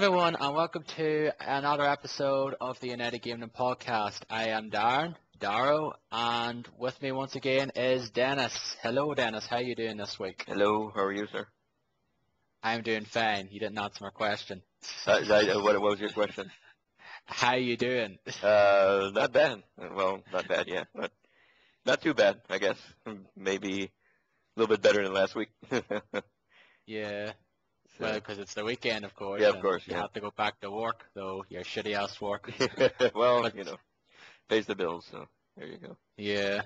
everyone, and welcome to another episode of the United Gamedom podcast. I am Darrow, and with me once again is Dennis. Hello, Dennis. How are you doing this week? Hello, how are you, sir? I'm doing fine. You didn't answer my question. What was your question? How are you doing? Not bad. Well, not bad, yeah, but not too bad, I guess. Maybe a little bit better than last week. Yeah. So, Well, because it's the weekend, of course. yeah, of and course, You yeah. have to go back to work, though. Your shitty-ass work. Well, But, pays the bills, so there you go. yeah.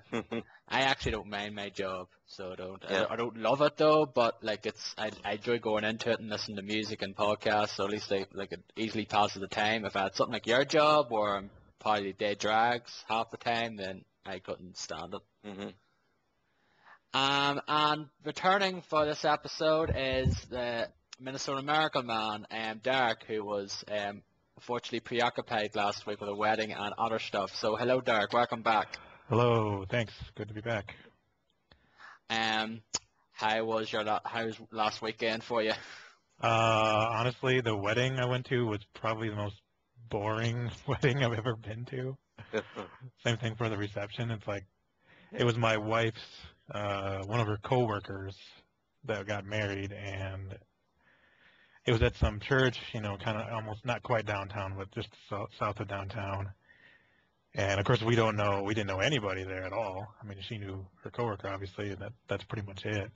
I actually don't mind my job, so Yeah. I don't love it though, but like I enjoy going into it and listening to music and podcasts, so at least it easily passes the time. If I had something like your job where I'm probably dead drags half the time, then I couldn't stand it. hmm And returning for this episode is the Minnesota Miracle Man, Derek, who was unfortunately preoccupied last week with a wedding and other stuff. So hello, Derek, welcome back. Hello, thanks. Good to be back. How was last weekend for you? Honestly, the wedding I went to was probably the most boring wedding I've ever been to. Same thing for the reception. It's like it was my wife's one of her coworkers that got married, and it was at some church, kind of almost not quite downtown, but just south of downtown. And of course, we didn't know anybody there at all. I mean, she knew her coworker, obviously, and that's pretty much it. And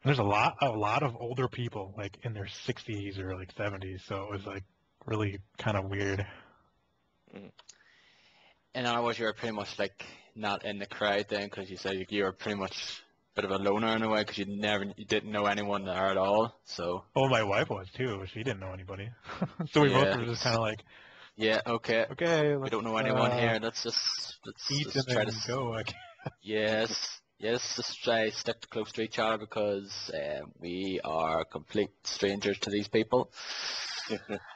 there's a lot of older people, like in their 60s or like 70s. So it was like really kind of weird. In other words, you were pretty much like not in the crowd then, because you said you were pretty much a bit of a loner in a way, because you didn't know anyone there at all. So. Oh, my wife was too. She didn't know anybody. So we both were just kind of like, yeah, okay. We don't know anyone here. Let's eat just and try then to go. yes, just try to stick close to each other because we are complete strangers to these people.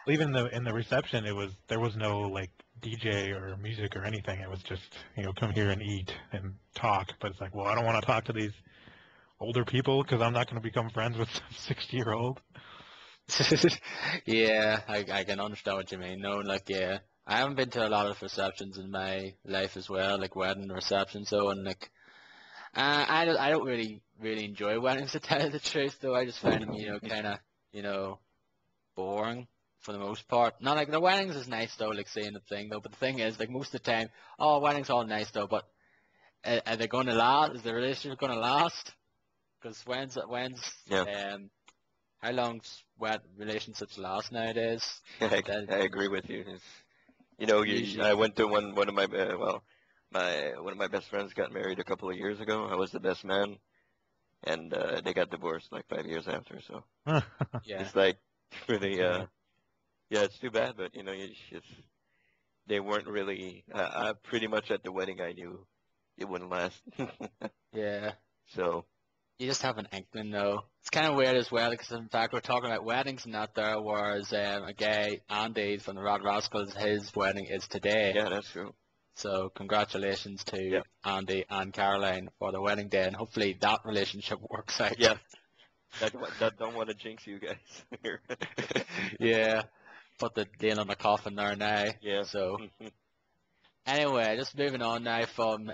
Even in the reception, there was no like DJ or music or anything. It was just come here and eat and talk. But it's like, well, I don't want to talk to these older people because I'm not going to become friends with some 60-year-old. Yeah, I can understand what you mean. No, like yeah, I haven't been to a lot of receptions in my life as well, like wedding receptions. So and like, I don't really enjoy weddings to tell you the truth. Though I just find them kind of boring for the most part. Not like the weddings is nice though, like seeing the thing though. But the thing is, like most of the time, oh, weddings all nice though, but are they going to last? Is the relationship going to last? Because when's Yeah. how long's relationships last nowadays? I agree with you. Usually, I went to one of my one of my best friends got married a couple of years ago. I was the best man, and they got divorced like 5 years after. So yeah. it's like really, yeah, it's too bad, but they weren't really. Pretty much at the wedding, I knew it wouldn't last. Yeah. So You just have an inkling though. It's kind of weird as well because in fact we're talking about weddings and that there, whereas a guy, Andy from the Rod Rascals, his wedding is today. yeah, that's true. So congratulations to Yeah. Andy and Caroline for their wedding day, and hopefully that relationship works out. Yeah. That don't want to jinx you guys here. Yeah. Put the nail on the coffin there now. Yeah. So anyway, just moving on now from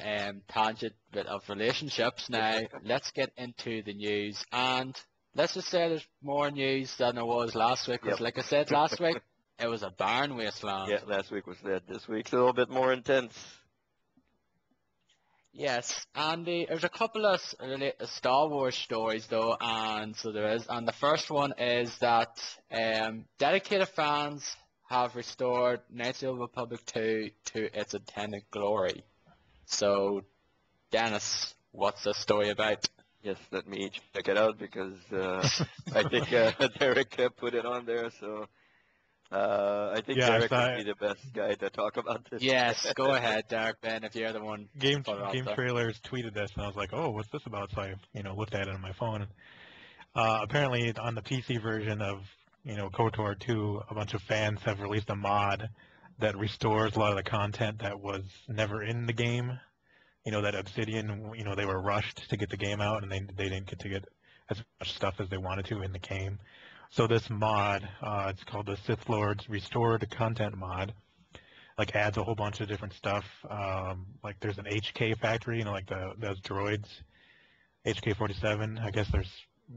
tangent bit of relationships. Now let's get into the news, and let's just say there's more news than there was last week. Because Yep. like I said last week, it was a barren wasteland. Yeah, last week was that. This week's a little bit more intense. Yes, and there's a couple of Star Wars stories though, and so there is. And the first one is that dedicated fans have restored Knights of the Old Republic 2 to its intended glory. So, Dennis, what's the story about? Yes, let me check it out because I think Derek put it on there. So I think Yeah, Derek would be the best guy to talk about this. Yes, go ahead, Derek, Ben, if you're the one. Game Trailers tweeted this, and I was like, oh, what's this about? So I looked at it on my phone. Apparently, on the PC version of KOTOR 2, a bunch of fans have released a mod that restores a lot of the content that was never in the game. That Obsidian, they were rushed to get the game out, and they didn't get to get as much stuff as they wanted to in the game. So this mod, it's called the Sith Lords Restored Content mod. Like adds a whole bunch of different stuff. Like there's an HK factory, like those droids, HK-47. I guess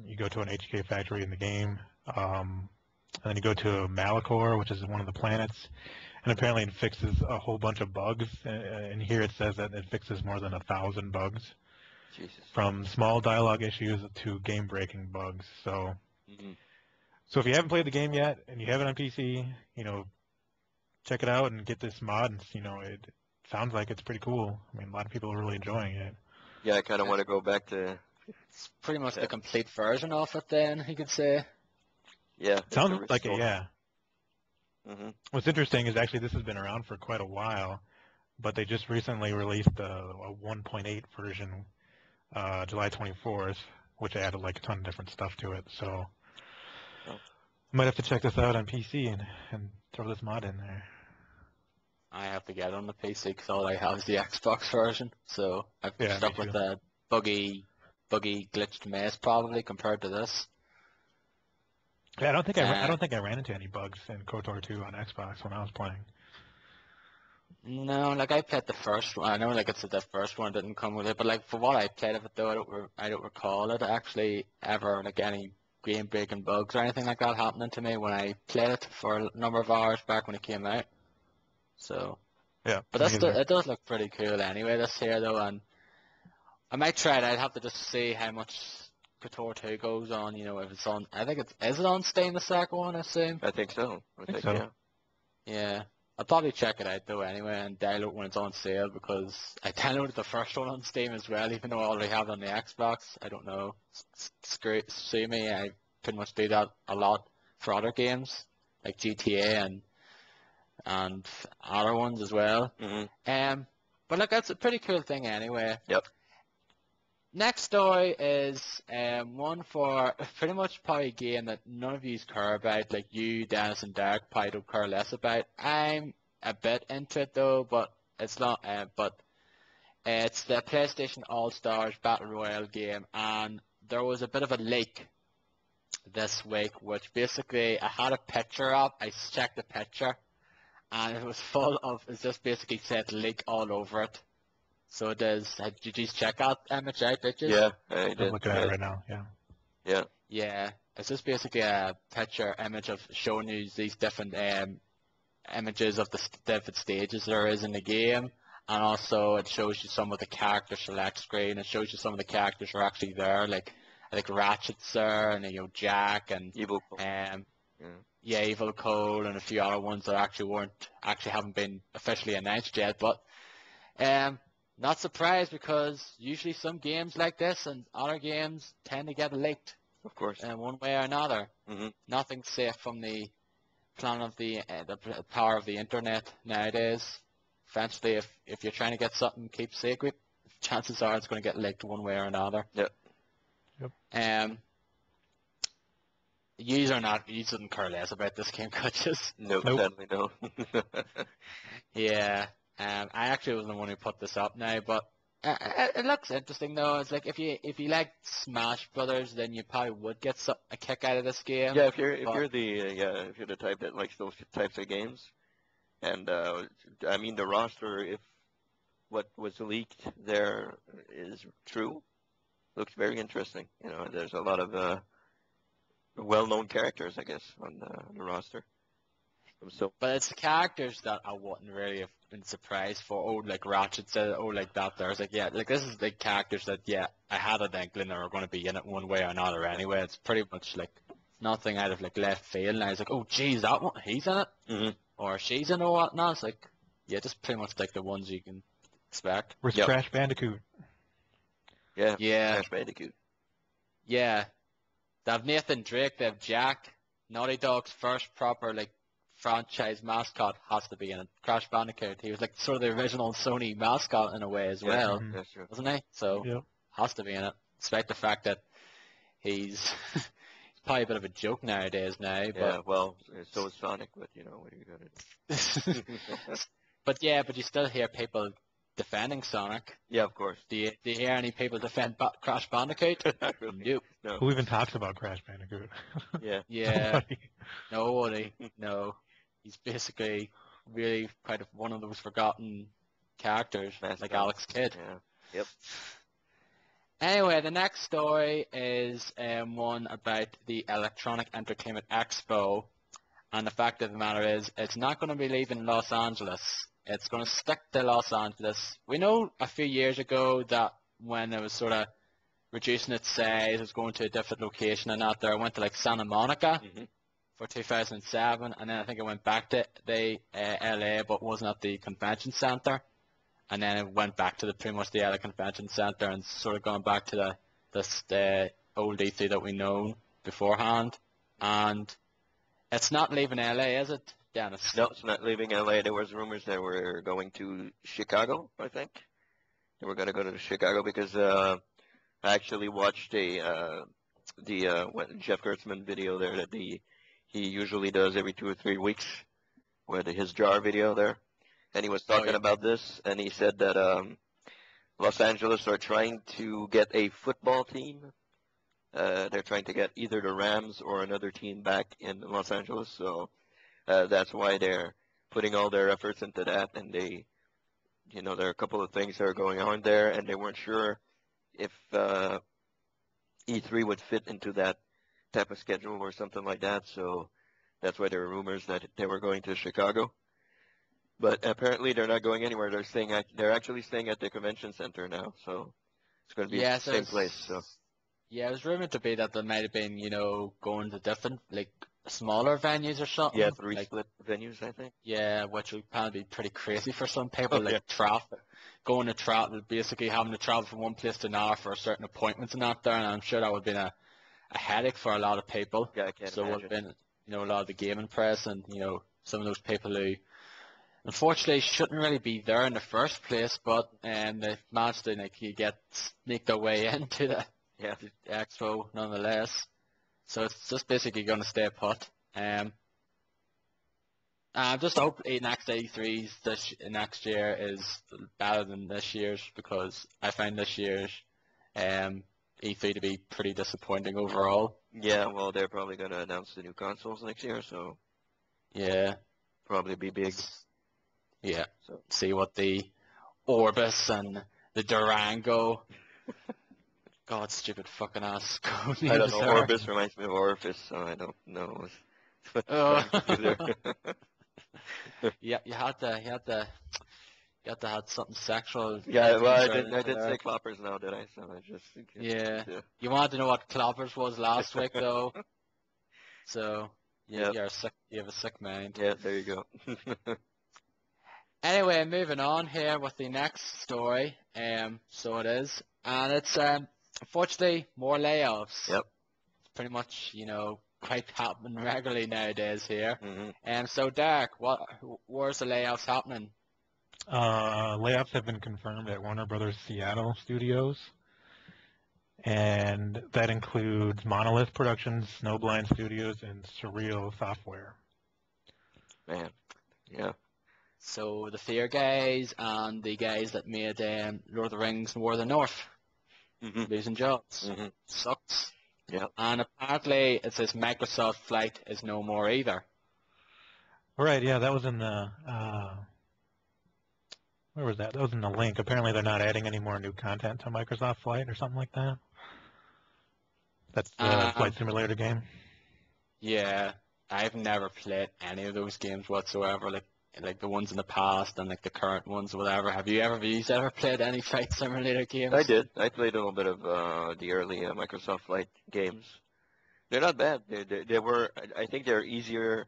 you go to an HK factory in the game, and then you go to Malachor, which is one of the planets, and apparently it fixes a whole bunch of bugs. And here it says that it fixes more than 1,000 bugs, Jesus. from small dialogue issues to game-breaking bugs. So, so if you haven't played the game yet and you have it on PC, check it out and get this mod. And, it sounds like it's pretty cool. I mean, a lot of people are really enjoying it. Yeah, I kind of want to go back to. It's pretty much the complete version of it. Then you could say. Yeah. Sounds like it. Yeah. Mm-hmm. What's interesting is actually this has been around for quite a while, but they just recently released a 1.8 version, July 24th, which added like a ton of different stuff to it. So I might have to check this out on PC and throw this mod in there. I have to get it on the PC because all I have is the Xbox version, so I've stuck with the buggy glitched mess probably compared to this. Yeah, I don't think I ran into any bugs in KOTOR 2 on Xbox when I was playing. No, like I played the first one. I know like it's the first one didn't come with it, but like for what I played of it though, I don't recall it actually ever like any game breaking bugs or anything like that happening to me when I played it for a number of hours back when it came out. So yeah, but it does look pretty cool anyway this here though, and I might try it. I'd have to just see how much KOTOR 2 goes on, if it's on. I think is it on Steam, the second one, I assume? I think so. I think so. Yeah. Yeah. I'll probably check it out though anyway and download when it's on sale because I downloaded the first one on Steam as well, even though I already have it on the Xbox. I don't know. Sue me, I pretty much do that a lot for other games like GTA and other ones as well. Mm-hmm. But look, that's a pretty cool thing anyway. Yep. Next story is one for pretty much probably a game that none of you care about, like you, Dennis, and Derek probably don't care less about. I'm a bit into it though, but it's not. But it's the PlayStation All Stars Battle Royale game, and there was a bit of a leak this week, which basically I had a picture up. I checked the picture, and it was full of. It just basically said leak all over it. So it is. Did you check that image out, did you? Yeah, I did. I'm looking at it right now. Yeah. Yeah. Yeah. It's just basically a picture image of showing you these different images of the different stages there is in the game, and also it shows you some of the character select screen. It shows you some of the characters are actually there, like Ratchet's there, and Jack and Evil Cole. Yeah, Evil Cole and a few other ones that actually haven't been officially announced yet, but not surprised because usually some games like this and other games tend to get leaked. Of course. In one way or another. Mm-hmm. Nothing's safe from the plan of the power of the internet nowadays. Eventually, if you're trying to get something keep secret, chances are it's going to get leaked one way or another. Yep. You didn't care less about this game, could you? Nope. Sadly no. Yeah. I actually wasn't the one who put this up now, but it looks interesting though. It's like if you like Smash Brothers, then you probably would get a kick out of this game. Yeah, if you're the type that likes those types of games, and I mean the roster, if what was leaked there is true, looks very interesting. There's a lot of well-known characters, I guess, on the roster. So, but it's the characters that I wouldn't really have been surprised for. Oh, like Ratchet said, oh, like that. There's like, yeah, like this is the characters that, yeah, I had an inkling they were going to be in it one way or another anyway. It's pretty much like nothing out of like left field. And I was like, oh, geez, that one, he's in it, or she's in it or whatnot. It's like, yeah, just pretty much like the ones you can expect. Where's Crash Bandicoot? Yeah, yeah, Crash Bandicoot. Yeah, they have Nathan Drake, they have Jack. Naughty Dog's first proper like franchise mascot has to be in it. Crash Bandicoot. He was like sort of the original Sony mascot in a way as well, That's true. wasn't he? So has to be in it. Despite the fact that he's probably a bit of a joke nowadays now. Yeah, but well, so is Sonic, but what are you gonna do? but you still hear people defending Sonic. Yeah, of course. Do you hear any people defend Crash Bandicoot? Not really. Nope. No. Who even talks about Crash Bandicoot? Yeah. Yeah. Nobody. Nobody. No. He's basically really kind of one of those forgotten characters, like Mascots. Alex Kidd. Yeah. Yep. Anyway, the next story is one about the Electronic Entertainment Expo, and the fact of the matter is, it's not going to be leaving Los Angeles. It's going to stick to Los Angeles. We know a few years ago that when it was sort of reducing its size, it was going to a different location and that there. It went to like Santa Monica Mhm. for 2007, and then I think it went back to the LA, but wasn't at the convention center. And then it went back to pretty much the LA Convention Center and sort of gone back to the old E3 that we known beforehand. And it's not leaving LA, is it, Dennis? No, it's not leaving LA. There was rumors that we're going to Chicago, I think. They were going to go to Chicago because I actually watched the Jeff Gertzman video there that he usually does every 2 or 3 weeks, where his jar video there. And he was talking about this, and he said that Los Angeles are trying to get a football team. They're trying to get either the Rams or another team back in Los Angeles, so that's why they're putting all their efforts into that. And there are a couple of things that are going on there, and they weren't sure if E3 would fit into that type of schedule or something like that. So that's why there were rumors that they were going to Chicago. But apparently they're not going anywhere. They're actually staying at the convention center now, so it's going to be the same place. So yeah, it was rumored to be that they might have been, going to different like smaller venues or something. yeah, 3 like, split venues, I think. Yeah, which would probably be pretty crazy for some people, Oh, yeah. like traffic. Going to travel, basically having to travel from one place to another for certain appointments and that there, and I'm sure that would have been a headache for a lot of people. Yeah, I can't So it would imagine. have been, a lot of the gaming press and, some of those people who unfortunately shouldn't really be there in the first place, but they've managed to get sneak their way into the Yeah. expo nonetheless. So it's just basically going to stay put. I just hope next E3's next year is better than this year's, because I find this year's E3 to be pretty disappointing overall. Yeah, well, they're probably going to announce the new consoles next year, so Yeah. probably be big. Yeah. So See what the Orbis and the Durango. God, stupid fucking ass. I don't know. Orbis reminds me of Orifice, so I don't know. Oh. Yeah, you had to have something sexual. Yeah, well, I inserted did into there. say cloppers now, did I? So I just Yeah. You wanted to know what Cloppers was last week, though. So Yeah. you have a sick mind. Yeah, there you go. Anyway, moving on here with the next story. So it is, and it's unfortunately more layoffs. Yep. It's pretty much quite happening regularly nowadays here. Mm-hmm. So Derek, where's the layoffs happening? Layoffs have been confirmed at Warner Brothers Seattle studios, and that includes Monolith Productions, Snowblind Studios, and Surreal Software. Man, yeah. So the Fear guys and the guys that made Lord of the Rings and War of the North Mm-hmm. losing jobs. Mm-hmm. Sucks. Yeah. And apparently it says Microsoft Flight is no more either. Right, yeah, that was in the, where was that? That was in the link. Apparently they're not adding any more new content to Microsoft Flight or something like that. That's the flight simulator game. Yeah, I've never played any of those games whatsoever, like the ones in the past and like the current ones or whatever. Have you ever played any flight simulator games? I did. I played a little bit of the early Microsoft Flight games. They're not bad. They were. I think they're easier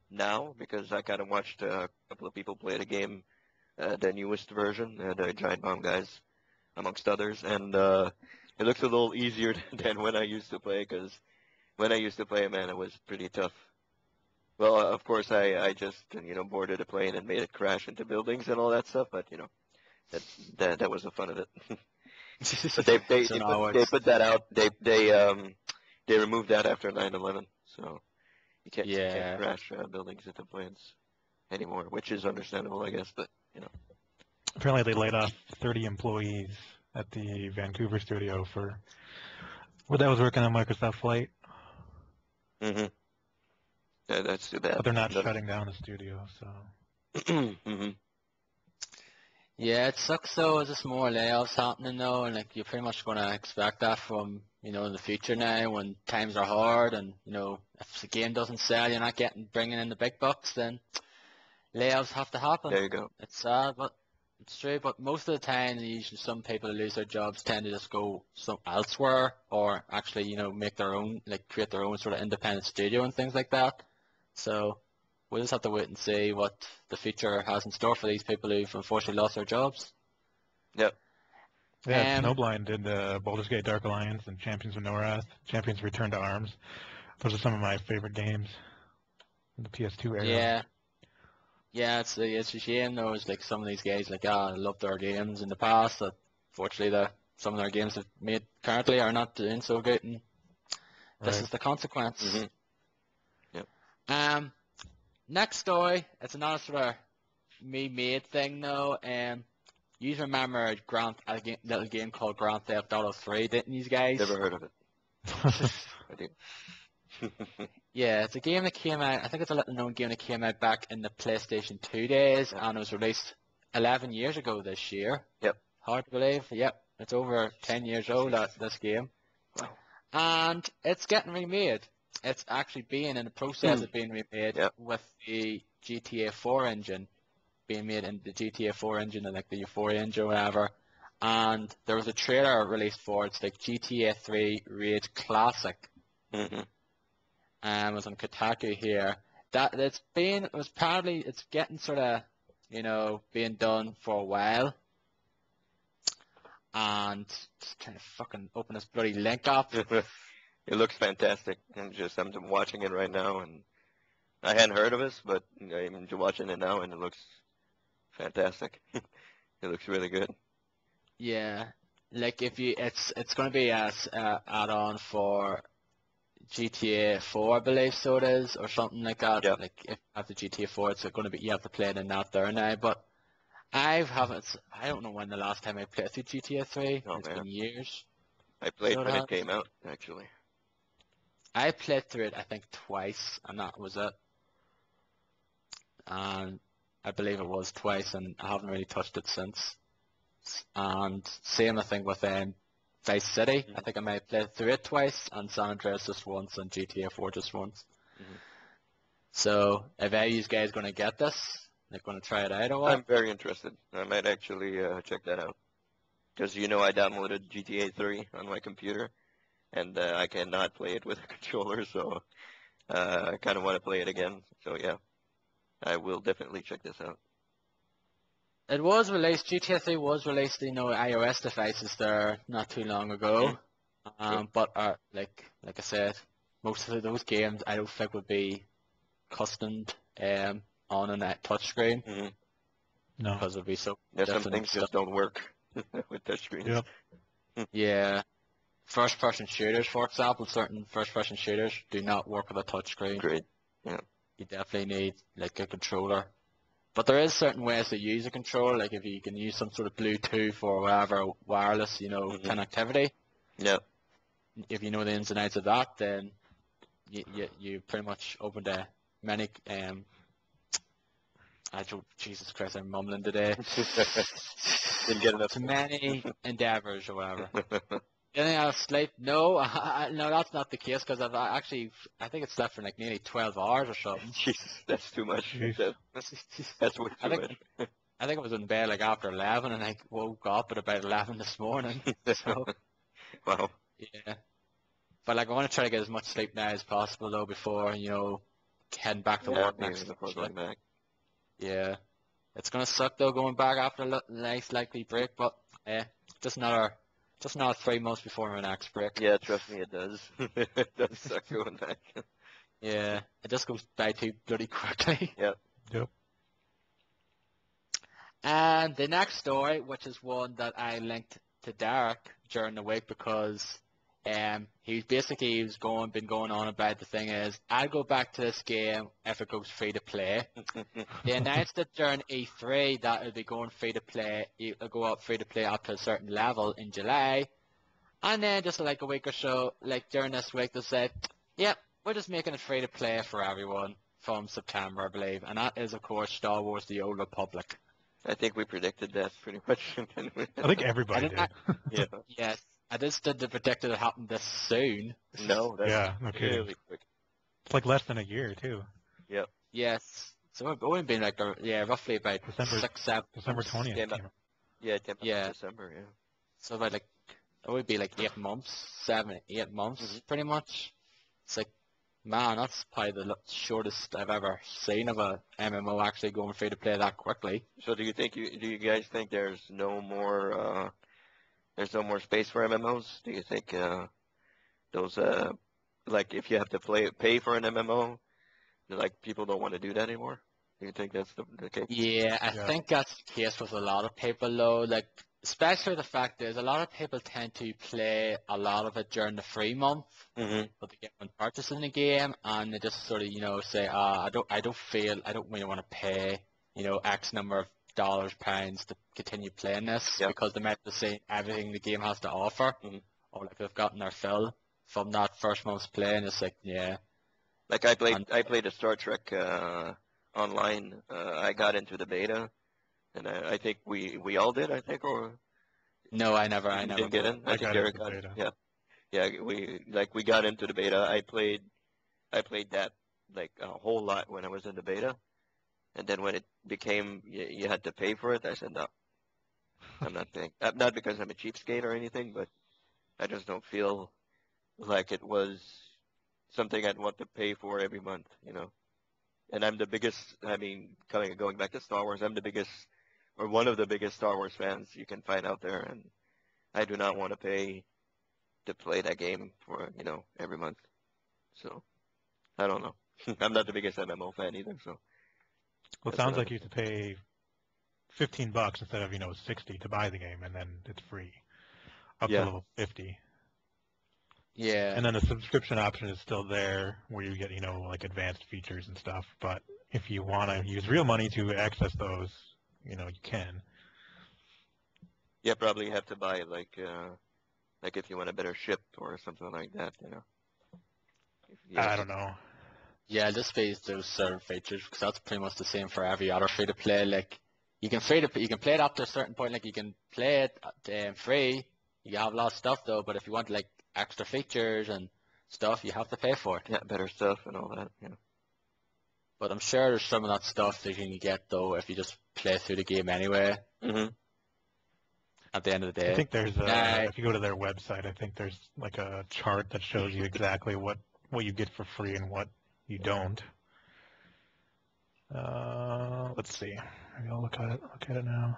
now because I kind of watched a couple of people play the game, the newest version, the Giant Bomb guys, amongst others, and it looks a little easier than when I used to play. Because when I used to play, man, it was pretty tough. Well, of course, I just boarded a plane and made it crash into buildings and all that stuff, but that was the fun of it. But they put that out. They removed that after 9/11, so you can't crash buildings into planes anymore, which is understandable, I guess. But apparently they laid off 30 employees at the Vancouver studio where that was working on Microsoft Flight, Mm-hmm. Yeah, that's too bad. but they're not shutting down the studio, so. Mm-hmm. Yeah, it sucks though. There's just more layoffs happening now, and like you're pretty much gonna expect that from in the future now when times are hard, and if the game doesn't sell, you're not bringing in the big bucks, then layoffs have to happen. There you go. It's sad, but it's true. But most of the time, usually some people who lose their jobs tend to just go elsewhere, or actually make their own, like create their own sort of independent studio and things like that. So we'll just have to wait and see what the future has in store for these people who've unfortunately lost their jobs. Yep. Yeah, Snowblind did Baldur's Gate Dark Alliance and Champions of Norath, Champions Return to Arms. Those are some of my favorite games in the PS2 era. Yeah. Yeah, it's a shame though. It's like some of these guys I loved their games in the past. But unfortunately, some of their games they've made currently are not doing so good, and this is the consequence. Mm-hmm. Yep. Next story. It's another sort of me-made thing though. You remember a little game called Grand Theft Auto 3, didn't you guys? Never heard of it. I do. Yeah, it's a game that came out, I think it's a little known game that came out back in the PlayStation 2 days, and it was released 11 years ago this year. Yep. Hard to believe. Yep, it's over 10 years old, this game. Wow. And it's getting remade. It's actually being in the process of being remade with the GTA 4 engine, being made in the GTA 4 engine and like the Euphoria engine or whatever. And there was a trailer released for it. It's like GTA 3 Raid Classic. Mm-hmm. It was on Kotaku here. It's getting sort of, being done for a while. And just trying to fucking open this bloody link up. It looks fantastic. I'm watching it right now, and I hadn't heard of this, but I'm watching it now, and it looks fantastic. It looks really good. Yeah, like it's going to be a add-on for GTA 4, I believe so it is, or something like that. Yeah. Like if after GTA 4, it's going to be you have to play it in that there now. But I don't know when the last time I played through GTA 3. Oh, It's man. been years. I played So it when it has. came out, actually. I played through it I think twice, and that was it. And I believe it was twice, and I haven't really touched it since. And same I think with Vice City. I think I might have played through it twice, and San Andreas just once, and GTA 4 just once. Mhm. So if any of you guys going to get this, like going to try it out or what? I'm very interested. I might actually check that out. Because I downloaded GTA 3 on my computer, and I cannot play it with a controller, so I kind of want to play it again. So yeah, I will definitely check this out. It was released, GTA 3 was released, iOS devices there not too long ago. But like I said, most of those games I don't think would be customed on a touchscreen. Mm-hmm. No. Because it would be so There's some different things stuff. just don't work with touchscreens. Yep. Yeah. First-person shooters, for example, certain first-person shooters do not work with a touchscreen. Great. Yeah. You definitely need like a controller. But there is certain ways to use a controller, like if you can use some sort of Bluetooth or whatever wireless, connectivity. Yeah. If you know the ins and outs of that, then you pretty much open to many. Jesus Christ, I'm mumbling today. Didn't get enough. To many endeavors or whatever. Getting out of sleep? No, no, that's not the case because I think it's slept for like nearly 12 hours or something. Jesus, that's too much. Jeez. That's way too much. I think I was in bed like after 11 and I woke up at about 11 this morning. So, Wow. yeah. But like I want to try to get as much sleep now as possible though before, heading back to work next before week. going back. Yeah. It's going to suck though going back after a nice likely break, but just another 3 months before my next break. Yeah, trust me, it does. It does suck going back. Yeah, it just goes by too bloody quickly. Yep. Yep. And the next story, which is one that I linked to Derek during the week because he was been going on about the thing is, I'll go back to this game if it goes free to play. They announced that during E3 that it'll be going free to play, it'll go up free to play up to a certain level in July. And then just like a week or so, like during this week, they said, yep, we're just making it free to play for everyone from September, I believe. And that is, of course, Star Wars The Old Republic. I think we predicted that pretty much. I think everybody did. Yeah. Yes. I just didn't predict it happen this soon. No, that's Yeah, no kidding. really quick. It's like less than a year, too. Yep. Yes. So we've only been like, roughly about December 6-7 December 20th. Yeah, yeah, Yeah. December, yeah. So about like, it would be like 8 months, 7-8 months, pretty much. It's like, man, that's probably the shortest I've ever seen of a MMO actually going free to play that quickly. So do you guys think there's no more space for MMOs? Do you think those like if you have to pay for an MMO, like people don't want to do that anymore? Do you think that's the case? Yeah, I think that's the case with a lot of people though. Like, especially the fact is a lot of people tend to play a lot of it during the free month, but they get when purchasing the game, and they just sort of say, I don't really want to pay X number of dollars, pounds to continue playing this because they might be seeing everything the game has to offer, or like they've gotten their fill from that first month's play, and it's like Like I played a Star Trek online. I got into the beta. And I think we all did, I think, or no, I never didn't get in. I think Derek got it. Yeah, we got into the beta. I played that like a whole lot when I was in the beta, and then when it became you had to pay for it, I said no, I'm not paying. Not because I'm a cheapskate or anything, but I just don't feel like it was something I'd want to pay for every month, And I'm the biggest. I mean, going back to Star Wars, I'm the biggest. Or one of the biggest Star Wars fans you can find out there, and I do not want to pay to play that game for every month. So I don't know. I'm not the biggest MMO fan either. So well, it sounds like you have to pay $15 instead of 60 to buy the game, and then it's free up to level 50. Yeah. And then the subscription option is still there, where you get like advanced features and stuff. But if you want to use real money to access those, you can. Yeah, probably you have to buy like if you want a better ship or something like that, I don't know. Yeah, just phase those certain features because that's pretty much the same for every other free to play. Like you can play it up to a certain point. Like you can play it free. You have a lot of stuff though, but if you want like extra features and stuff, you have to pay for it. Yeah, better stuff and all that. Yeah. But I'm sure there's some of that stuff that you can get though if you just play through the game anyway. At the end of the day, I think there's if you go to their website, I think there's like a chart that shows you exactly what you get for free and what you don't. Let's see. Maybe I'll look at it now.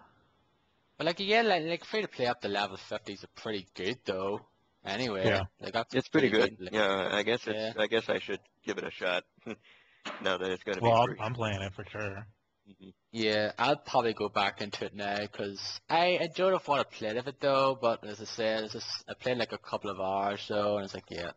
But like like free to play up to level 50 is pretty good though. Anyway, yeah, like that's it's pretty good. Like, yeah, I guess I guess I should give it a shot. Now that it's going to be free. I'm playing it for sure. Yeah, I'll probably go back into it now because I enjoyed what I played of it though. But as I said, I played like a couple of hours so, and it's like and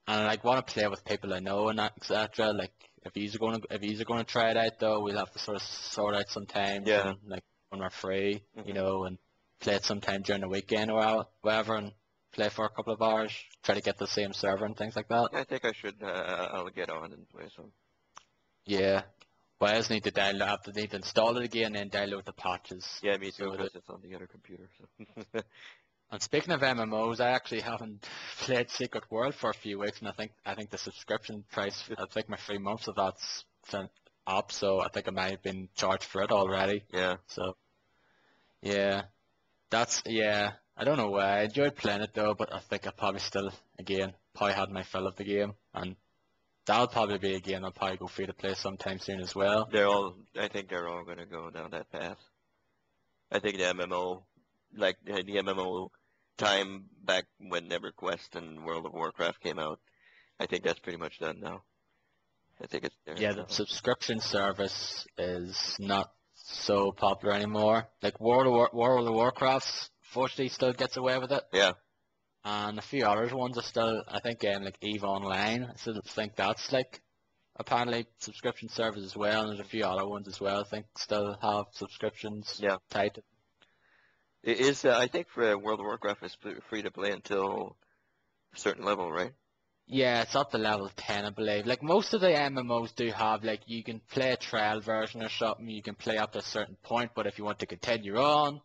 I like want to play with people I know and etc. Like if you're going to try it out though, we'll have to sort of sort out sometime. Yeah. And, like when we're free, and play it sometime during the weekend or whatever, and play for a couple of hours. Try to get the same server and things like that. I think I should. I'll get on and play some. Yeah. Well, I just need to install it again and then download the patches. Yeah, me too, because it's on the other computer. So. And speaking of MMOs, I actually haven't played Secret World for a few weeks, and I think the subscription price, I think my 3 months of that's up, so I think I might have been charged for it already. Yeah. So, I don't know why. I enjoyed playing it though, but I think I probably had my fill of the game, and that'll probably be a game I'll probably go free to play sometime soon as well. I think they're all going to go down that path. I think the MMO, like the MMO time back when EverQuest and World of Warcraft came out, I think that's pretty much done now. I think it's there. Yeah, the subscription service is not so popular anymore. Like World of Warcraft, fortunately, still gets away with it. Yeah. and a few others ones are still, I think, like EVE Online. I still think that's like apparently subscription service as well, and there's a few other ones as well. I think still have subscriptions Yeah. tied to. It is. I think for World of Warcraft is free to play until a certain level, right? Yeah, it's up to level 10, I believe. Like most of the MMOs do have, like you can play a trial version or something. You can play up to a certain point, but if you want to continue on,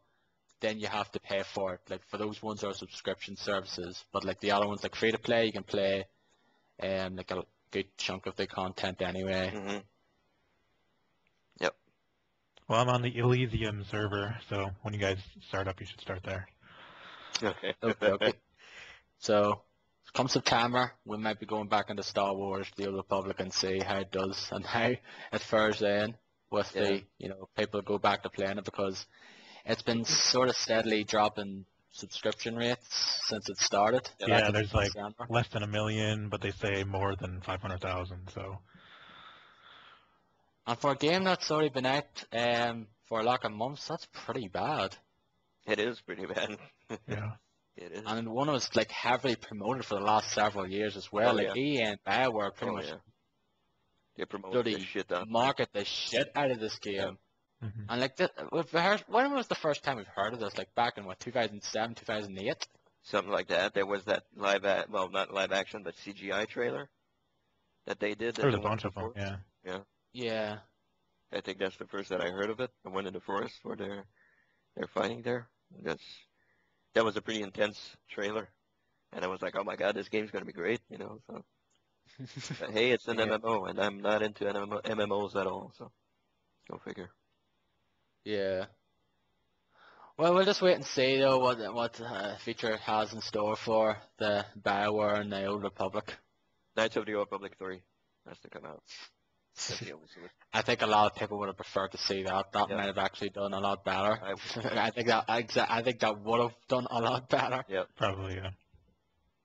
then you have to pay for it. Like for those ones are subscription services, but like the other ones, like free to play, you can play like a good chunk of the content anyway. Mm-hmm. Yep. Well, I'm on the Elysium server, so when you guys start up, you should start there. Okay. Okay. So come September, we might be going back into Star Wars: The Old Republic and see how it does and how it fares then with Yeah. the people go back to playing it, because it's been sort of steadily dropping subscription rates since it started. Yeah, back in there's like December. less than 1 million, but they say more than 500,000. So And for a game that's already been out for a lot of months, that's pretty bad. It is pretty bad. yeah, It is. And one was like heavily promoted for the last several years as well. Oh, Like yeah. EA and BioWare pretty Oh, much yeah. They promote bloody this shit out. market the shit out of this game. Yeah. hmm And like, when was the first time we've heard of this? Like back in what, 2007, 2008? Something like that. There was that well, not live action, but CGI trailer that they did. there was That a went bunch in of the them. forest. Yeah, Yeah. I think that's the first that I heard of it. I went in the forest where they're fighting there. That was a pretty intense trailer, and I was like, oh my god, this game's gonna be great, you know. So, but hey, it's an Yeah. MMO, and I'm not into MMOs at all. So go figure. Yeah. Well, we'll just wait and see though what feature it has in store for the BioWare and the Old Republic. Knights of the Old Republic 3 has to come out. That's the only solution. I think a lot of people would have preferred to see that. That Yeah. might have actually done a lot better. I I think that would have done a lot better, Yeah. probably. Yeah,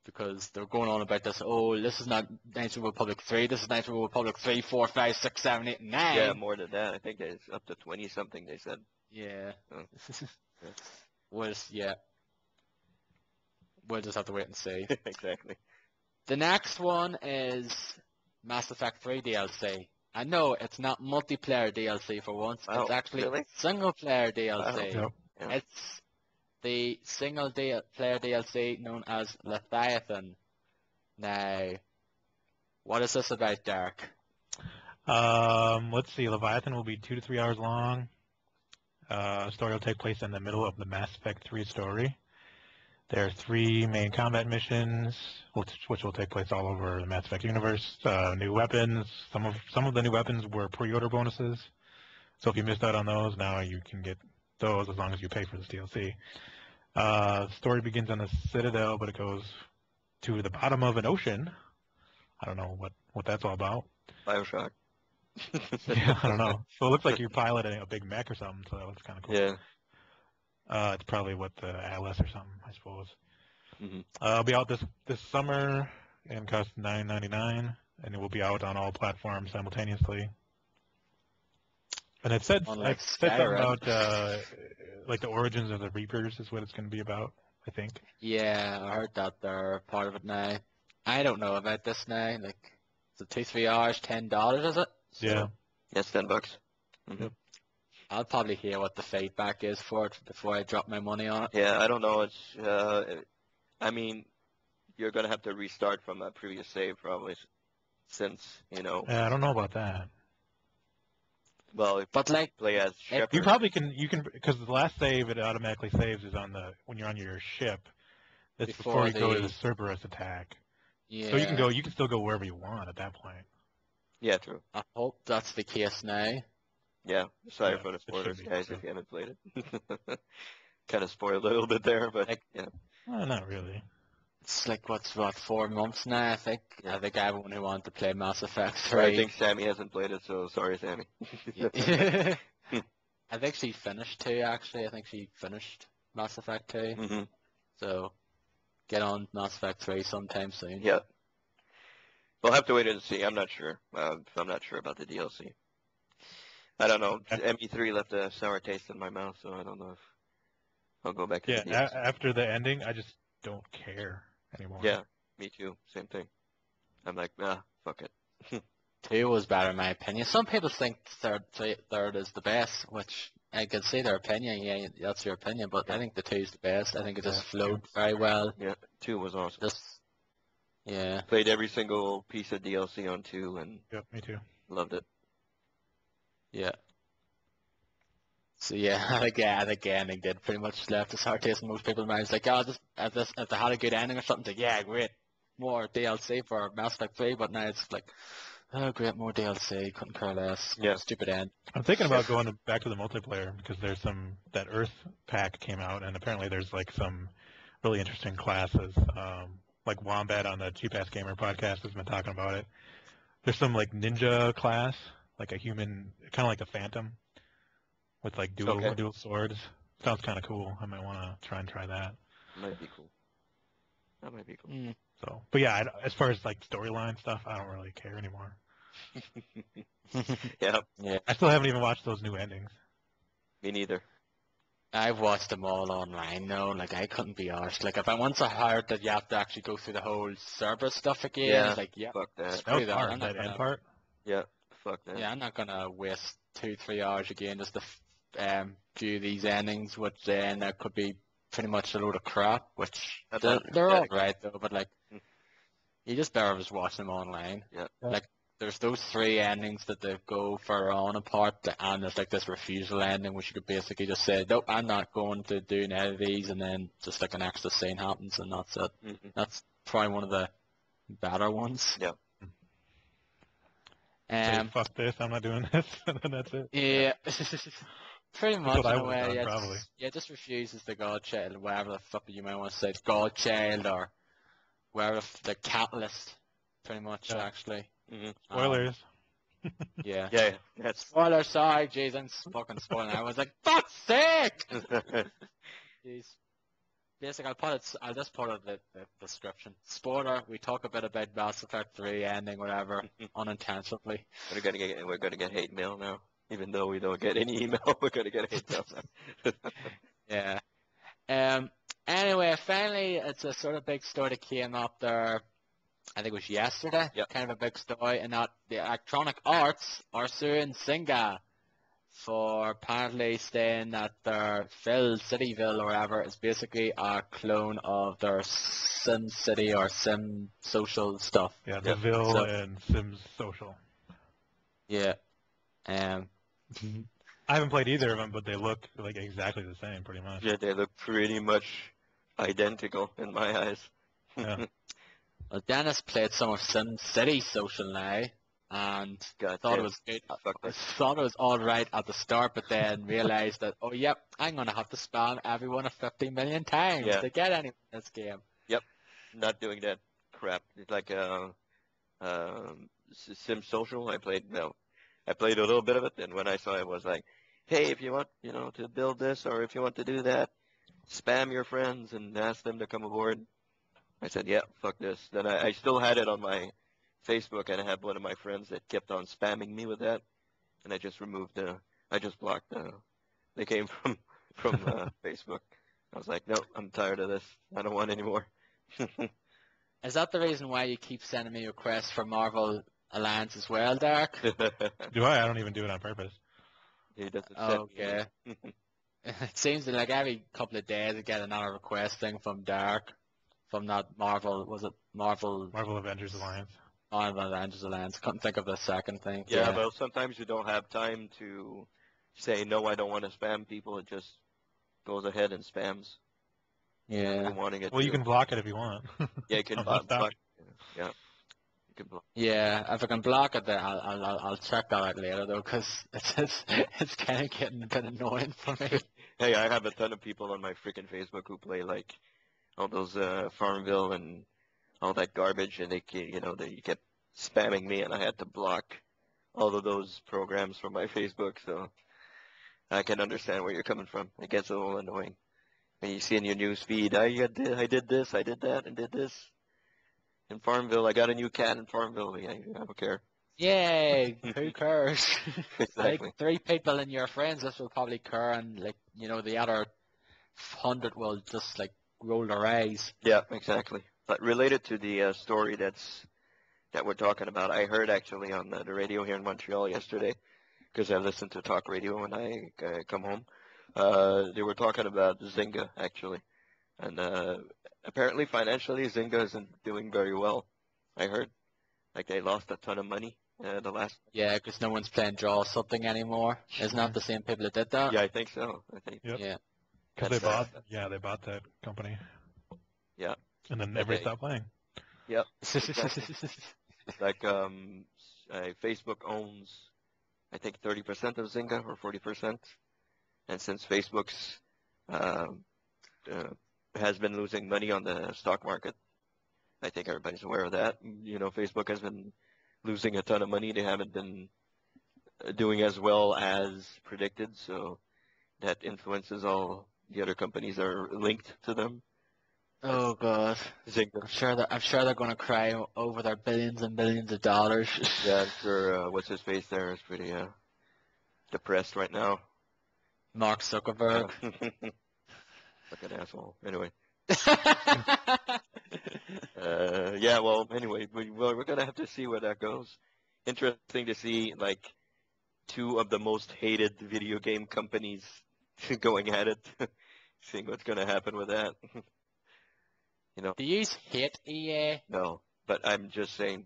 because they're going on about this. Oh, this is not Knights of the Republic 3. This is Knights of the Republic 3, 4, 5, 6, 7, 8, 9. Yeah, more than that. I think it's up to 20 something. They said. Yeah. Oh. Yeah. Yeah. We'll just have to wait and see. Exactly. The next one is Mass Effect 3 DLC. I know it's not multiplayer DLC for once. Wow, It's actually really? single player DLC. Yep. Yeah. It's the single player DLC known as Leviathan. Now, what is this about, Derek? Let's see. Leviathan will be 2 to 3 hours long. Story will take place in the middle of the Mass Effect 3 story. There are 3 main combat missions, which will take place all over the Mass Effect universe. New weapons. Some of the new weapons were pre-order bonuses. So if you missed out on those, now you can get those as long as you pay for this DLC. The story begins on a citadel, but it goes to the bottom of an ocean. I don't know what that's all about. Bioshock. Yeah, I don't know. So it looks like you're piloting a big mech or something, so that's kind of cool. Yeah. It's probably what the Atlas or something, I suppose. Mhm. It'll be out this summer and cost $9.99, and it will be out on all platforms simultaneously. And it said Unlike something Skyrim. about like the origins of the Reapers is what it's going to be about, I think. Yeah, I heard that they're part of it now. I don't know about this now. Like, is it 2-3 hours, $10, is it? So Yeah. Yes, $10. Mhm. Yep. I'll probably hear what the feedback is for it before I drop my money on it. Yeah, I don't know. I mean, you're gonna have to restart from a previous save probably, since I don't know about that. Well, if But like, you play as Shepard. You probably can because the last save it automatically saves is when you're on your ship. That's before you go to the Cerberus attack. yeah, So you can still go wherever you want at that point. Yeah, true. I hope that's the case now. Yeah, sorry Yeah, for the it should spoilers, be, guys, so. if you haven't played it. Kind of spoiled a little bit there, but Like- yeah. Well, not really. It's like, what, 4 months now, I think. Yeah. I think everyone who wanted to play Mass Effect 3. But I think Sammy hasn't played it, so sorry, Sammy. Yeah. I think she finished 2, actually. I think she finished Mass Effect 2. hmm So, get on Mass Effect 3 sometime soon. Yeah. We'll have to wait and see. I'm not sure. I'm not sure about the DLC. I don't know. ME3 left a sour taste in my mouth, so I don't know if I'll go back to Yeah, the DLC. after the ending, don't care anymore. Yeah, me too. Same thing. I'm like, fuck it. 2 was better in my opinion. Some people think third is the best, which I can see their opinion. Yeah, that's your opinion, but I think the 2 is the best. I think it just flowed very well. Yeah, 2 was awesome. Just yeah. Played every single piece of DLC on 2 and Yep, me too. loved it. Yeah. So yeah, I think the ending did pretty much left a sour taste in most people's minds. Like, oh, just if they had a good ending or something, like, yeah, great, more DLC for Mass Effect 3. But now it's like, oh, great, more DLC. Couldn't care less. Yeah. Stupid end. I'm thinking about going back to the multiplayer because there's that Earth pack came out, and apparently there's like some really interesting classes. Like Wombat on the Cheap Ass Gamer podcast has been talking about it. There's some like ninja class, like a human, kind of like the Phantom, with like dual swords. Sounds kind of cool. I might want to try that. Might be cool. That might be cool. So, but yeah, as far as like storyline stuff, I don't really care anymore. Yeah. I still haven't even watched those new endings. Me neither. I've watched them all online though. Like, I couldn't be arsed. Like, if I once I heard that you have to actually go through the whole Cerberus stuff again, it's like, yeah, fuck that. screw that. Hard, that end part. Yeah, fuck that. Yeah, I'm not gonna waste 2-3 hours again just to do these endings, which then that could be pretty much a load of crap. Which they're all right though, but like, you just better just watch them online. Yeah. Like, there's those 3 endings that they go for on apart, and there's like this refusal ending, which you could basically just say, nope, I'm not going to do any of these, and then just like an extra scene happens, and that's it. That's probably one of the better ones. Yeah. Say, fuck this, I'm not doing this, and then that's it. Yeah. Pretty much in a way, done, yeah. probably. Just refuses the Godchild, whatever the fuck you might want to say, Godchild, or wherever the catalyst, pretty much, actually. Spoilers. Yeah. Yeah, that's... Spoiler, sorry, jeez, I'm fucking spoiling. I was like, fuck's sake! Jeez. Basically, I'll just put it in the description. Spoiler, we talk a bit about Mass Effect 3 ending, whatever, unintentionally. We're gonna get hate mail now. Even though we don't get any email, we're gonna get hate mail now. Yeah. Anyway, finally, it's a sort of big story that came up there, I think it was yesterday. Yep. Kind of a big story, and that the Electronic Arts are suing Zynga for apparently saying that their Cityville or whatever is basically a clone of their Sim City or Sim Social stuff. Yeah, the Ville and Sims Social. Yeah. I haven't played either of them, but they look like exactly the same, pretty much. Yeah, they look pretty much identical in my eyes. Yeah. Well, Dennis played some of Sim City Social now, and thought it was good. Thought it was all right at the start, but then realized that, oh, yep, I'm gonna have to spam everyone 50 million times to get anyone in this game. Yep, not doing that crap. It's like Sim Social. I played a little bit of it, and when I saw it, was like, hey, if you want, to build this, or if you want to do that, spam your friends and ask them to come aboard. I said, yeah, fuck this. Then I still had it on my Facebook, and I had one of my friends that kept on spamming me with that, and I just blocked they came from Facebook. I was like, no, I'm tired of this. I don't want any more. Is that the reason why you keep sending me requests for Marvel Alliance as well, Dark? Do I? I don't even do it on purpose. He doesn't okay. It seems that like every couple of days I get another request thing from Dark, from that Marvel, was it Marvel Avengers Alliance. Marvel Avengers Alliance. Couldn't think of the second thing. Yeah, but sometimes you don't have time to say, no, I don't want to spam people. It just goes ahead and spams. Yeah. Wanting it well, you can block it if you want. Yeah, you can block. Yeah. You can block. Yeah, if I can block it, then I'll check that out later though, because it's kind of getting a bit annoying for me. Hey, I have a ton of people on my freaking Facebook who play like all those Farmville and all that garbage, and they kept spamming me, and I had to block all of those programs from my Facebook. So I can understand where you're coming from. It gets a little annoying when you see in your news feed, I did this, I did that, and did this. In Farmville, I got a new cat in Farmville. I don't care. Yay! Who cares? Exactly. Like 3 people in your friends, this will probably care, and like the other 100 will just like roll their eyes. Yeah, exactly. But related to the story that we're talking about, I heard actually on the radio here in Montreal yesterday, because I listen to talk radio when I come home. They were talking about Zynga actually, and apparently financially Zynga isn't doing very well. I heard like they lost a ton of money the last. Yeah, because no one's playing draw something anymore. It's not the same people that did that. Yeah, I think so. I think. Yep. Yeah. Because they bought, they bought that company. Yeah. And then everybody stopped playing. Yep. Exactly. Like Facebook owns, I think 30% of Zynga or 40%, and since Facebook's has been losing money on the stock market, I think everybody's aware of that. You know, Facebook has been losing a ton of money. They haven't been doing as well as predicted, so that influences all the other companies that are linked to them. Oh God. Zynga. I'm sure they're gonna cry over their billions and billions of dollars. Yeah, I'm sure what's his face there is pretty depressed right now. Mark Zuckerberg. Like an asshole. Anyway. Yeah, well, anyway, we're going to have to see where that goes. Interesting to see, like, two of the most hated video game companies going at it, seeing what's going to happen with that. You know? Do you hate EA? No, but I'm just saying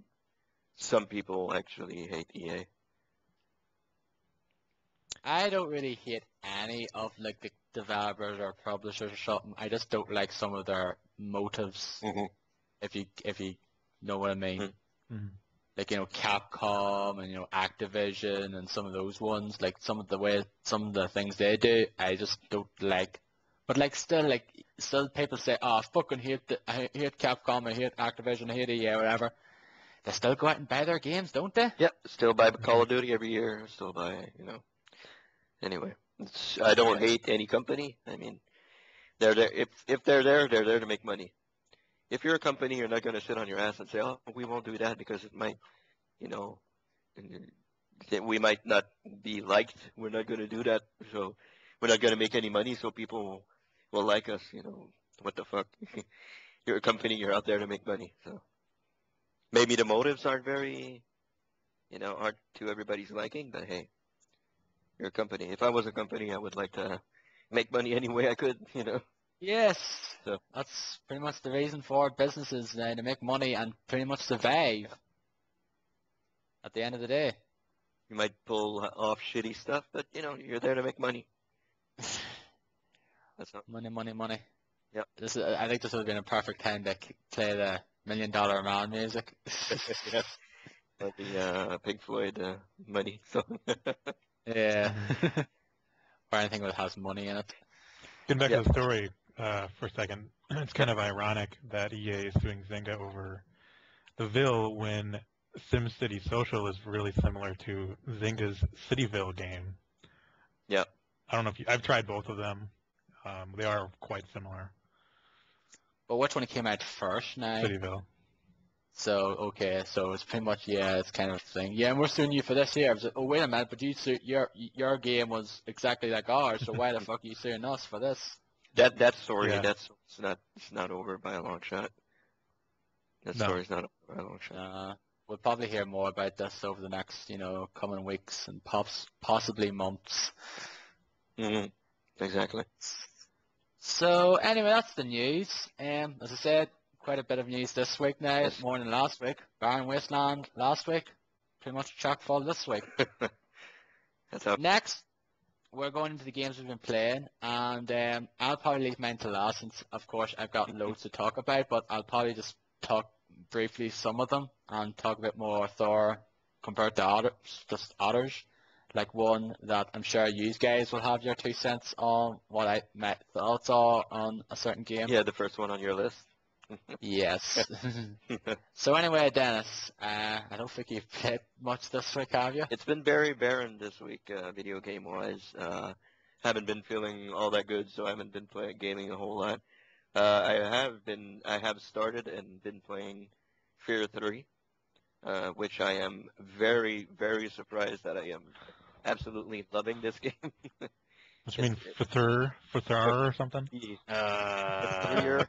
some people actually hate EA. I don't really hate any of like the developers or publishers or something. I just don't like some of their motives. Mm-hmm. If you know what I mean. Mm-hmm. Like, you know, Capcom and, you know, Activision and some of those ones, like some of the things they do, I just don't like. But still people say, oh, I fucking I hate Capcom, I hate Activision, I hate EA, whatever. They still go out and buy their games, don't they? Yep, still buy Call of Duty every year, still buy, you know. Anyway, I don't hate any company. I mean, they're there. If they're there to make money. If you're a company, you're not going to sit on your ass and say, "Oh, we won't do that because it might, you know, we might not be liked. We're not going to do that, so we're not going to make any money, so people will like us." You know, what the fuck? You're a company. You're out there to make money. So maybe the motives aren't very, aren't to everybody's liking. But hey, you're a company. If I was a company, I would like to make money any way I could. You know. Yes. So that's pretty much the reason for businesses to make money and pretty much survive at the end of the day. You might pull off shitty stuff, but you're there to make money. That's not money. Yep. I think this would have been a perfect time to play the $1 Million Man music. Yeah. Like the Pink Floyd money. So yeah. Or anything that has money in it. Getting back to the story for a second, it's kind of ironic that EA is suing Zynga over the Ville when SimCity Social is really similar to Zynga's Cityville game. Yeah. I don't know if I've tried both of them. They are quite similar. But which one came out first now? Cityville. So, okay, so it's pretty much, it's kind of a thing. Yeah, and we're suing you for this here. I was like, oh, wait a minute, but your game was exactly like ours, so why the fuck are you suing us for this? That story, Yeah. it's not over by a long shot. That story's not over by a long shot. We'll probably hear more about this over the next, coming weeks and possibly months. Mm-hmm. Exactly. So anyway, that's the news. As I said, quite a bit of news this week now, Yes. more than last week. Barren Wasteland last week, pretty much chock full this week. That's up. Next, we're going into the games we've been playing, and I'll probably leave mine to last since, of course, I've got loads to talk about, but I'll probably just talk briefly some of them and talk a bit more thorough compared to others. Like one that I'm sure you guys will have your 2 cents on what my thoughts are on a certain game. Yeah, the first one on your list. Yes. So anyway, Dennis, I don't think you've played much this week, have you? It's been very barren this week, video game wise. Haven't been feeling all that good, so I haven't been gaming a whole lot. I have started and been playing Fear 3, which I am very, very surprised that I am absolutely loving this game. What you mean, Fathur or something? Fathur.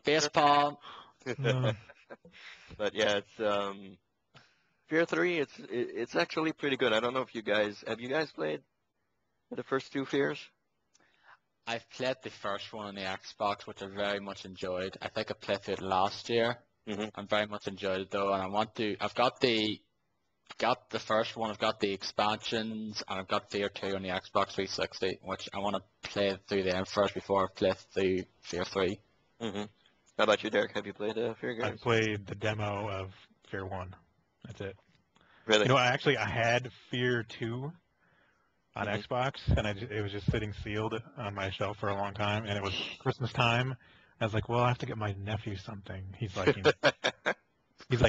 Facepalm. But yeah, it's Fear 3. It's actually pretty good. I don't know if you guys have you guys played the first two Fears? I've played the first one on the Xbox, which I very much enjoyed. I think I played through it last year. Mhm. I very much enjoyed it though, and I want to. I've got the first one. I've got the expansions, and I've got Fear 2 on the Xbox 360, which I want to play through them first before I play through Fear 3. Mhm. How about you, Derek? Have you played Fear I games? played the demo of Fear 1. That's it. Really? You know, I had Fear 2 on Mhm. Xbox, and it was just sitting sealed on my shelf for a long time, and it was Christmas time. I was like, well, I have to get my nephew something. He's like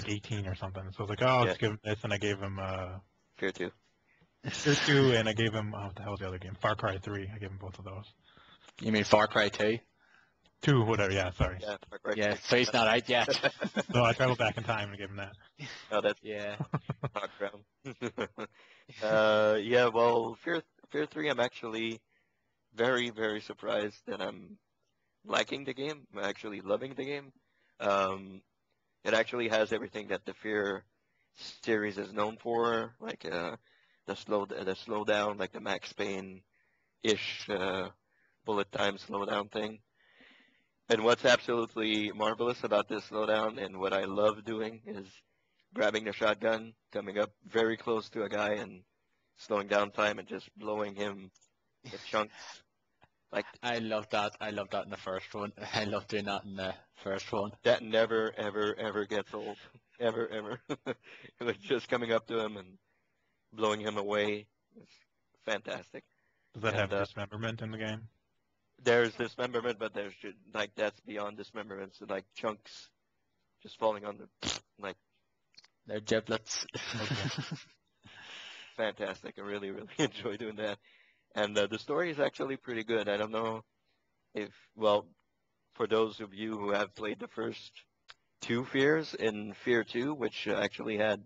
18 or something. So I was like, oh, Yeah. let's give him this, and I gave him Fear 2. Fear 2, and I gave him, what the hell was the other game? Far Cry 3. I gave him both of those. You mean Far Cry 2? 2, whatever, yeah, sorry. Yeah. Far Cry Yeah, 2. so he's not out yet. So I traveled back in time and gave him that. Oh, that's Yeah. background. Yeah. Well, Fear 3. I'm actually very, very surprised that I'm liking the game. I'm actually loving the game. Um, it actually has everything that the Fear series is known for, like the slowdown, like the Max Payne ish bullet time slowdown thing. And what's absolutely marvelous about this slowdown and what I love doing is grabbing the shotgun, coming up very close to a guy and slowing down time and just blowing him to chunks. Like I love that. I love that in the first one. I love doing that in the first one. that never, ever, ever gets old. Ever, ever. Like just coming up to him and blowing him away. It's fantastic. Does that And have dismemberment in the game? there's dismemberment, but there's like that's beyond dismemberment. So like chunks just falling on the like They're giblets. Okay. fantastic. I really, really enjoy doing that. And the story is actually pretty good. I don't know if, well, for those of you who have played the first two Fears in Fear 2, which actually had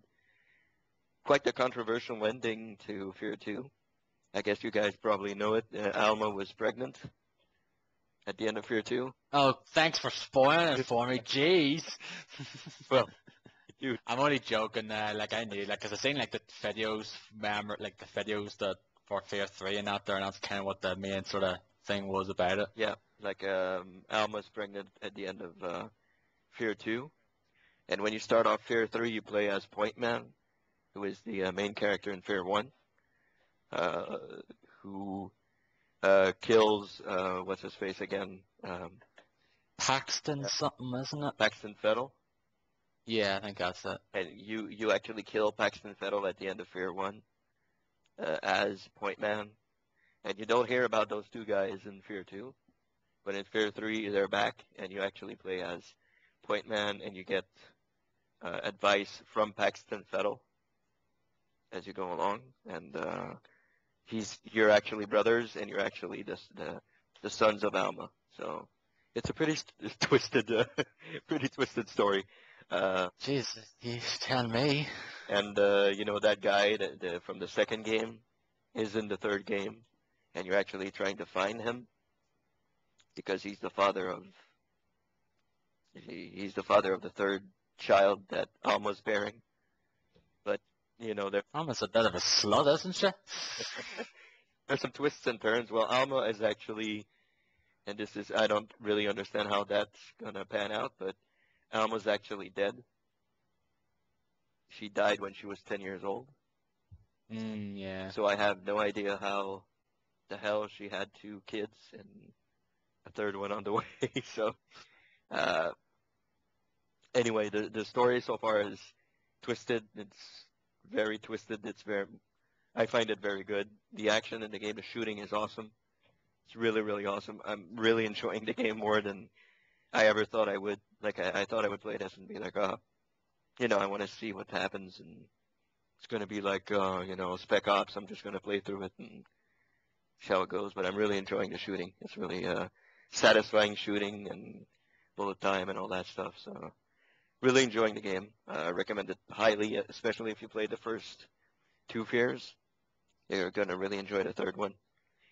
quite the controversial ending to Fear 2. I guess you guys probably know it. Alma was pregnant at the end of Fear 2. Oh, thanks for spoiling it for me. Jeez. Well, dude, I'm only joking. Like I knew, like, 'cause I seen like the videos, like the videos that for Fear 3 and out there, and that's kind of what the main sort of thing was about it. yeah, like Alma's pregnant at the end of Fear 2. And when you start off Fear 3, you play as Point Man, who is the main character in Fear 1, who kills, what's his face again? Paxton something, isn't it? Paxton Fettel. Yeah, I think that's it. And you actually kill Paxton Fettel at the end of Fear 1 as Point Man. And you don't hear about those two guys in Fear 2. But in Fear 3, they're back, and you actually play as Point Man, and you get advice from Paxton Fettel as you go along. And you're actually brothers, and you're actually the sons of Alma. So it's a pretty twisted, pretty twisted story. Jeez, you tell me. And you know that guy from the second game is in the third game, and you're actually trying to find him because he's the father of the third child that Alma's bearing. But you know Alma's a bit of a slut, isn't she? there's some twists and turns. Well, Alma is actually, and this is I don't really understand how that's gonna pan out, but Alma's actually dead. She died when she was 10 years old. Yeah. So I have no idea how the hell she had two kids and a third one on the way. So anyway, the story so far is twisted. It's very twisted. I find it very good. The action in the game, the shooting is awesome. It's really, really awesome. I'm really enjoying the game more than I ever thought I would. Like I thought I would play this and be like, oh, I want to see what happens, and it's going to be like, Spec Ops. I'm just going to play through it and see how it goes. But I'm really enjoying the shooting. It's really satisfying shooting and bullet time and all that stuff. So really enjoying the game. I recommend it highly, especially if you played the first two Fears. You're going to really enjoy the third one.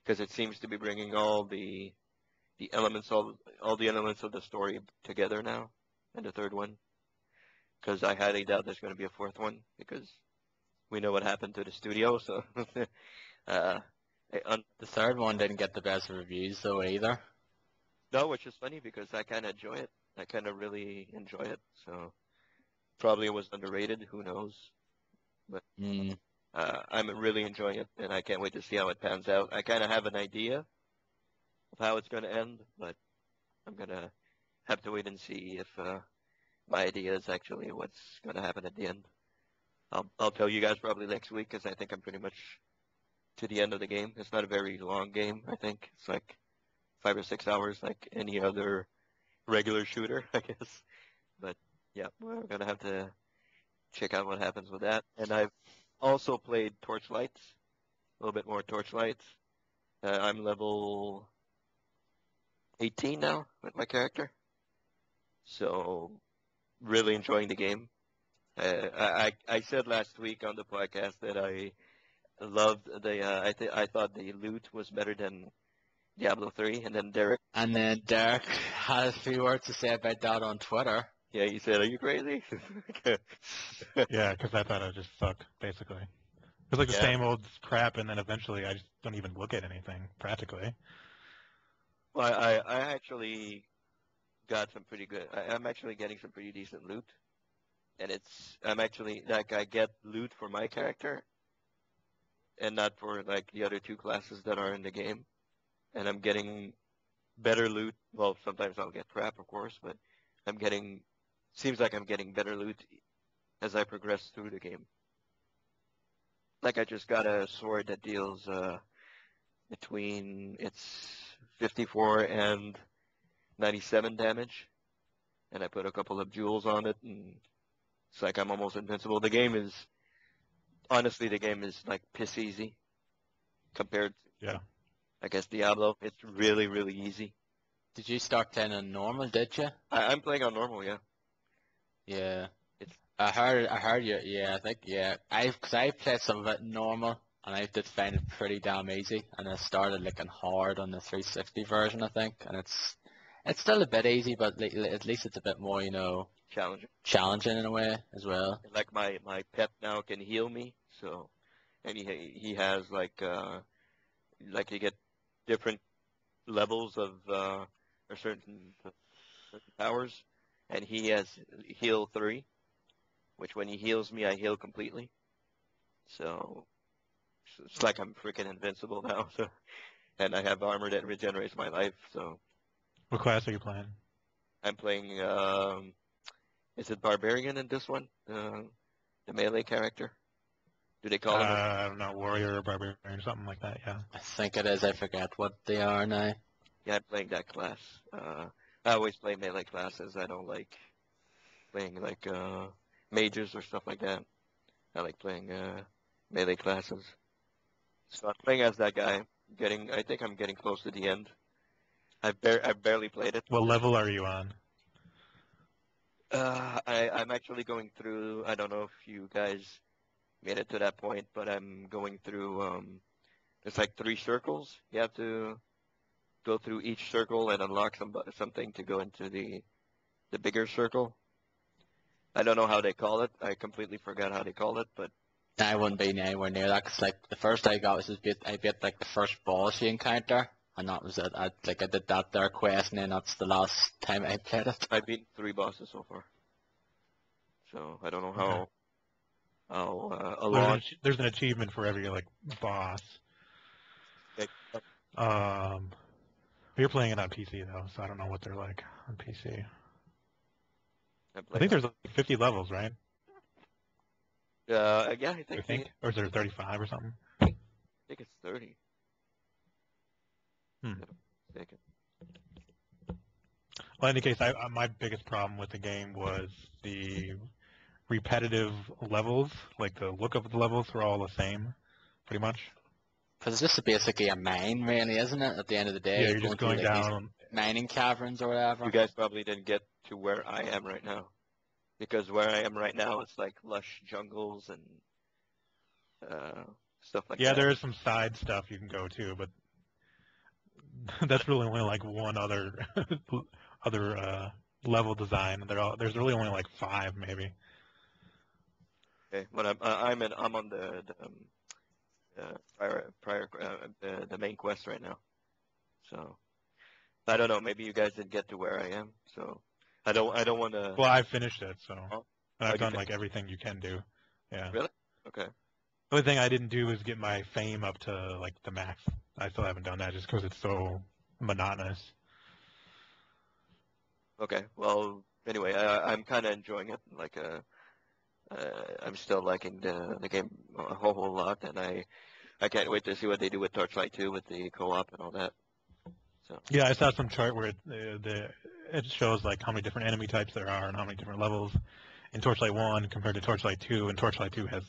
because it seems to be bringing all the elements, all the elements of the story together now, and the third one. Because I highly doubt there's going to be a fourth one, because we know what happened to the studio. So, uh, The third one didn't get the best reviews though either. no, which is funny because I kind of enjoy it. I kind of really enjoy it. So probably it was underrated. Who knows? But Mm. I'm really enjoying it, and I can't wait to see how it pans out. I kind of have an idea of how it's going to end, but I'm going to have to wait and see if my idea is actually what's going to happen at the end. I'll tell you guys probably next week because I think I'm pretty much to the end of the game. It's not a very long game, I think. It's like 5 or 6 hours like any other regular shooter, I guess. But yeah, we're going to have to check out what happens with that. And I've also played Torchlights, a little bit more Torchlights. I'm level 18 now with my character. So really enjoying the game. I said last week on the podcast that I loved I thought the loot was better than Diablo 3, and then Derek. And then Derek had a few words to say about that on Twitter. Yeah, he said, "Are you crazy?" Yeah, because I thought it just sucked, basically. It was like the Yeah. same old crap, and then eventually I just don't even look at anything, practically. Well, I actually got some pretty good. I'm actually getting some pretty decent loot, and I'm actually like I get loot for my character, and not for like the other two classes that are in the game, and I'm getting better loot. Well, sometimes I'll get crap, of course, but seems like I'm getting better loot as I progress through the game. Like I just got a sword that deals between it's 54 and 97 damage, and I put a couple of jewels on it, and it's like I'm almost invincible. Honestly, the game is like piss easy compared to, Yeah. I guess, Diablo. It's really, really easy. Did you start playing on normal, did you? I'm playing on normal, yeah. Yeah. It's I heard you, yeah, I think, yeah. Cause I played some of it normal, and I did find it pretty damn easy, and I started looking hard on the 360 version, I think, and it's still a bit easy, but at least it's a bit more, challenging. challenging in a way as well. And like my pet now can heal me, so, and he has like you get different levels of or certain powers, and he has heal 3, which when he heals me, I heal completely. So it's like I'm freaking invincible now. So, and I have armor that regenerates my life. So What class are you playing? I'm playing. Is it barbarian in this one? The melee character. Do they call him? I don't know, warrior or barbarian or something like that, yeah. I think it is, I forget what they are now. Yeah, I'm playing that class. I always play melee classes. I don't like playing like mages or stuff like that. I like playing melee classes. So I'm playing as that guy. I think I'm getting close to the end. I've barely played it. What level are you on? I'm actually going through. I don't know if you guys made it to that point, but I'm going through. It's like 3 circles. You have to go through each circle and unlock something to go into the bigger circle. I don't know how they call it. I completely forgot how they call it, but I wouldn't be anywhere near that, cause like the first I got was I beat like the first boss you encounter, and that was it. I did that there quest, and then that's the last time I played it. I've beaten 3 bosses so far. So I don't know how Well, along. there's an achievement for every, like, boss. You're playing it on PC, though, so I don't know what they're like on PC. I think there's like 50 levels, right? Yeah, I I think think. Or is there 35 or something? I think it's 30. Hmm. If I'm not mistaken. Well, in any case, my biggest problem with the game was the repetitive levels. Like, the look of the levels were all the same, pretty much. Because it's just basically a mine, really, isn't it? At the end of the day, Yeah, you're just through, going like, these down. mining caverns or whatever. You guys probably didn't get to where I am right now, because where I am right now, it's like lush jungles and stuff like Yeah, that. there is some side stuff you can go to, but that's really only like one other level design. There's really only like 5 maybe. Okay, but I'm on the main quest right now. So I don't know. Maybe you guys didn't get to where I am. So I don't want to. Well, I finished it, so Oh, and I've you done like everything you can do. Yeah. really? Okay. The only thing I didn't do is get my fame up to like the max. I still haven't done that just because it's so monotonous. Okay. Well, anyway, I'm kind of enjoying it. Like, I'm still liking the game a whole lot, and I can't wait to see what they do with Torchlight 2 with the co-op and all that. So Yeah, I saw some chart where it shows like how many different enemy types there are and how many different levels in Torchlight 1 compared to Torchlight 2, and Torchlight 2 has,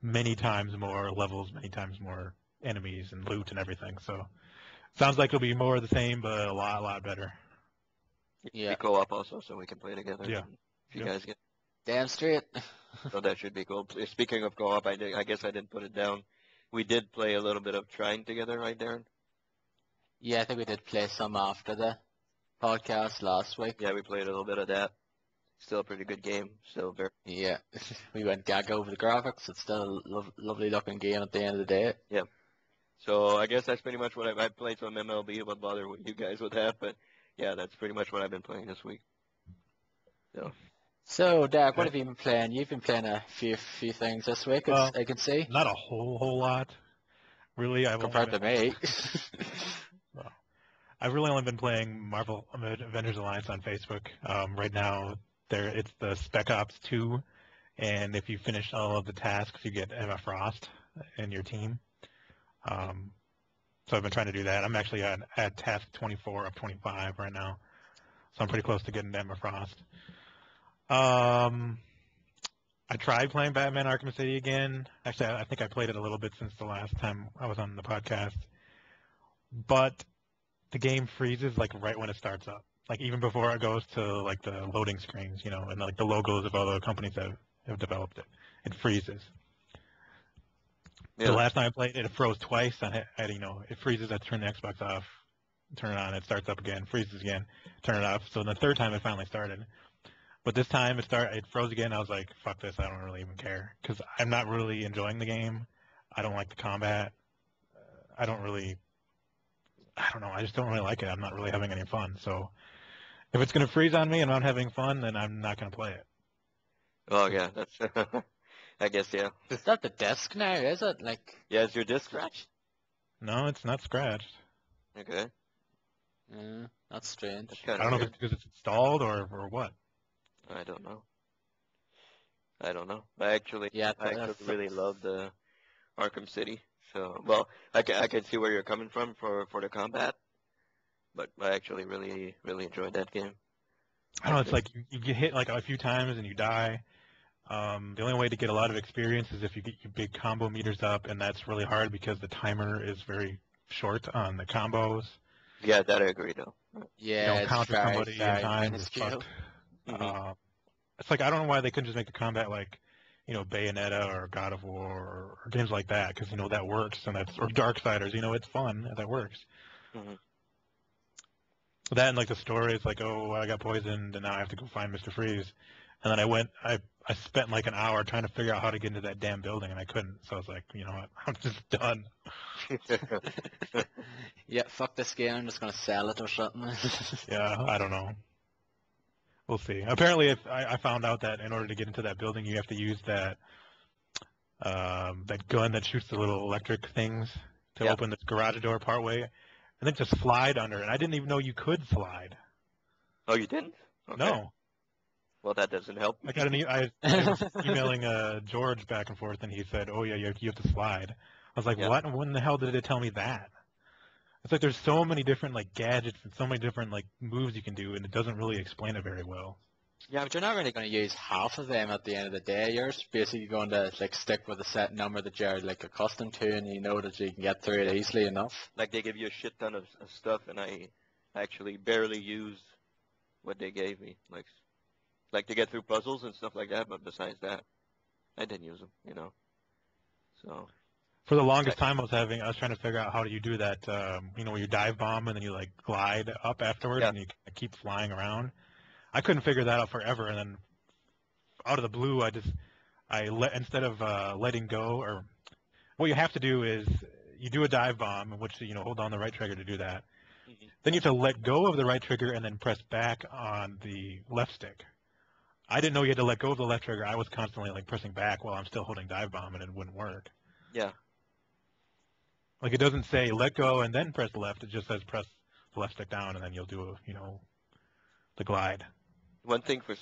many times more levels, many times more enemies and loot and everything. So sounds like it'll be more of the same, but a lot better. Yeah. be co-op also, so we can play together. Yeah. If you Yep. guys get. Damn straight. So that should be cool. Speaking of co-op, I guess I didn't put it down. We did play a little bit of Trine together, right, Darren? Yeah, I think we did play some after the podcast last week. Yeah, we played a little bit of that. Still a pretty good game. Still very. Yeah, we went gag over the graphics. It's still a lovely looking game at the end of the day. Yeah. So I guess that's pretty much what I played some MLB. What bother you guys with that? But yeah, that's pretty much what I've been playing this week. So So, Derek, what Okay. have you been playing? You've been playing a few things this week, Well, I can see, not a whole lot, really. compared to me. Well, I've really only been playing Marvel Avengers Alliance on Facebook. Right now, it's the Spec Ops 2, and if you finish all of the tasks, you get Emma Frost in your team. So I've been trying to do that. I'm actually at task 24 of 25 right now, so I'm pretty close to getting to Emma Frost. I tried playing Batman Arkham City again. Actually, I think I played it a little bit since the last time I was on the podcast, but the game freezes like right when it starts up, like even before it goes to like the loading screens, and like the logos of all the companies that have developed it. It freezes. yeah. The last time I played it, it froze twice. It freezes. I turn the Xbox off, turn it on, it starts up again, freezes again, turn it off. So the third time it finally started. But this time it froze again. I was like, fuck this. I don't really even care because I'm not really enjoying the game. I don't like the combat. I don't know. I just don't really like it. I'm not really having any fun. So if it's going to freeze on me and I'm not having fun, then I'm not going to play it. Oh yeah, that's. I guess yeah. Is that the disc now, is it? Like, Yeah, is your disc scratched? No, it's not scratched. Okay, that's strange. that's I kind don't of know if weird. it's because it's installed or what. I don't know. I actually Yeah, really love the Arkham City. So well, I can see where you're coming from for the combat, but I actually really enjoyed that game. I don't know. It's like you get hit like a few times and you die. The only way to get a lot of experience is if you get your big combo meters up, and that's really hard because the timer is very short on the combos. Yeah, that I agree though. You Yeah, don't it's counter very, somebody in very time, you're minuscule. fucked. Mhm. It's like I don't know why they couldn't just make the combat like, Bayonetta or God of War or games like that, because that works, and or Darksiders. It's fun, and that works. Mhm. That and like the story is like, oh, I got poisoned, and now I have to go find Mr. Freeze. And then I spent like an hour trying to figure out how to get into that damn building, and I couldn't. So I was like, you know what, I'm just done. Yeah, fuck this game. I'm just gonna sell it or something. Yeah, I don't know. We'll see. Apparently, if I found out that in order to get into that building, you have to use that gun that shoots the little electric things to Yeah. open the garage door partway, and then just slide under. And I didn't even know you could slide. Oh, you didn't? Okay. No. Well, that doesn't help. I was emailing George back and forth, and he said, "Oh yeah, you have to slide." I was like, Yeah. "What? When the hell did it tell me that?" It's like there's so many different like gadgets and so many different like moves you can do, and it doesn't really explain it very well. Yeah, but you're not really going to use half of them at the end of the day. You're just basically going to like stick with a set number that you're like accustomed to, and you know that you can get through it easily enough. Like they give you a shit ton of stuff, and I actually barely used what they gave me. Like to get through puzzles and stuff like that. But besides that, I didn't use them. So For the longest time, I was trying to figure out how do you do that, where you dive bomb and then you like glide up afterwards and you keep flying around. I couldn't figure that out forever, and then out of the blue, instead of letting go, or what you have to do is you do a dive bomb, in which hold down the right trigger to do that. Mm-hmm. Then you have to let go of the right trigger and then press back on the left stick. I didn't know you had to let go of the left trigger. I was constantly like pressing back while I'm still holding dive bomb, and it wouldn't work. Yeah. Like, it doesn't say let go and then press left. It just says press the left stick down and then you'll do the glide. One thing's for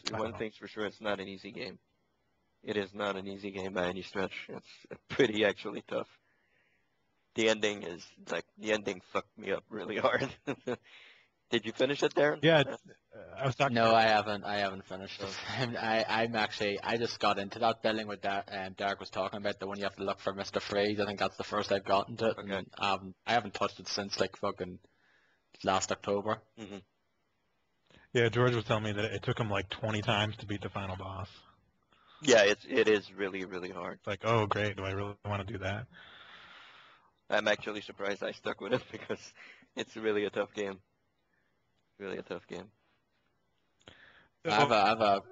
sure, it's not an easy game. It is not an easy game by any stretch. It's pretty actually tough. The ending fucked me up really hard. Did you finish it, Darren? Yeah, I was talking. No, I haven't finished it. I just got into that building with that, and Derek was talking about the one you have to look for Mr. Freeze. I think that's the first I've gotten to it. Okay. And, I haven't touched it since like fucking last October. Mm-hmm. Yeah, George was telling me that it took him like 20 times to beat the final boss. Yeah, it is really, really hard. It's like, oh great, do I really want to do that? I'm actually surprised I stuck with it because it's really a tough game. Really a tough game. Oh,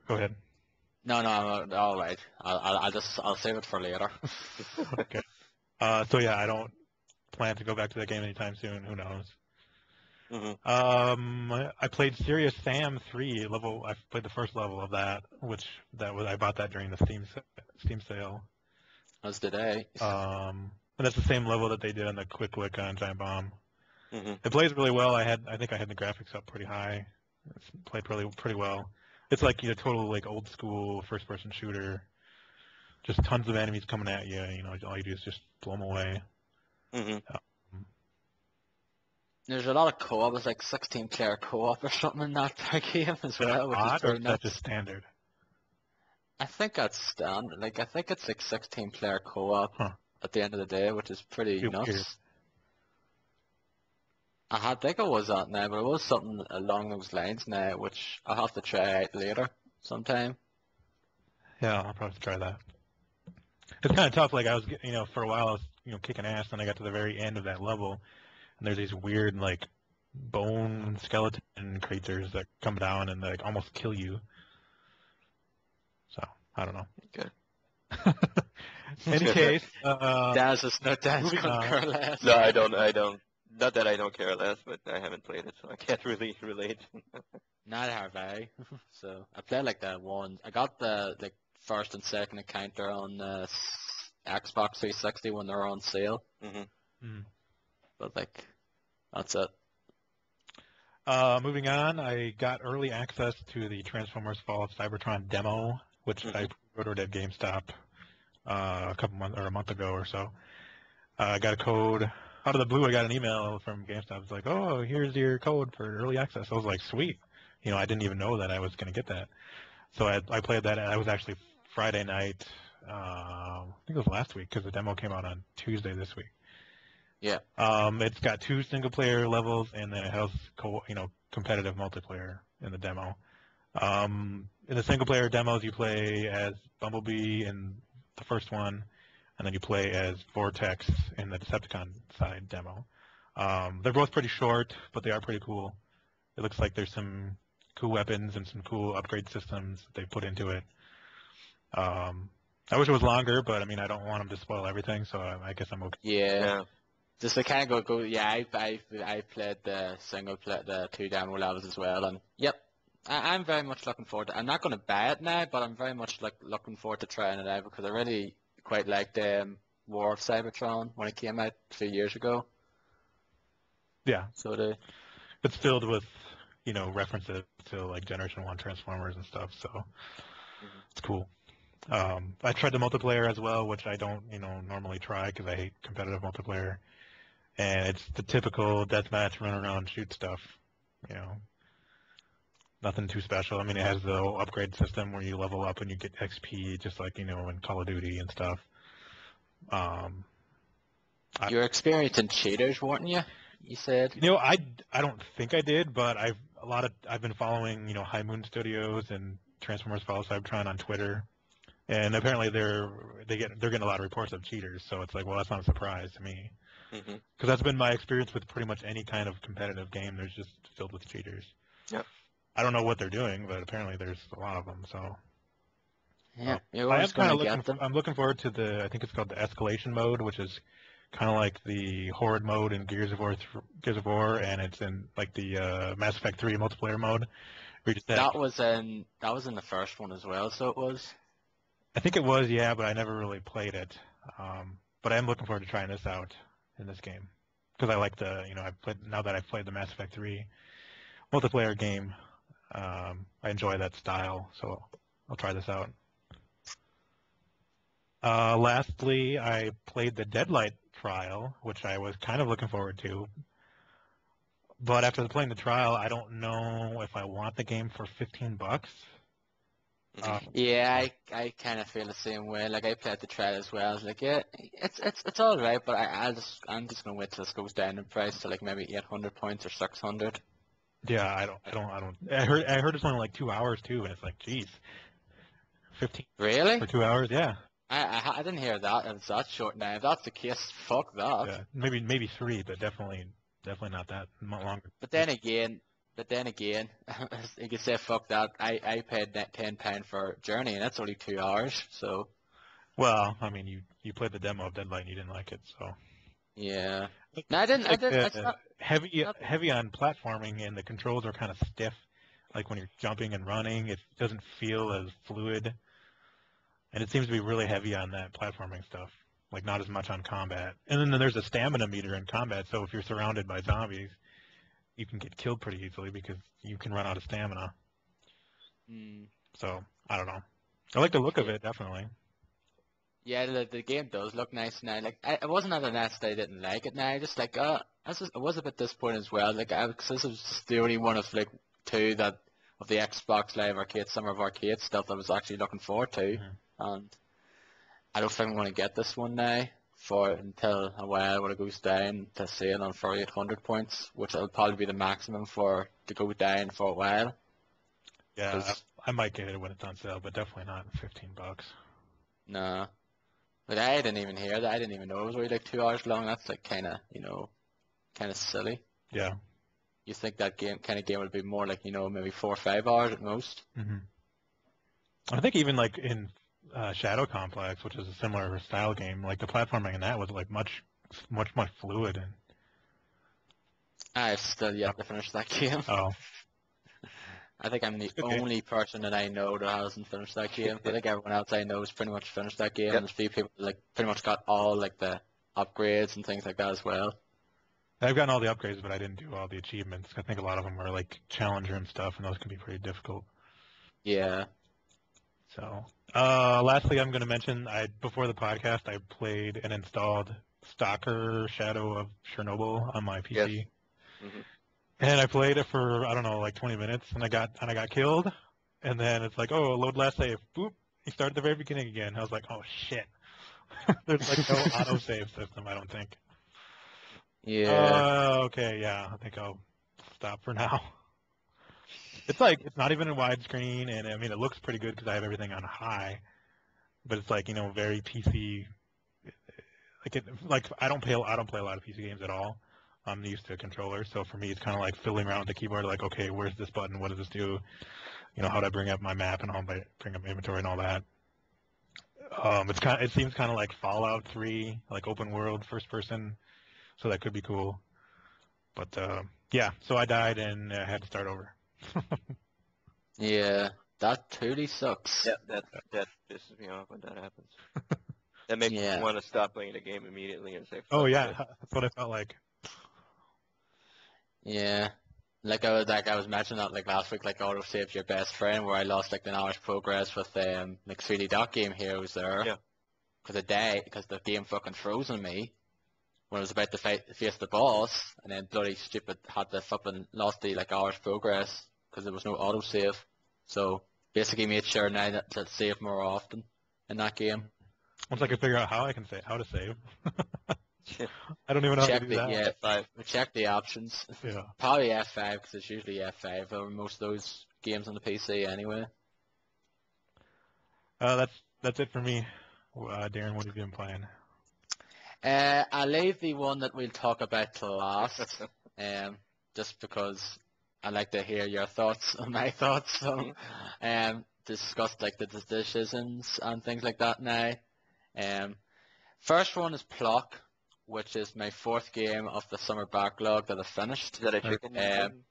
go ahead. No, I'm all right. I'll save it for later. Okay. So yeah, I don't plan to go back to that game anytime soon. Who knows? Mm-hmm. I played Serious Sam 3 level. I played the first level of that, I bought that during the Steam sale. As did I. And that's the same level that they did on the Quick Look on Giant Bomb. Mm-hmm. It plays really well. I think I had the graphics up pretty high. It's played pretty well. It's like total like old school first person shooter. Just tons of enemies coming at you. All you do is just blow them away. Mm-hmm. There's a lot of co-op. It's like 16-player co-op or something in that game as well, which is pretty Or is that nuts. just standard? I think that's standard. Like, I think it's like 16-player co-op at the end of the day, which is pretty nuts. Weird. I think it was that now, but it was something along those lines now, which I'll have to try out later sometime. Yeah, I'll probably try that. It's kind of tough. Like I was, for a while I was, kicking ass, and I got to the very end of that level, and there's these weird like bone skeleton creatures that come down and like almost kill you. So I don't know. Okay. In any case, Daz is no Daz moving couldn't on. care less. No, I don't. Not that I don't care less, but I haven't played it, so I can't really relate. Neither have I. So I played like that one. I got the like first and second encounter on Xbox 360 when they were on sale. Mm-hmm. But like, that's it. Moving on, I got early access to the Transformers Fall of Cybertron demo, which I pre-ordered at GameStop a month ago or so. I got a code. Out of the blue, I got an email from GameStop. It's like, oh, here's your code for early access. I was like, sweet. I didn't even know that I was going to get that. So I played that. That was actually Friday night. I think it was last week because the demo came out on Tuesday this week. Yeah. It's got 2 single-player levels, and then it has competitive multiplayer in the demo. In the single-player demos, you play as Bumblebee in the first one, and then you play as Vortex in the Decepticon side demo. They're both pretty short, but they are pretty cool. It looks like there's some cool weapons and some cool upgrade systems that they put into it. I wish it was longer, but I don't want them to spoil everything, so I guess I'm okay. Yeah. Just to kind of go. Yeah, I played the 2 demo levels as well, and yep, I'm very much looking forward to. I'm not going to buy it now, but I'm very much looking forward to trying it out because I really quite liked War of Cybertron when it came out 3 years ago. Yeah. So it's filled with references to like Generation 1 Transformers and stuff, so it's cool. I tried the multiplayer as well, which I don't normally try because I hate competitive multiplayer. And it's the typical deathmatch, run around, shoot stuff. Nothing too special. It has the upgrade system where you level up and you get XP, just like in Call of Duty and stuff. You're experiencing cheaters, weren't you? You said. I don't think I did, but I've been following High Moon Studios and Transformers Fall of Cybertron on Twitter. And apparently they're getting a lot of reports of cheaters, so it's like, well, that's not a surprise to me, Hmm. because that's been my experience with pretty much any kind of competitive game. There's just filled with cheaters. Yeah. I don't know what they're doing, but apparently there's a lot of them. So Yeah, you're I am always kind gonna of get them. I'm looking forward to I think it's called the escalation mode, which is kind of like the horde mode in Gears of War, and it's in like the Mass Effect 3 multiplayer mode. Where you just have, That was in the first one as well, so it was. I think it was, yeah, but I never really played it. But I am looking forward to trying this out in this game because I like now that I've played the Mass Effect 3 multiplayer game, I enjoy that style, so I'll try this out. Lastly, I played the Deadlight trial, which I was kind of looking forward to. But after playing the trial, I don't know if I want the game for $15. Yeah, I kind of feel the same way. Like I played the trial as well. I was like, yeah, it's all right, but I'm just gonna wait till this goes down in price to like maybe 800 points or 600. Yeah, I don't. I heard it's only like 2 hours too, and it's like, geez, 15 Really? for 2 hours, yeah. I didn't hear that. It's that short now. If that's the case, fuck that. Yeah, maybe three, but definitely not that longer. But then again, you could say fuck that. I paid that £10 for Journey, and that's only 2 hours. So Well, I mean, you played the demo of Deadlight and you didn't like it, so. yeah. It No, I seems didn't. I like didn't. It's not. heavy on platforming, and the controls are kind of stiff. Like when you're jumping and running, it doesn't feel as fluid, and it seems to be really heavy on that platforming stuff. Like not as much on combat. And then there's a stamina meter in combat, so if you're surrounded by zombies, you can get killed pretty easily because you can run out of stamina. Mm, So I don't know. I like the look of yeah. it, definitely. Yeah, the game does look nice now. Like, it wasn't that I didn't like it now. I just like, I was a bit disappointed as well. Like, cause this was just the only one of like two that of the Xbox Live Arcade Summer of Arcade stuff that I was actually looking forward to, Mhm. and I don't think I'm going to get this one now for until a while when it goes down to sale on for 800 points, which will probably be the maximum for to go down for a while. Yeah, Cause I might get it when it's on sale, but definitely not $15. nah, like I didn't even hear that. I didn't even know it was only like 2 hours long. That's like kind of kind of silly. Yeah. You think that game would be more like maybe 4 or 5 hours at most? hmm I think even like in Shadow Complex, which is a similar style game, like the platforming in that was like much fluid. And I've still yet to finish that game. oh, I think I'm the it's a good game. only person that I know that hasn't finished that game. I think everyone else I know has pretty much finished that game, Yep. and there's a few people that, like pretty much got all like the upgrades and things like that as well. I've gotten all the upgrades, but I didn't do all the achievements. I think a lot of them are like challenge room stuff, and those can be pretty difficult. Yeah. So, lastly, I'm going to mention before the podcast, I played and installed Stalker Shadow of Chernobyl on my Yes. PC. Hmm. And I played it for, I don't know, like 20 minutes, and I got killed. And then it's like, oh, load last save. Boop. You start at the very beginning again. I was like, oh shit. There's like no autosave system, I don't think. Yeah. Okay, yeah, I think I'll stop for now. It's not even in widescreen, and I mean, it looks pretty good because I have everything on high, but it's like, very PC. Like I don't play a lot of PC games at all. I'm used to a controller, so for me, it's kind of like fiddling around with the keyboard. Like, okay, where's this button? What does this do? How do I bring up my map and how do I bring up inventory and all that. It seems kind of like Fallout 3, like open world, first person, so that could be cool. But yeah, so I died and had to start over. Yeah. That totally sucks. Yeah, that pisses me off when that happens. That makes me Yeah. want to stop playing the game immediately and say, Oh "Fuck yeah, this." that's what I felt like. Yeah. Like I was mentioning that like last week, like autosave's your best friend, where I lost like an hour's progress with like 3D Dot Game Heroes there. Yeah. Because I died because the game fucking froze on me when I was about to face the boss, and then bloody stupid had to fucking lost the like hour's progress because there was no autosave. So basically made sure now that to save more often in that game. Once I can figure out how to save. I don't even know how to Check do that. yeah, F5. we check the options. Yeah. Probably F5 because it's usually F5 over most of those games on the PC anyway. That's That's it for me. Darren, what have you been playing? I'll leave the one that we'll talk about to last, just because I like to hear your thoughts on my thoughts. So, discuss like the decisions and things like that now. Um, First one is Plock, which is my fourth game of the summer backlog that I finished. Is that a chicken?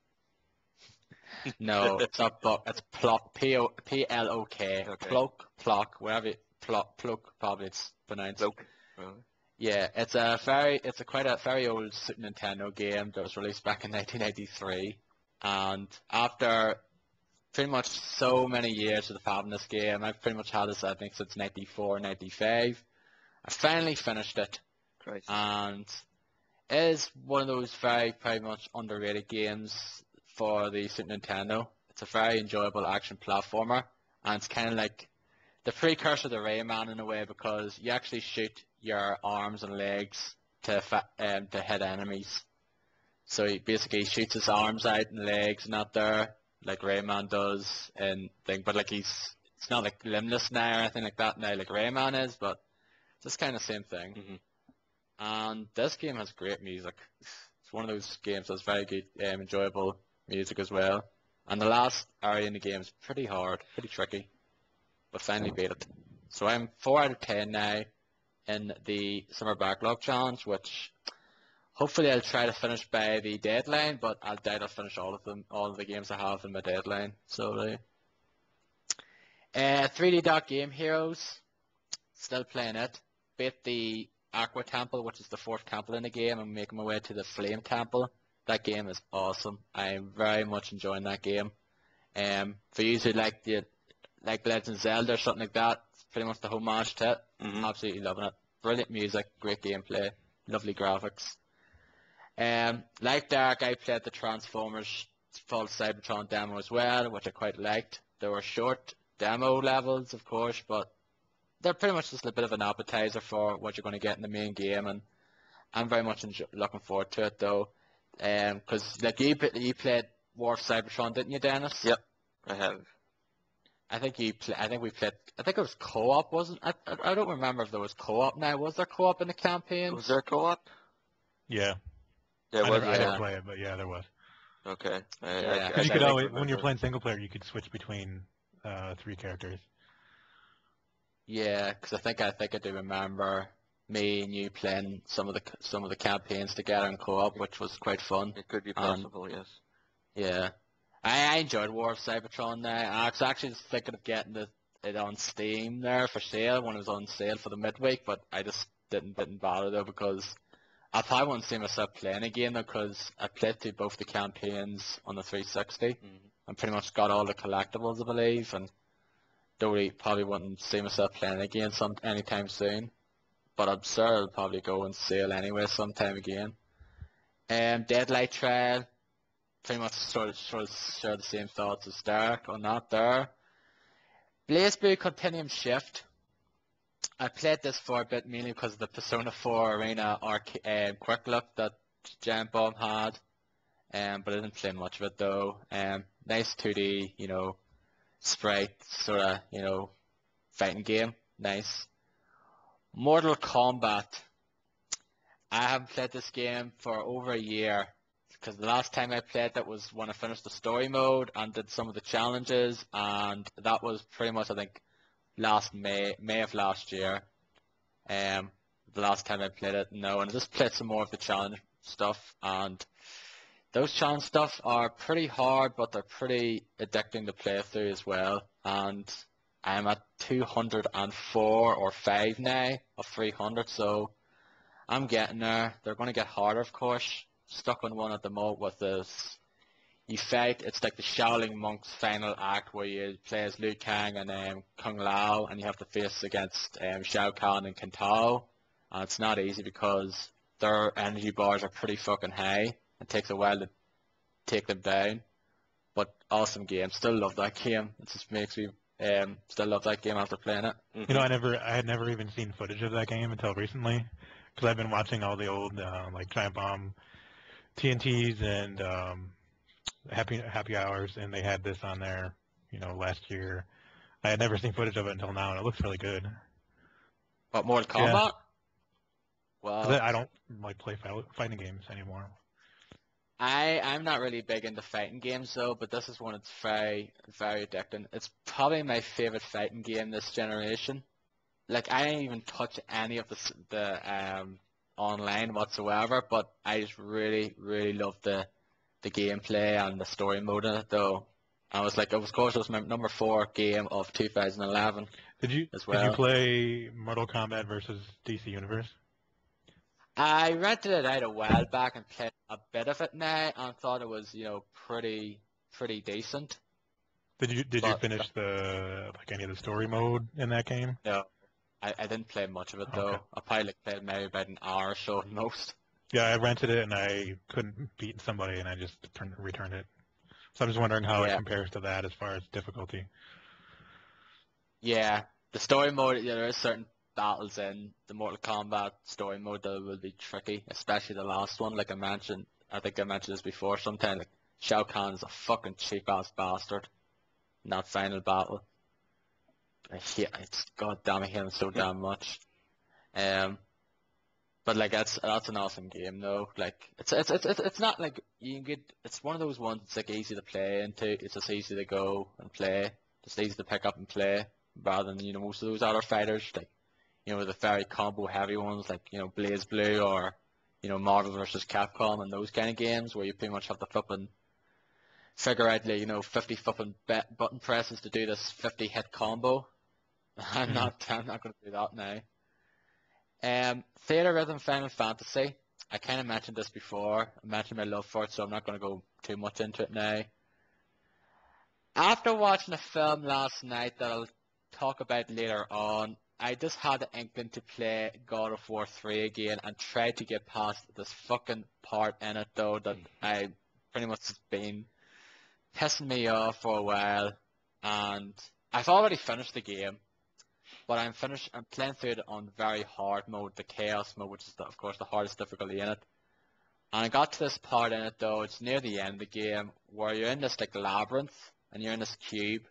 No, it's not Buck. It's Plock. P-L-O-K. Okay. Plock, wherever Plock, probably it's pronounced. Bloke. Really? Yeah, it's quite a very old Super Nintendo game that was released back in 1993, and after pretty much so many years of having this game, I've pretty much had this I think since 94, 95. I finally finished it, Christ. and it is one of those very much underrated games for the Super Nintendo. It's a very enjoyable action platformer, and it's kind of like the precursor to Rayman in a way because you actually shoot your arms and legs to hit enemies. So he basically shoots his arms out and legs and that there, like Rayman does, and thing. But like it's not like limbless now or anything like that now, like Rayman is, but it's just kind of the same thing. Mm-hmm. And this game has great music. It's one of those games that's very good, enjoyable music as well. And the last area in the game is pretty hard, pretty tricky, but finally beat it. So I'm 4 out of 10 now in the Summer Backlog Challenge, which hopefully I'll try to finish by the deadline, but I doubt I'll finish all of the games I have in my deadline. So, 3D Dot Game Heroes, still playing it. Beat the Aqua Temple, which is the fourth temple in the game. I'm making my way to the Flame Temple. That game is awesome. I'm very much enjoying that game. For you who like Legend of Zelda or something like that, it's pretty much the homage to it. Mm-hmm. Absolutely loving it. Brilliant music, great gameplay, lovely graphics. Like Dark, I played the Transformers Full Cybertron demo as well, which I quite liked. There were short demo levels, of course, but they're pretty much just a bit of an appetizer for what you're going to get in the main game, and I'm very much looking forward to it though. Because like you played War of Cybertron, didn't you, Dennis? Yep, I have. I think we played. I think it was co-op, wasn't? I don't remember if there was co-op. Now, was there co-op in the campaign? Was there co-op? Yeah. There was. I didn't play it, but yeah, there was. Okay. Yeah. You could always, when you're playing single player, you could switch between 3 characters. Yeah, because I think I do remember me and you playing some of the campaigns together in co-op, which was quite fun. It could be possible, yes. Yeah, I enjoyed War of Cybertron now. I was actually just thinking of getting it on Steam there for sale when it was on sale for the midweek, but I just didn't bother though because I probably won't see myself playing again though because I played through both the campaigns on the 360 Mm-hmm. and pretty much got all the collectibles, I believe, and probably wouldn't see myself playing again anytime soon. But I'm sure I'll probably go on sale anyway sometime again. Deadlight Trail, pretty much sort of share the same thoughts as Dark on that there. BlazBlue Continuum Shift. I played this for a bit mainly because of the Persona 4 Arena quick look that Giant Bomb had. But I didn't play much of it though. Nice 2D, sprite sort of, fighting game. Nice. Mortal Kombat. I haven't played this game for over a year because the last time I played that was when I finished the story mode and did some of the challenges, and that was pretty much I think last May of last year. The last time I played it, and I just played some more of the challenge stuff, and those challenge stuff are pretty hard, but they're pretty addicting to play through as well. And I'm at 204 or 5 now of 300, so I'm getting there. They're going to get harder, of course. Stuck on one at the moment with this. You fight, it's like the Shaolin Monk's final act where you play as Liu Kang and Kung Lao, and you have to face against Shao Kahn and Kentao. And it's not easy because their energy bars are pretty fucking high. It takes a while to take them down. But awesome game. Still love that game. It just makes me still love that game after playing it. Mm-hmm. I had never even seen footage of that game until recently, because I've been watching all the old like Giant Bomb TNTs and Happy Hours, and they had this on there, last year. I had never seen footage of it until now, and it looks really good. But Mortal Yeah. Kombat? 'Cause Well, I don't like play fighting games anymore. I'm not really big into fighting games though, but this is one that's very, very addicting. It's probably my favorite fighting game this generation. Like I didn't even touch any of the online whatsoever, but I just really, really love the gameplay and the story mode in it though. I was like, of course, it was my number 4 game of 2011 as Did you well. play Mortal Kombat versus DC Universe? I rented it out a while back and played a bit of it now and thought it was, pretty decent. Did you But finish any of the story mode in that game? no, I didn't play much of it Okay. though. I probably played maybe about an hour or so at most. Yeah, I rented it and I couldn't beat somebody and I just returned it. So I'm just wondering how it Yeah, compares to that as far as difficulty. yeah. The story mode, there is certain battles in the Mortal Kombat story mode that will be tricky, especially the last one. Like I mentioned, I think I mentioned this before. Sometimes like Shao Kahn is a fucking cheap ass bastard in that final battle. God damn, I hate him so damn much. Um, but like that's an awesome game though. Like it's not like you can get. It's one of those ones that's like easy to play into. It's just easy to go and play. Just easy to pick up and play rather than most of those other fighters like the very combo heavy ones like Blaze Blue or Marvel versus Capcom and those kind of games where you pretty much have to flip and figure out like 50 flipping button presses to do this 50 hit combo. Mm. I'm not going to do that now. Theater Rhythm Final Fantasy. I kind of mentioned this before. I mentioned my love for it, so I'm not going to go too much into it now. After watching a film last night that I'll talk about later on, I just had the inkling to play God of War 3 again and try to get past this fucking part in it though that I pretty much has been pissing me off for a while. And I've already finished the game. But I'm playing through it on very hard mode, the chaos mode, which is of course the hardest difficulty in it. And I got to this part in it though, it's near the end of the game, where you're in this like labyrinth, and you're in this cube,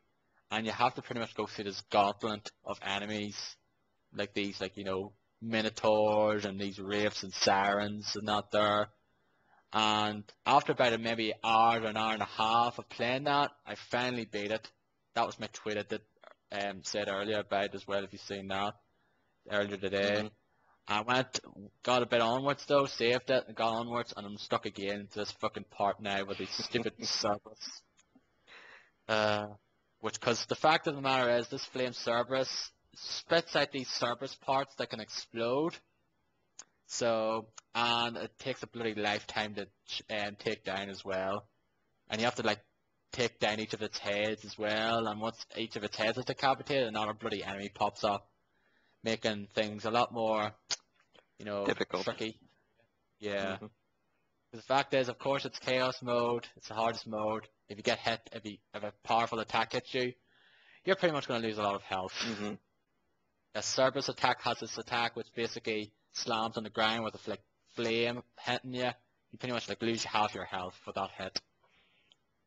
and you have to pretty much go through this gauntlet of enemies, like these minotaurs and these wraiths and sirens and that there. And after about maybe an hour and a half of playing that, I finally beat it. That was my tweet I did said earlier about as well, if you've seen that earlier today. Hmm. I got a bit onwards though, saved it, and got onwards, and I'm stuck again to this fucking part now with these stupid Cerberus. Because the fact of the matter is, this flame Cerberus spits out these Cerberus parts that can explode. So, and it takes a bloody lifetime to take down as well. And you have to like take down each of its heads as well, and once each of its heads is decapitated, another bloody enemy pops up, making things a lot more, Difficult. tricky. Yeah. Hmm. The fact is, of course, it's chaos mode. It's the hardest mode. If you get hit, if a powerful attack hits you, you're pretty much going to lose a lot of health. Hmm. A Cerberus attack has this attack which basically slams on the ground with a flame hitting you. You pretty much lose half your health for that hit.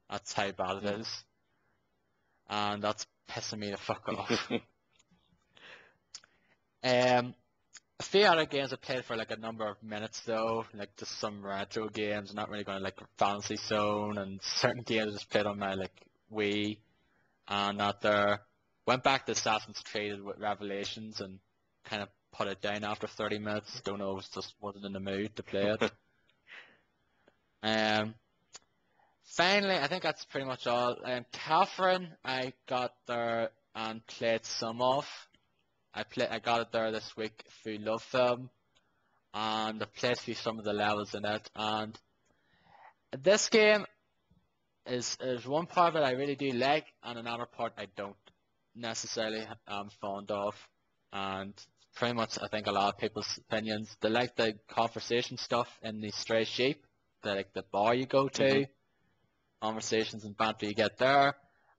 That's how bad it is. And that's pissing me the fuck off. A few other games I played for a number of minutes though, like just some retro games, not really going to Fantasy Zone, and certain games I just played on my Wii and that there. Went back to Assassin's Creed with Revelations and kind of put it down after 30 minutes. Don't know, just wasn't in the mood to play it. Finally, I think that's pretty much all. Catherine, I got there and played some of. I got it there this week through Love Film, and I played through some of the levels in it. And this game is one part of it I really do like, and another part I don't necessarily am fond of. And pretty much, I think a lot of people's opinions. They like the conversation stuff in the Stray Sheep, the bar you go to. Conversations and banter you get there,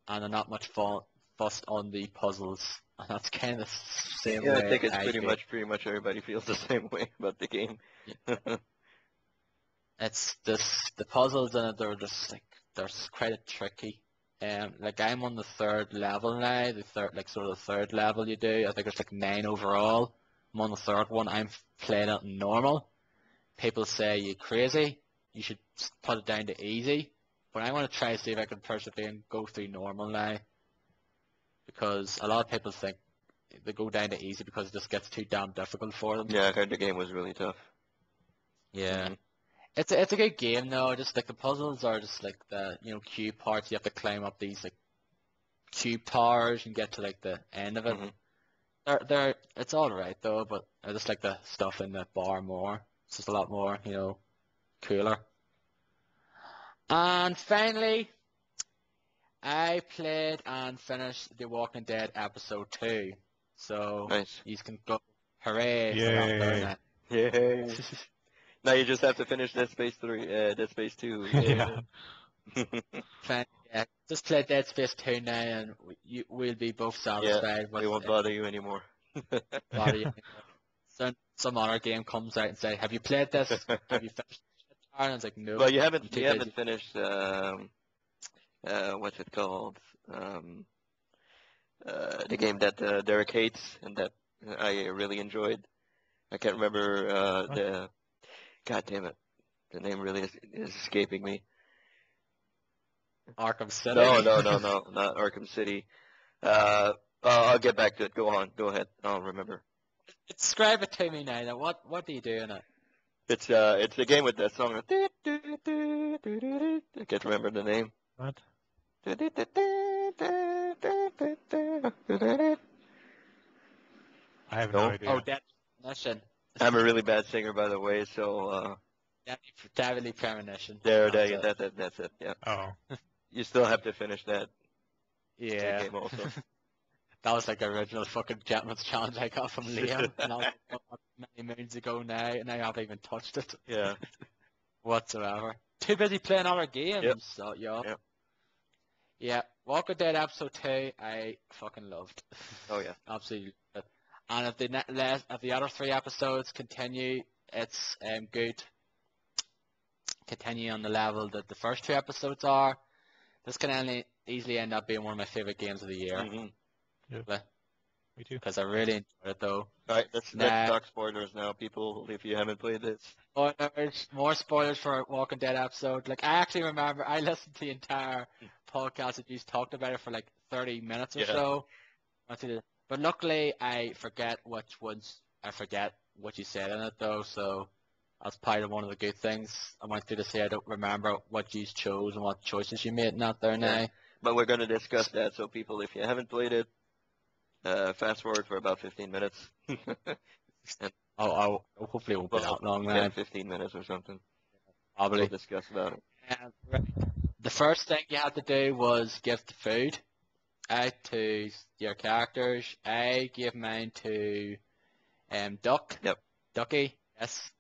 and they're not much fussed on the puzzles. And that's kind of the same Yeah, way I think it's feel. pretty much everybody feels the same way about the game. It's just the puzzles in it. They're just they're quite tricky. Like I'm on the third level now, the third level you do. I think it's like 9 overall. I'm on the third one. I'm playing it in normal. People say you're crazy. You should put it down to easy. But I want to try to see if I can persevere and go through normal now. Because a lot of people think they go down to easy because it just gets too damn difficult for them. Yeah, I heard the game was really tough. Yeah. Mhm. It's a good game though. Just like the puzzles are just like the cube parts. You have to climb up these like cube towers and get to like the end of it. Mhm. It's all right though, but I just like the stuff in the bar more. It's just a lot more cooler. And finally, I played and finished The Walking Dead episode 2. So Nice. you can go hooray for that there Yay. now. Yay. Now you just have to finish Dead Space 3, Dead Space 2. Yeah. Yeah, just play Dead Space 2 now, and we'll be both satisfied with we won't bother you anymore. body. Some other game comes out and say, "Have you played this? Have you finished it?" And it's like, "No." Well, you I'm haven't too you busy." haven't finished what's it called? The game that Derek hates and that I really enjoyed. I can't remember the. God damn it, the name really is escaping me. Arkham City. No, not Arkham City. I'll get back to it. Go on, go ahead. I'll remember. Describe it to me now. What do you do in it? It's a game with that song. I can't remember the name. What? I have no No? idea. Oh, Deadly Premonition. I'm a really bad singer, by the way. So Deadly Premonition. there, That's that's it. Yeah, Oh. you still have to finish that Yeah. game also. That was like the original fucking Gentleman's Challenge I got from Liam, and that was many moons ago now, and I haven't even touched it Yeah. whatsoever. Too busy playing other games, Yep. so yeah. Yep. Yeah, Walking Dead episode 2, I fucking loved. Oh yeah. Absolutely loved it. And if the other 3 episodes continue, it's good. Continue on the level that the first 2 episodes are. This can easily end up being one of my favorite games of the year. Mhm. Me too. Because I really enjoyed it though. All right, let's Nah. talk spoilers now, people. If you haven't played this. Spoilers, more spoilers for Walking Dead episode. Like I actually remember I listened to the entire podcast that you talked about it for like 30 minutes or Yeah. so. But luckily I forget what you said in it though, so that's probably one of the good things. I went through to say I don't remember what you chose and what choices you made not there now. Yeah. But we're going to discuss that, so people, if you haven't played it, fast forward for about 15 minutes. Oh, hopefully it won't be that long, man. 15 minutes or something. Probably. We'll discuss about it. The first thing you had to do was give the food out to your characters. I gave mine to Duck. Yep. Ducky. Yes.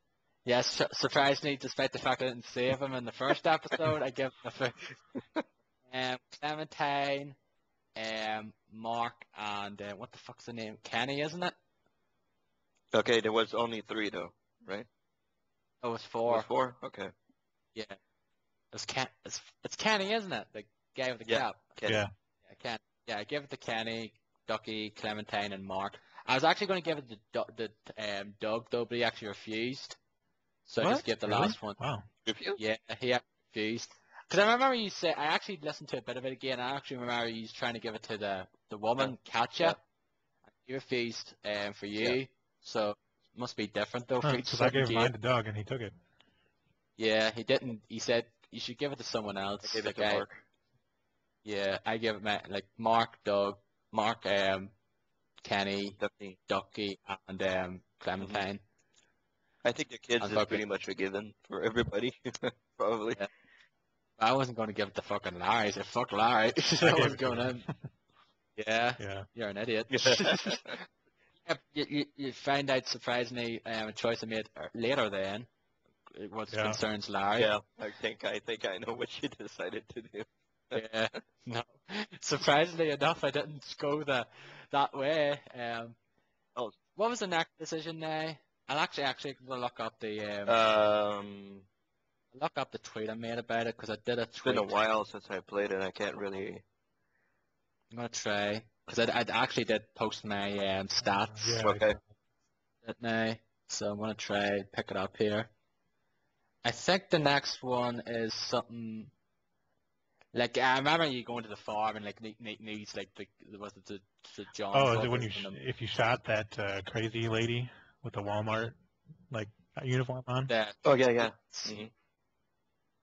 Yes, surprisingly, despite the fact I didn't save him in the first episode, I give him the food. Clementine, Mark, and what the fuck's the name? Kenny, isn't it? Okay, there was only 3 though, right? Oh, it was It 4. was 4? Okay. Yeah. It's Kenny, isn't it? The guy with the Yeah. cap. Kenny. Yeah. Yeah, Ken. Yeah, I give it to Kenny, Ducky, Clementine, and Mark. I was actually going to give it to Doug though, but he actually refused. So I What? just gave the Really? last one. Wow. Refused? Yeah, he actually refused. Because I remember you say I actually listened to a bit of it again. I actually remember you trying to give it to the woman, Katja. Yeah. He refused for you. Yeah. So it must be different though for each Because I gave certain mine game. to Doug and he took it. Yeah, he didn't. He said you should give it to someone else. I gave it Like, to Mark. Yeah, I give it like Mark, Doug, Mark, Kenny, Ducky. Ducky, and Clementine. I think the kids And is fucking- pretty much a given for everybody. Probably. Yeah. I wasn't going to give it to fucking Larry. I said, fuck Larry. I I gave was it to going him. in. Yeah, Yeah. you're an idiot. You find out surprisingly a choice I made later then, what Yeah. concerns Larry. Yeah, I think I know what you decided to do. Yeah, no. Surprisingly enough, I didn't go that way. Oh. What was the next decision now? I'll actually look up the tweet I made about it because I did a It's been tweet. a while since I played it. I can't really I'm gonna try because I actually did post my stats Yeah. Okay. now, so I'm gonna try pick it up here. I think the next one is something like I remember you going to the farm and like needs like was it the John Oh, is it when brothers you and them if you shot that crazy lady with the Walmart like uniform on? that Oh yeah, yeah. Hmm.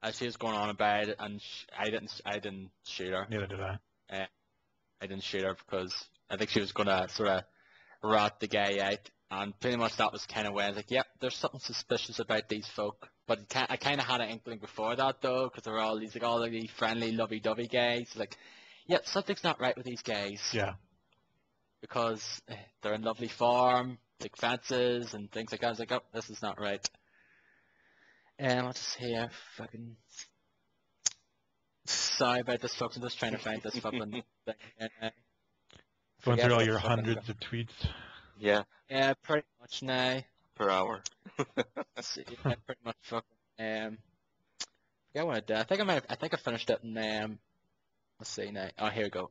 as she was going on about it and I didn't shoot her. Neither did I. Uh, I didn't shoot her because I think she was gonna sort of rat the guy out, and pretty much that was kind of when I was like, yep, there's something suspicious about these folk. But I kind of had an inkling before that though, because they were all these like all of these friendly, lovey-dovey guys. Like, yep, something's not right with these guys Yeah. because they're in lovely form, like fences and things like that. I was like, oh, this is not right. And what's this here? Fucking sorry about this, folks. I'm just trying to find this fucking thing. Going Forget through all what your fucking hundreds of tweets. Yeah, yeah, pretty much now. per hour. So, yeah, pretty much fucking forget what I did. I think I think I finished it in let's see now. Oh, here we go.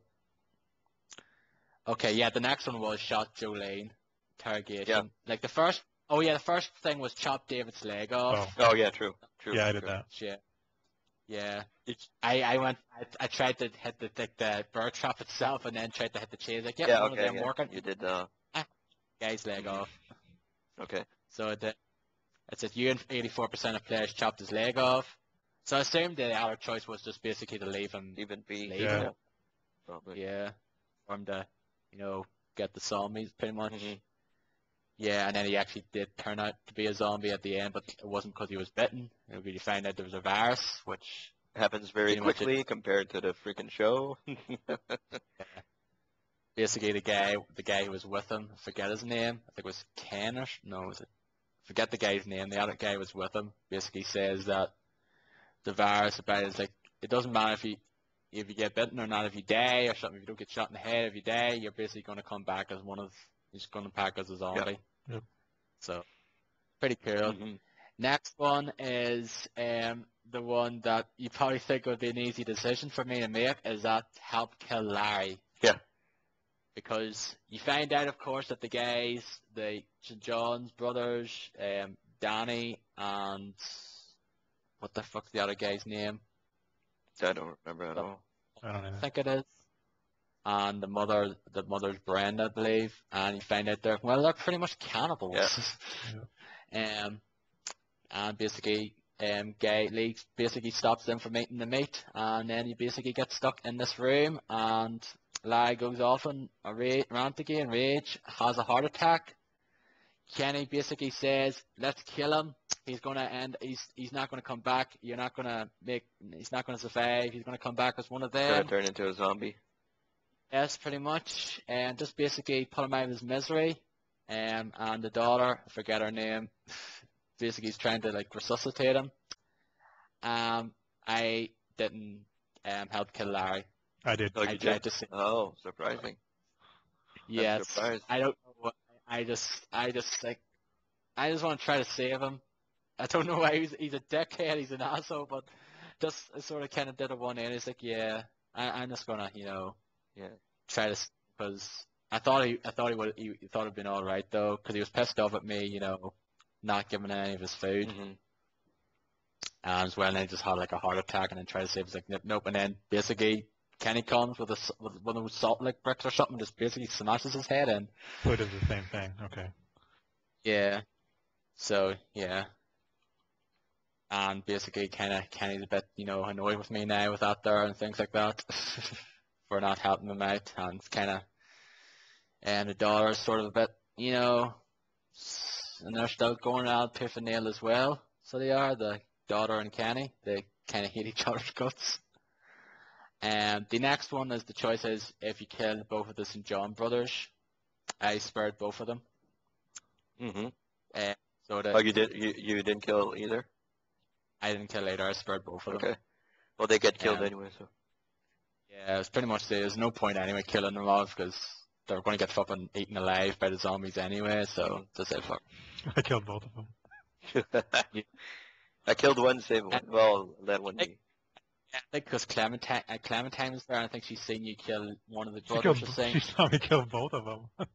Okay, yeah, the next one was shot Jolene interrogation. Yeah. Like the first the first thing was chop David's leg off. Oh yeah, true. Yeah, I did true. that. Yeah. Yeah. I tried to hit the bird trap itself and then tried to hit the chain. Like, yep, Yeah, one okay, of them yeah. working. You did. Guy's leg Mhm. off. Okay. So it said you and 84% of players chopped his leg off. So I assumed the other choice was just basically to leave him. Even B. Leave Yeah. him. Probably. Yeah. For him to, get the zombies pretty much. Mhm. Yeah, and then he actually did turn out to be a zombie at the end, but it wasn't because he was bitten. We found out there was a virus, which Happens very pretty much quickly compared to the freaking show. basically the guy who was with him, I forget his name. I think it was Ken or no, was it? Forget the guy's name. The other guy was with him. Basically says that the virus about it is like it doesn't matter if you get bitten or not. If you die or something, if you don't get shot in the head, if you die, you're basically going to come back as he's going to back as a zombie. Yep. So pretty cool. Mhm. Next one is the one that you probably think would be an easy decision for me to make is that help kill Larry. Yeah. Because you find out, of course, that the guys, the St. John's brothers, Danny and what the fuck's the other guy's name? I don't remember at all. I don't know. I think it is. And the mother's Brenda, I believe. And you find out they're pretty much cannibals. Yeah. And basically, Guy Leaks basically stops them from eating the meat, and then you basically get stuck in this room, and Larry goes off on a rant again, rage, has a heart attack. Kenny basically says, "Let's kill him. He's gonna end. He's not gonna come back. He's not gonna survive. He's gonna come back as one of Gonna them." turn into a zombie. Yes, pretty much, and just basically put him out of his misery. And the daughter, I forget her name, basically he's trying to like resuscitate him. I didn't help kill Larry. I did. Oh, I you tried did? to say Oh, surprising. yes. surprised. I don't know what. I just want to try to save him. I don't know why he's a dickhead. He's an asshole, but just I sort of kind of did a 180. It's like, yeah, I'm just gonna Yeah. try to because I thought he thought it'd been all right though because he was pissed off at me, not giving any of his food. Mhm. And as well, and then he just had like a heart attack, and then tried to save. He's like, nope. And then basically, Kenny comes with one of those salt lick bricks or something, just basically smashes his head in. So it is the same thing. Okay. Yeah. So yeah. And basically, Kenny's a bit, annoyed with me now with that there and things like that, for not helping him out, and and the daughter's sort of a bit, and they're still going out tooth and nail as well. So they are, the daughter and Kenny. They kind of hate each other's guts. And the next one is the choice is if you kill both of the St. John brothers. I spared both of them. Mhm. So Oh, you did. You didn't kill either. I didn't kill either. I spared both of them. Okay. Well, they get killed Um, anyway, so. Yeah, it's pretty much there's no point anyway killing them off because they're going to get fucking eaten alive by the zombies anyway. So just say fuck. I killed both of them. I killed one, saved one. Well, let one be. I think because Clementine was there, and I think she's seen you kill one of the She brothers killed. or something. She saw me kill both of them.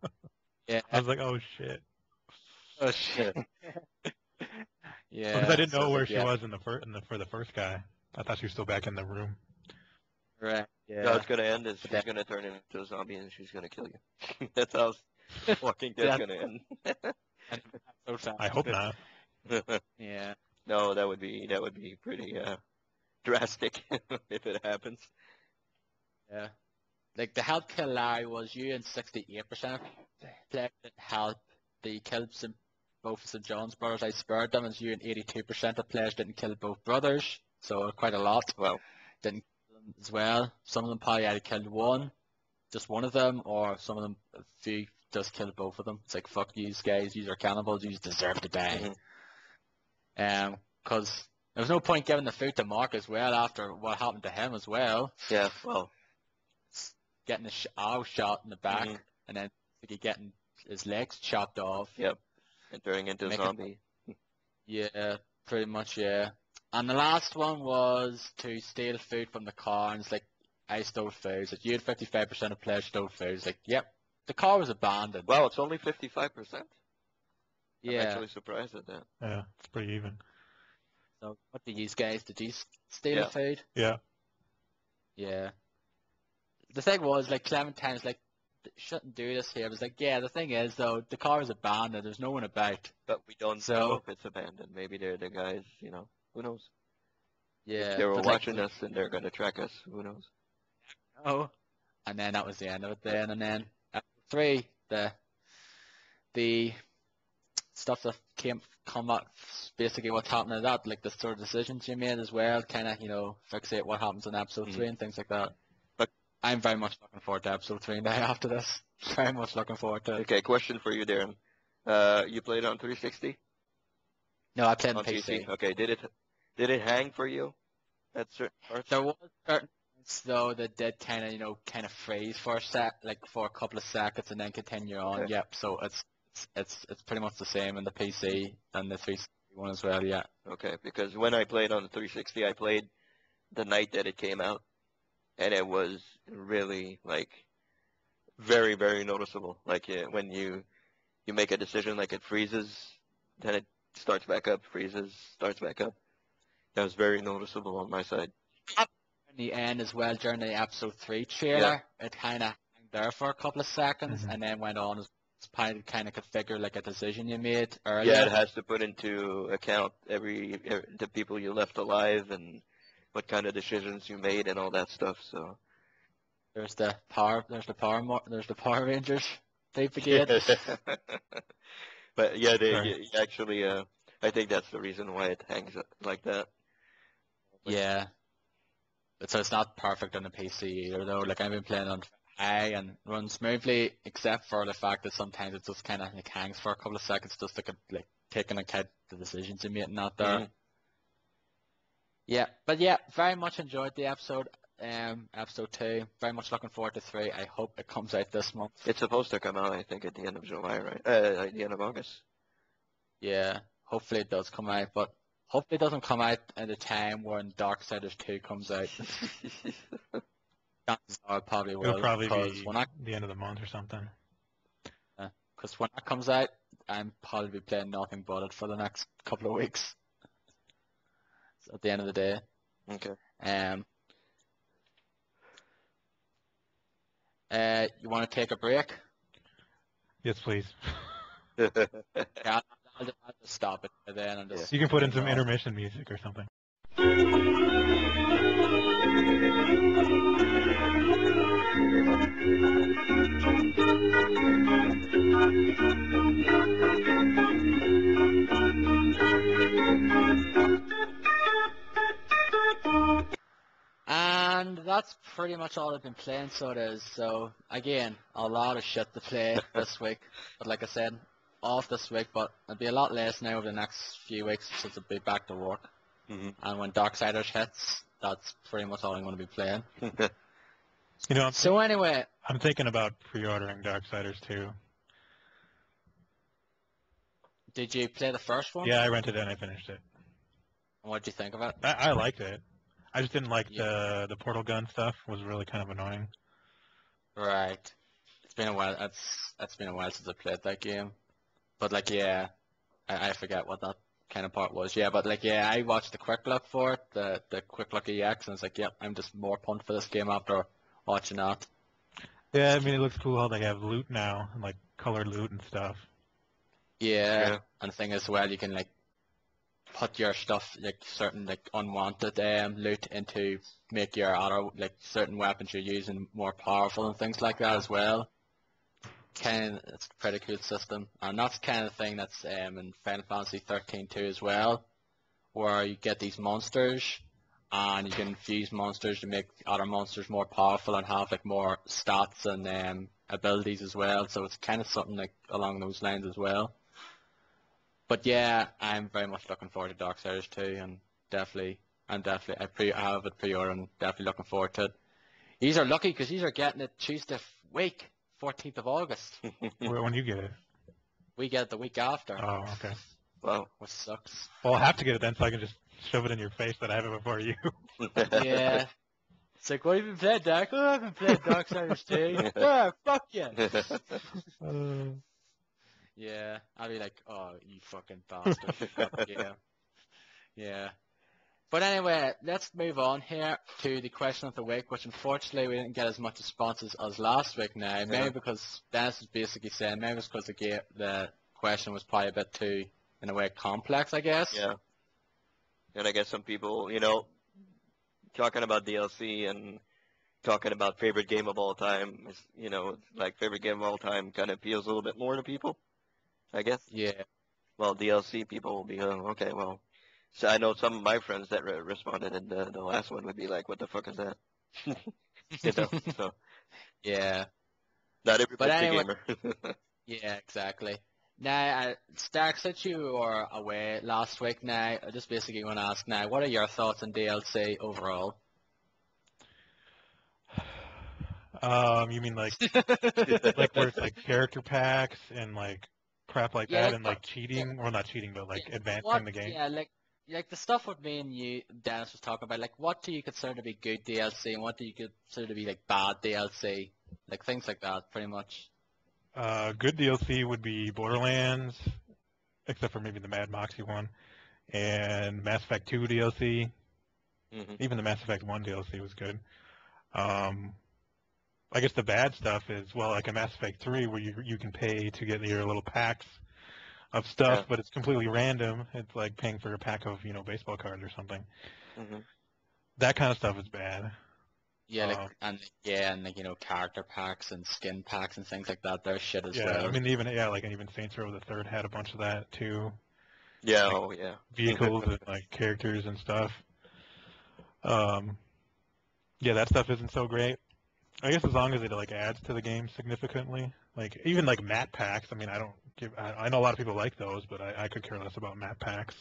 Yeah. I was like, oh shit. Oh shit. Because I Yeah. didn't So know it's where like, she yeah. was for the first guy. I thought she was still back in the room. Right. How Yeah. it's gonna end is But she's gonna turn into a zombie and she's gonna kill you. That's how Walking Dead's that, gonna end. so sad. I hope not. Yeah. No, that would be pretty drastic if it happens. Yeah. Like the help kill Larry was you and 68% of players that help. They killed both of St. John's brothers. I spared them as you and 82% of players didn't kill both brothers. So quite a lot Wow. didn't kill them as well. Some of them probably either killed one, just one of them, or some of them, a few just killed both of them. It's like, fuck you guys, you are cannibals, you deserve to die. Because there was no point giving the food to Mark as well after what happened to him as well. Yeah. Well. Getting a arrow shot in the back, Mhm. and then getting his legs chopped off. Yep. And turning into a Making- zombie. Yeah, pretty much, yeah. And the last one was to steal food from the car, and it's like, I stole food. It's like, you had 55% of players stole food. It's like, yep, the car was abandoned. Wow, it's only 55%. I'm Yeah. actually surprised at that. Yeah, it's pretty even. So, what do you guys? Did you steal Yeah. the food? Yeah. Yeah. The thing was, like, Clementine's like, shouldn't do this here. I was like, yeah, the thing is, though, the car is abandoned. There's no one about. But we don't So- know if it's abandoned. Maybe they're the guys, who knows? Yeah. If they were but, watching us and they're going to track us. Who knows? Oh. And then that was the end of it then. And then episode 3, the stuff that come up, basically what's happening to that, like the sort of decisions you made as well, kind of, fixate what happens in episode 3 and things like that. But- I'm very much looking forward to episode 3 now after this. Very much looking forward to it. Okay, question for you, Darren. You played on 360? No, I played on On PC. Okay, did it hang for you at certain parts? There was certain points though that did kind of freeze for a couple of seconds and then continue on. Okay. Yep. So it's pretty much the same in the PC and the 360 one as well. Yeah. Okay, because when I played on the 360, I played the night that it came out, and it was really like very, very noticeable. Like when you make a decision, like it freezes, then it starts back up, freezes, starts back up. That was very noticeable on my side. In the end as well, during the episode 3 trailer, it kind of hung there for a couple of seconds Mhm. and then went on as kind of configure like a decision you made earlier. Yeah, it has to put into account the people you left alive and what kind of decisions you made and all that stuff. So There's the Power Rangers. They forget. But yeah, Right. actually, I think that's the reason why it hangs like that. Yeah. So it's not perfect on the PC either though. Like I've been playing on high and runs smoothly, except for the fact that sometimes it just kind of like hangs for a couple of seconds, just like taking account the decisions you made and not there. Mhm. Yeah, but yeah, very much enjoyed the episode. Episode 2. Very much looking forward to 3. I hope it comes out this month. It's supposed to come out, I think, at the end of July, right? At the end of August. Yeah, hopefully it does come out, but hopefully it doesn't come out at a time when Darksiders 2 comes out. Chances are it probably will. It'll probably because be when the end of the month or something. Because when that comes out, I'm probably be playing nothing but it for the next couple of weeks. So at the end of the day. Okay. You want to take a break? Yes, please. Yeah, I'll just stop it then and just. You can put in some intermission music or something. And that's pretty much all I've been playing, so it is. So, again, a lot of shit to play this week. But like I said, off this week, but it'll be a lot less now over the next few weeks since I'll be back to work. Mhm. And when Darksiders hits, that's pretty much all I'm going to be playing. You know, So anyway, I'm thinking about pre-ordering Darksiders 2. did you play the first one? Yeah, I rented it and I finished it. And what did you think of it? I liked it. I just didn't like Yeah. the portal gun stuff. Was really kind of annoying. Right. It's been a while. It's been a while since I played that game. But like, yeah, I forget what that kind of part was. Yeah, but like, yeah, I watched the quick look for it, the quick look EX, and it's like, yep, I'm just more pumped for this game after watching that. Yeah, I mean it looks cool how they have loot now, and like colored loot and stuff. Yeah, Yeah. and the thing as well, you can like put your stuff, like certain like unwanted loot into make your other like certain weapons you're using more powerful and things like that as well. It's a pretty cool system, and that's the kind of thing that's in Final Fantasy 13 too as well, where you get these monsters, and you can fuse monsters to make other monsters more powerful and have like more stats and abilities as well. So it's kind of something like along those lines as well. But yeah, I'm very much looking forward to Darksiders 2, and I have it pre-order and definitely looking forward to it. These are lucky because these are getting it Tuesday week, 14th of August. When you get it. We get it the week after, Oh, okay. Wow. which sucks. Well, I'll have to get it then, so I can just shove it in your face that I have it before you. Yeah. It's like, what have you been playing, Dark? Oh, I've been playing Darksiders 2. Yeah, fuck yeah. Yeah, I'll be like, oh, you fucking bastard. Fuck yeah. Yeah. But anyway, let's move on here to the question of the week, which unfortunately we didn't get as much responses as last week now. Maybe Yeah. because Dennis was basically saying, maybe it's because the question was probably a bit too, in a way, complex, I guess. Yeah. And I guess some people, talking about DLC and talking about favorite game of all time, like favorite game of all time kind of appeals a little bit more to people, I guess. Yeah. Well, DLC people will be, oh, okay, well. So I know some of my friends that responded, and the last one would be like, what the fuck is that? So Yeah. not But everybody's a anyway, gamer. yeah, exactly. Now, Stark, since you were away last week now, I just basically want to ask now, what are your thoughts on DLC overall? You mean like where it's like character packs and like crap like Yeah, that like and what? like cheating, well not cheating, but Yeah, like advancing what? the game? Yeah, like the stuff with me and you, Dennis was talking about. Like, what do you consider to be good DLC, and what do you consider to be like bad DLC? Like things like that, pretty much. Good DLC would be Borderlands, except for maybe the Mad Moxie one, and Mass Effect 2 DLC. Hmm. Even the Mass Effect 1 DLC was good. Um, I guess the bad stuff is, well, like a Mass Effect 3 where you can pay to get your little packs of Yeah. stuff, but it's completely random. It's like paying for a pack of, baseball cards or something. Hmm. That kind of stuff is bad. Yeah, Uh, and like character packs and skin packs and things like that. They're shit as yeah, I well. mean, even Saints Row the Third had a bunch of that too, Yeah, like oh yeah. vehicles and like characters and stuff. Um, yeah, that stuff isn't so great. I guess as long as it like adds to the game significantly, like even like map packs. I mean, I know a lot of people like those, but I could care less about map packs.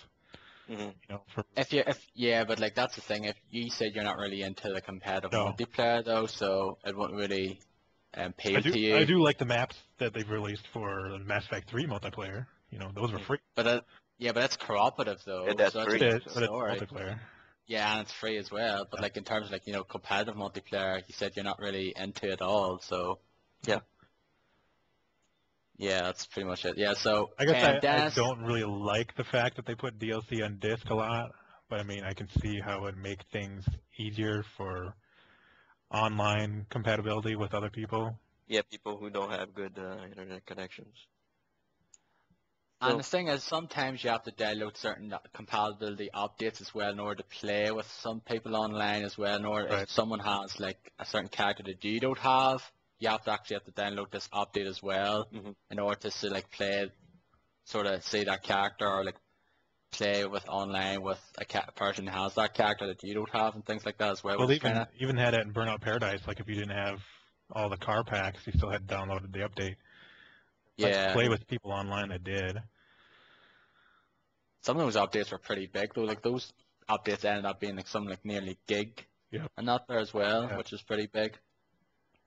Hmm. For If yeah, but like that's the thing. If you said you're not really into the competitive no, multiplayer though, so it won't really I appeal do to I you. do like the maps that they've released for Mass Effect 3 multiplayer. Those were free. But yeah, but that's cooperative And though, that's so that's a It free. is, different So but it's story. multiplayer. Yeah, and it's free as well. But Yeah. like in terms of like competitive multiplayer, you said you're not really into it all. So yeah. yeah, that's pretty much it. Yeah. So I guess I Dennis, don't really like the fact that they put DLC on disc a lot, but I mean I can see how it would make things easier for online compatibility with other people. Yeah, people who don't have good internet connections. and So the thing is, sometimes you have to download certain compatibility updates as well in order to play with some people online as well. In order, Right. if someone has like a certain character that you don't have, you have to download this update as well hmm in order to like play, sort of see that character or like play with online with a person who has that character that you don't have and things like that as well, Well, which is kind of even had it in Burnout Paradise. Like if you didn't have all the car packs, you still had downloaded the update. So I could yeah. play with people online that did. Some of those updates were pretty big though. Like those updates ended up being like something like nearly gig Yep. and that there as well, Yeah. which is pretty big.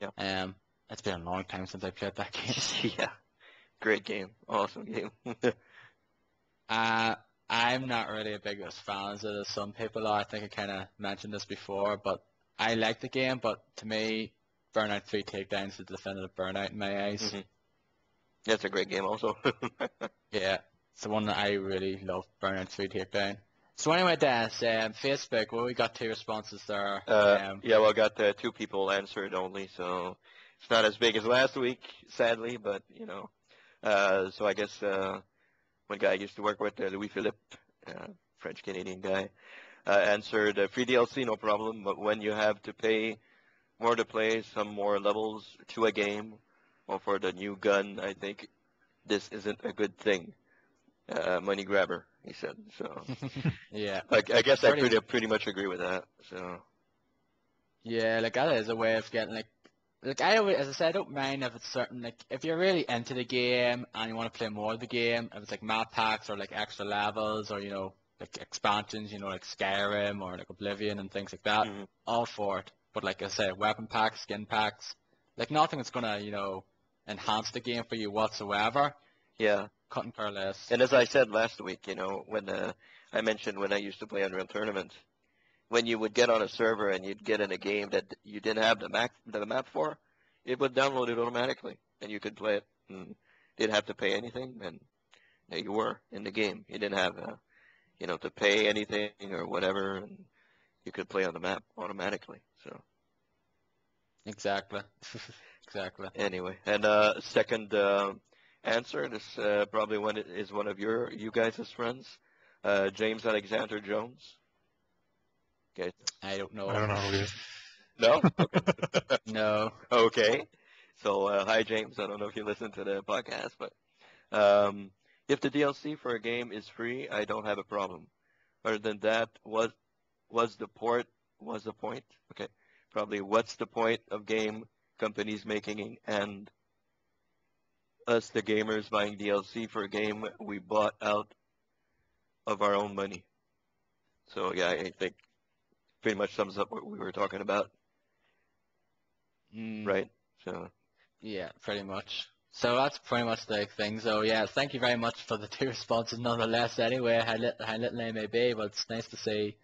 yeah. It's been a long time since I played that game. Yeah. Great game. Awesome game. Uh, I'm not really a biggest fan of it as some people are. I think I kind of mentioned this before, but I like the game. But to me, Burnout 3 Takedowns is the definitive Burnout in my eyes. Mm-hmm. That's a great game also. Yeah, it's the one that I really love, Burnout 3 Takedown. So anyway, Dennis, Facebook, well, we got 2 responses there. Yeah, well, I got 2 people answered only, so it's not as big as last week, sadly, but, you know. So I guess one guy I used to work with, Louis Philippe, French-Canadian guy, answered free DLC, no problem, but when you have to pay more to play some more levels to a game, or for the new gun, I think this isn't a good thing. Money grabber, he said. So Yeah, I guess I pretty. pretty much agree with that. So Yeah, like that is a way of getting like I always, as I said, I don't mind if it's certain like if you're really into the game and you want to play more of the game, if it's like map packs or like extra levels or like expansions, like Skyrim or like Oblivion and things like that, mhm. all for it. But like I said, weapon packs, skin packs, like nothing that's gonna enhance the game for you whatsoever. Yeah. Couldn't care less. And as I said last week, when I mentioned when I used to play Unreal Tournament, when you would get on a server and you'd get in a game that you didn't have the map for, it would download it automatically, and you could play it. And didn't have to pay anything, and there you were in the game. You didn't have, to pay anything or whatever, and you could play on the map automatically. So Exactly. Exactly. anyway, and second answer, this probably is one of you guys' friends, James Alexander Jones. Okay. I don't know I don't him. know who he is. No? Okay. No. Okay. So, hi, James. I don't know if you listen to the podcast, but if the DLC for a game is free, I don't have a problem. Other than that, was the point? Okay. Probably what's the point of game companies making and us, the gamers, buying DLC for a game we bought out of our own money? So, yeah, I think pretty much sums up what we were talking about, Mm. right? So. Yeah, pretty much. So that's pretty much the thing. So yeah, thank you very much for the 2 responses nonetheless anyway, how little they may be, but it's nice to see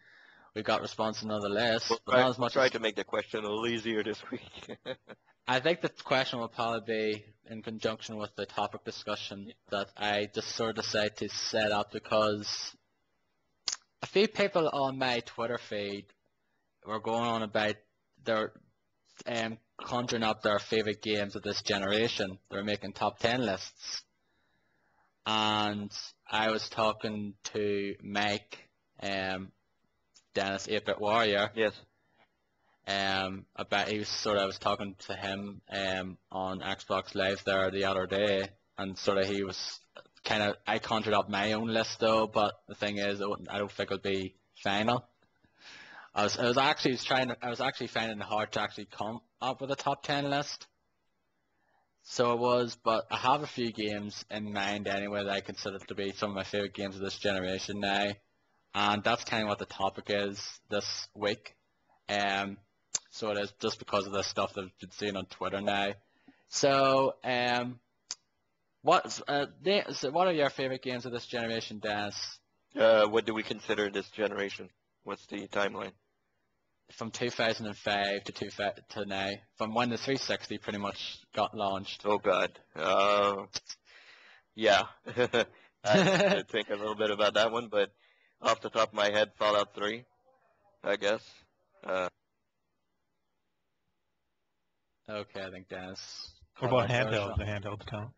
we got responses nonetheless, but not as We'll much try as to make the question a little easier this week. I think the question will probably be in conjunction with the topic discussion that I just sort of decided to set up because a few people on my Twitter feed were going on about their conjuring up their favorite games of this generation. They were making top 10 lists. And I was talking to Mike, Dennis 8-Bit Warrior, Yes. about I was talking to him on Xbox Live there the other day, and sort of he was I conjured up my own list though, but the thing is, I don't think it'll be final. I was actually finding it hard to actually come up with a top 10 list. So it was, but I have a few games in mind anyway that I consider to be some of my favorite games of this generation now, and that's kind of what the topic is this week. So it is just because of the stuff that I've been seeing on Twitter now. So, what are your favorite games of this generation, Dennis? What do we consider this generation? What's the timeline? From 2005 to now, from when the 360 pretty much got launched. Oh God. Yeah. I have to think a little bit about that one, but off the top of my head, Fallout 3, I guess. Okay, I think Dennis. What caught about up there, handhelds? so. The handhelds count?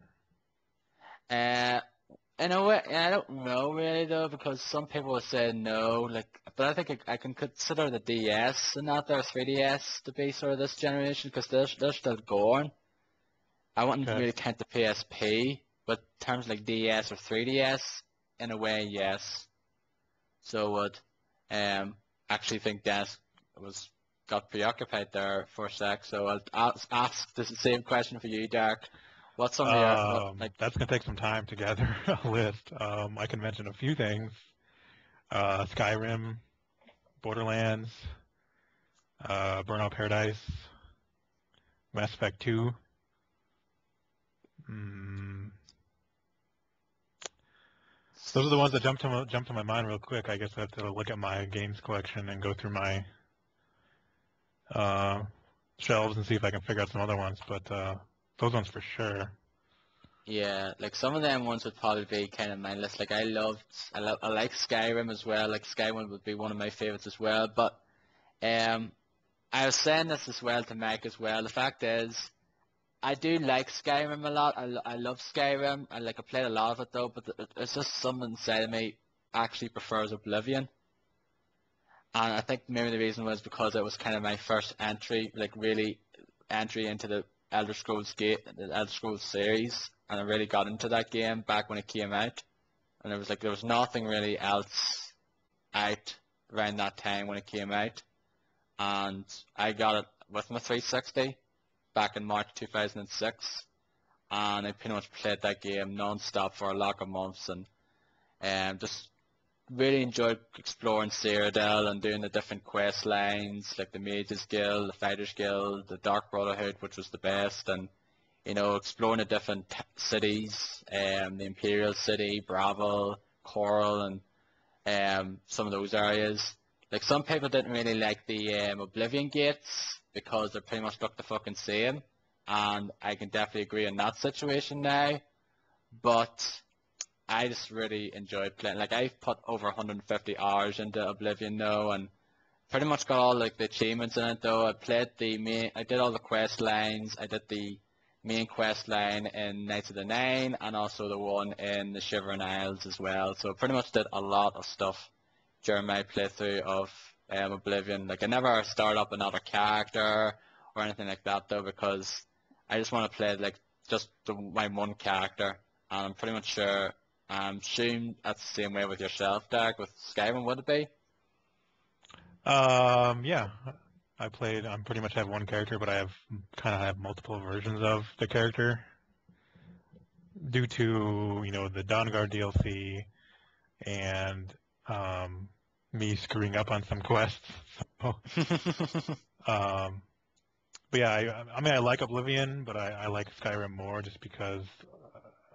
In a way, I don't know really though, because some people would say no, but I think I can consider the DS and not their 3DS to be sort of this generation, because they're still going. I wouldn't Okay. really count the PSP, but in terms of like DS or 3DS, in a way, yes. So I would actually think Dennis got preoccupied there for a sec, so I'll ask the same question for you, Derek. What's some of your That's gonna take some time to gather a list. I can mention a few things. Skyrim, Borderlands, Burnout Paradise, Mass Effect 2. Those are the ones that jump to my mind real quick. I guess I have to look at my games collection and go through my shelves and see if I can figure out some other ones. But those ones for sure. Yeah, like some of them ones would probably be kind of mindless. Like I like Skyrim as well. Like Skyrim would be one of my favorites as well. But um, I was saying this as well to Mike as well. The fact is, I do like Skyrim a lot. I love Skyrim. I played a lot of it though, but it's just something inside of me actually prefers Oblivion. And I think maybe the reason was because it was kind of my first entry, like really entry into the the Elder Scrolls series, and I really got into that game back when it came out. And there was nothing really else out around that time when it came out, and I got it with my 360 back in March 2006, and I pretty much played that game non-stop for a lot of months, and just really enjoyed exploring Cyrodiil and doing the different quest lines, like the Mages Guild, the Fighters Guild, the Dark Brotherhood, which was the best, and exploring the different cities, the Imperial City, Bravel, Coral, and some of those areas. Like some people didn't really like the Oblivion gates because they pretty much look the fucking same, and I can definitely agree in that situation now. But I just really enjoyed playing. Like I've put over 150 hours into Oblivion now, and pretty much got all like the achievements in it though. I did all the quest lines. I did the main quest line in Knights of the Nine, and also the one in the Shivering Isles as well. So I pretty much did a lot of stuff during my playthrough of Oblivion. Like I never start up another character or anything like that though, because I just want to play like just my one character, and I'm pretty much sure. I'm assuming that's the same way with yourself, Derek, with Skyrim, would it be? Yeah, I pretty much have one character, but I have multiple versions of the character due to the Dawnguard DLC and me screwing up on some quests. So, but yeah, I mean I like Oblivion, but I like Skyrim more just because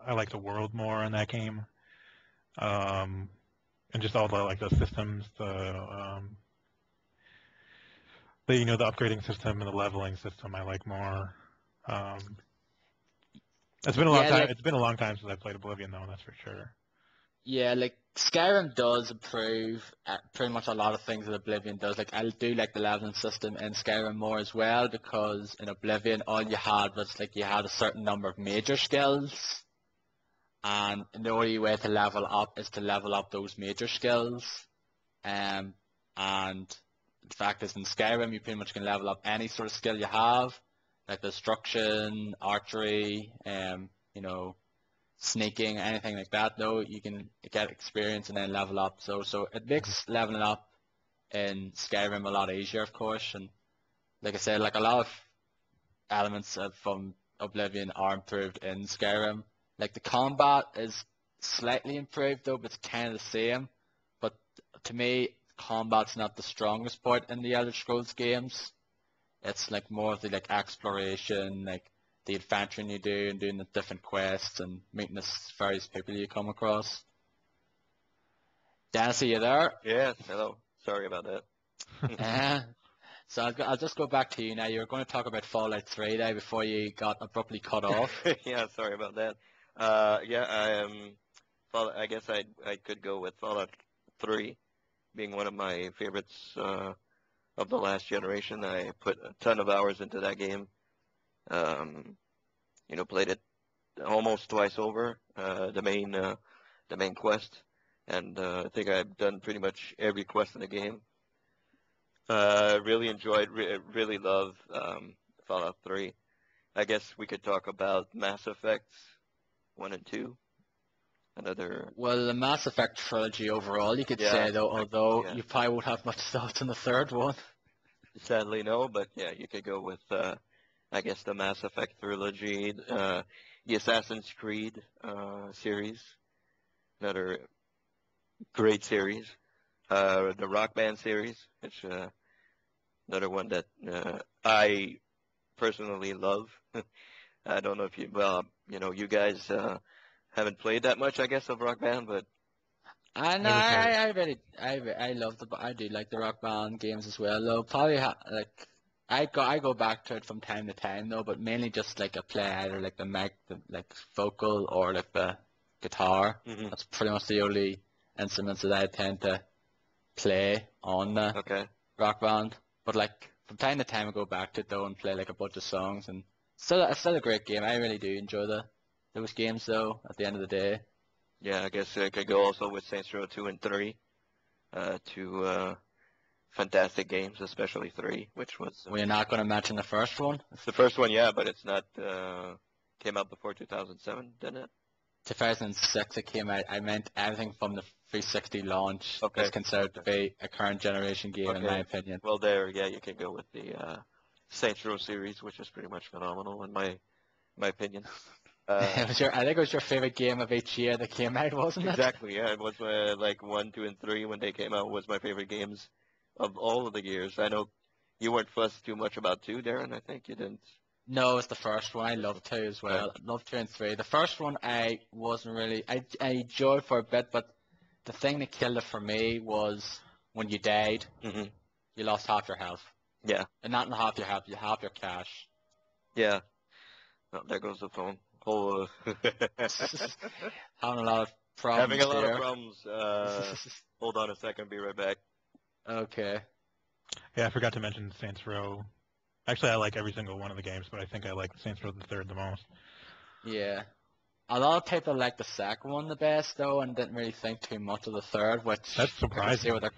I like the world more in that game, and just all the systems, the upgrading system and the leveling system I like more. Um, it's been a long Yeah, time. like It's been a long time since I played Oblivion, though. That's for sure. yeah, like Skyrim does improve pretty much a lot of things that Oblivion does. Like I do like the leveling system in Skyrim more as well, because in Oblivion all you had was like you had a certain number of major skills, and the only way to level up is to level up those major skills. Um, and the fact is in Skyrim you pretty much can level up any sort of skill you have, like destruction, archery, sneaking, anything like that. Though you can get experience and then level up. So it makes leveling up in Skyrim a lot easier, of course. And like I said, like a lot of elements from Oblivion are improved in Skyrim. Like the combat is slightly improved though, but it's kind of the same. But to me, combat's not the strongest part in the Elder Scrolls games. It's like more of the like exploration, like the adventuring you do and doing the different quests and meeting the various people you come across. Dennis, are you there? Yes, hello. Sorry about that. Uh, so I'll just go back to you now. You were going to talk about Fallout 3 there before you got abruptly cut off. Yeah, sorry about that. Yeah, I guess I could go with Fallout 3 being one of my favorites of the last generation. I put a ton of hours into that game. Played it almost twice over, the main quest, and I think I've done pretty much every quest in the game. Really enjoyed, really love Fallout 3. I guess we could talk about Mass Effects 1 and 2. Another, Well, the Mass Effect trilogy overall, you could yeah, say, though, although yeah. you probably won't have much thoughts on the third one. Sadly, no, but yeah, you could go with, I guess, the Mass Effect trilogy, the Assassin's Creed series, another great series, the Rock Band series, which another one that I personally love. I don't know if you guys haven't played that much, I guess, of Rock Band, but I know, Never cared. I love I do like the Rock Band games as well though. Probably like I go back to it from time to time though, but mainly just like I play either like the mic, the like vocal or like the guitar. Hmm. That's pretty much the only instruments that I tend to play on the Okay. Rock Band. But like from time to time I go back to it though and play like a bunch of songs and it's still a great game. I really do enjoy those games though at the end of the day. Yeah, I guess I could go also with Saints Row 2 and 3. Two fantastic games, especially 3, which was We're not going to mention the first one. the first one, yeah, but it's not came out before 2007, didn't it? 2006 it came out. I meant everything from the 360 launch Okay. is considered to be a current generation game in my Okay. opinion. Well, there, yeah, you can go with the Saints Row series, which is pretty much phenomenal in my opinion. It was I think it was your favorite game of each year that came out, wasn't it? Exactly, yeah, it was like 1, 2, and 3 when they came out was my favorite games of all of the years. I know you weren't fussed too much about 2, Darren. I think you didn't. No, it's the first one. I loved 2 as Okay. well. I loved 2 and 3. The first one I wasn't really. I enjoyed for a bit, but the thing that killed it for me was when you died, Hmm. you lost half your health. Yeah, And not half your health, you half your cash. yeah. Oh, there goes the phone. Whole, Having a lot of having a problems lot of here. problems. Hold on a second, be right back. Okay. Yeah, I forgot to mention Saints Row. Actually, I like every single one of the games, but I think I like Saints Row the third the most. Yeah. A lot of people like the second one the best though, and didn't really think too much of the third, which That's I can see surprising. what they're.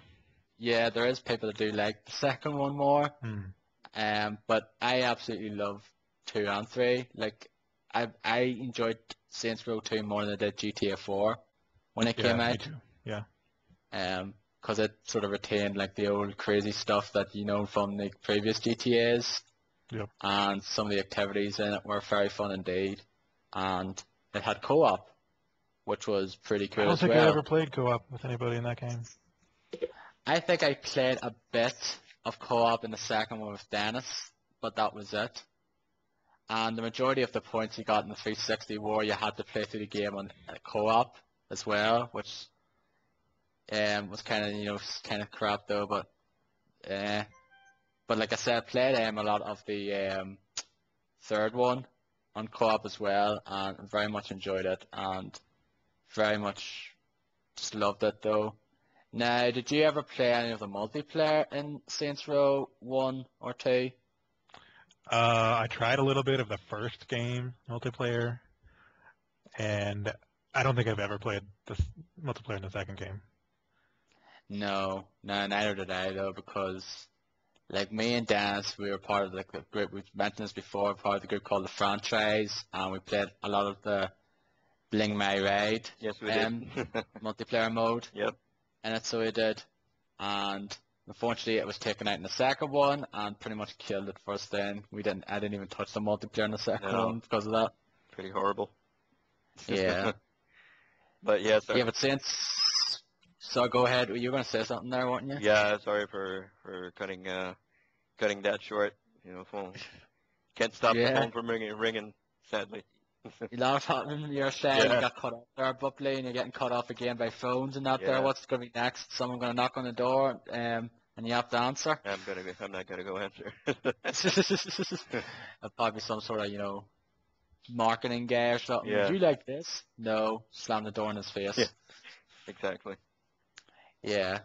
Yeah, there is people that do like the second one more. Hmm. But I absolutely love 2 and 3. Like, I enjoyed Saints Row 2 more than I did GTA 4 when it came Yeah, me out. too. Yeah. Because it sort of retained like the old crazy stuff that you know from the previous GTAs, Yep. and some of the activities in it were very fun indeed. And it had co-op, which was pretty I cool don't as think I well. ever played co-op with anybody in that game. I think I played a bit of co-op in the second one with Dennis, but that was it. And the majority of the points you got in the 360 were you had to play through the game on co-op as well, which was kind of kind of crap though. But like I said, I played a lot of the third one on co-op as well, and very much enjoyed it, and very much just loved it though. Now, did you ever play any of the multiplayer in Saints Row 1 or 2? I tried a little bit of the first game multiplayer, and I don't think I've ever played this multiplayer in the second game. No, no, neither did I though, because like me and Dennis, we were part of like the group. We've mentioned this before, part of the group called the Franchise, and we played a lot of the Bling My Ride Yes, we did. multiplayer mode, Yep. and that's so we did. And unfortunately, it was taken out in the second one, and pretty much killed it first. Then I didn't even touch the multiplayer in the second No, one because of that. pretty horrible. Yeah, But yeah, yeah, sorry. but since so go ahead. You were gonna say something there, weren't you? Yeah, sorry for cutting that short. Phone can't stop the Yeah. phone from ringing. Sadly. A lot of happening. You're saying you Yeah. got cut off there abruptly, and you're getting cut off again by phones and that. There, Yeah. what's going to be next? Someone going to knock on the door, and you have to answer. I'm not gonna go answer. It'll probably be some sort of marketing guy or something. Would Yeah. you like this? No. Slam the door in his face. Yeah. Exactly. Yeah.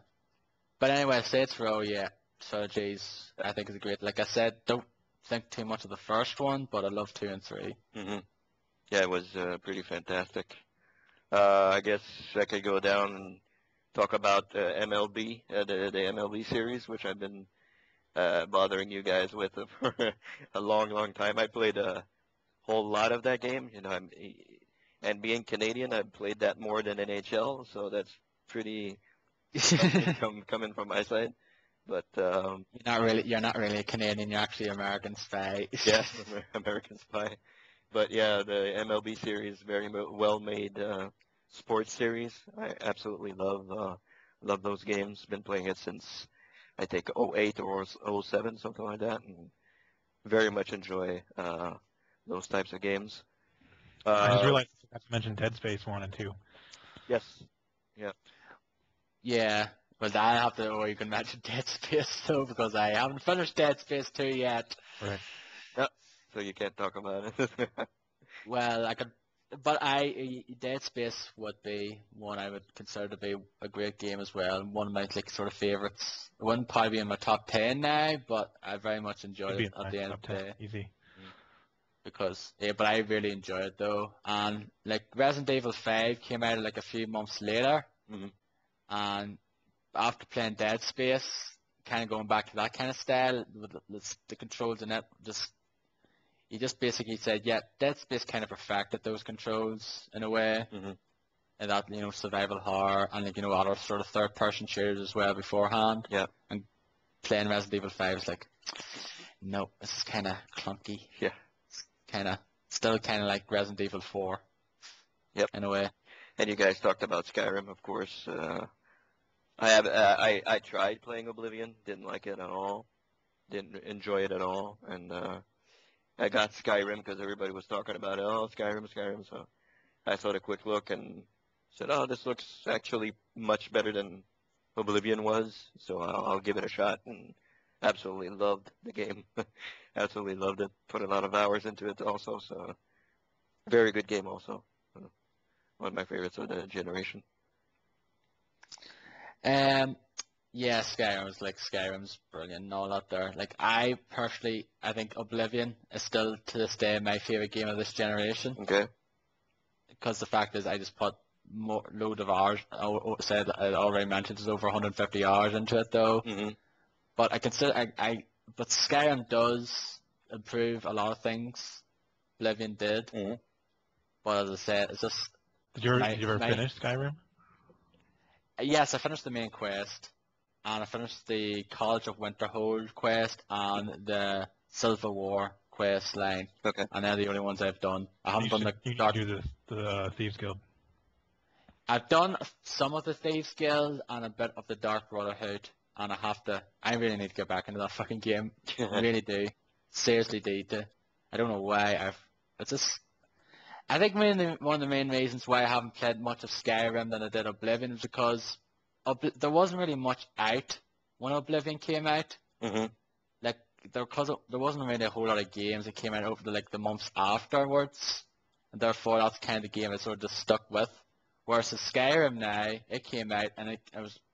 But anyway, Saints Row, yeah. Strategies, I think is a great. Like I said, don't think too much of the first one, but I love 2 and 3. Hmm. Yeah, it was pretty fantastic. I guess I could go down and talk about MLB, the MLB series, which I've been bothering you guys with for a long, long time. I played a whole lot of that game. And being Canadian, I've played that more than NHL, so that's pretty coming from my side. But You're not really a Canadian. You're actually American spy. yeah, American Spy. But yeah, the MLB series, very well made sports series. I absolutely love those games. Been playing it since I think '08 or '07, something like that, and very much enjoy those types of games. I just Uh, realized I forgot to mention Dead Space 1 and 2. yes, yeah. Yeah, but I have to, you can mention Dead Space though, because I haven't finished Dead Space 2 yet. Right. Yeah. So you can't talk about it. Well, I could, but Dead Space would be one I would consider to be a great game as well, and one of my like sort of favorites. It wouldn't probably be in my top 10 now, but I very much enjoyed It'd be it in at my the end of top the 10. day. Easy. Because yeah, but I really enjoyed it though. And like Resident Evil 5 came out like a few months later, Mm-hmm. and after playing Dead Space, kind of going back to that kind of style with the controls in it, he just basically said, yeah, Dead Space kind of perfected those controls in a way, Mm-hmm. and that survival horror and like other sort of third person shooters as well beforehand. Yeah. And playing Resident Evil 5 is like, no, this is kind of clunky. Yeah. Still kind of like Resident Evil 4. Yep. In a way. And you guys talked about Skyrim, of course. I tried playing Oblivion, didn't like it at all, didn't enjoy it at all, and I got Skyrim because everybody was talking about it. Oh, Skyrim. So I thought a quick look and said, oh, this looks actually much better than Oblivion was. So I'll give it a shot, and absolutely loved the game. Absolutely loved it. Put a lot of hours into it also. So very good game also. One of my favorites of the generation. Yeah, Skyrim's brilliant and all that there. Like I personally, I think Oblivion is still to this day my favorite game of this generation. Okay. Because the fact is, I just put load of hours. Said I already mentioned, there's over 150 hours into it though. Mm-hmm. But I consider but Skyrim does improve a lot of things. Oblivion did. Mm-hmm. But as I said, it's just. Did you ever finish Skyrim? Yes, I finished the main quest, and I finished the College of Winterhold quest and the Civil War quest line. Okay. And they're the only ones I've done. I haven't done You Dark. should do the Thieves Guild. I've done some of the Thieves Guild and a bit of the Dark Brotherhood, and I really need to get back into that fucking game. I really do. Seriously do. I don't know why I think one of the main reasons why I haven't played much of Skyrim than I did Oblivion is because there wasn't really much out when Oblivion came out. Mm-hmm. Like there wasn't really a whole lot of games that came out over the months afterwards, and therefore that's kind of the game I sort of just stuck with. Whereas Skyrim now, it came out and it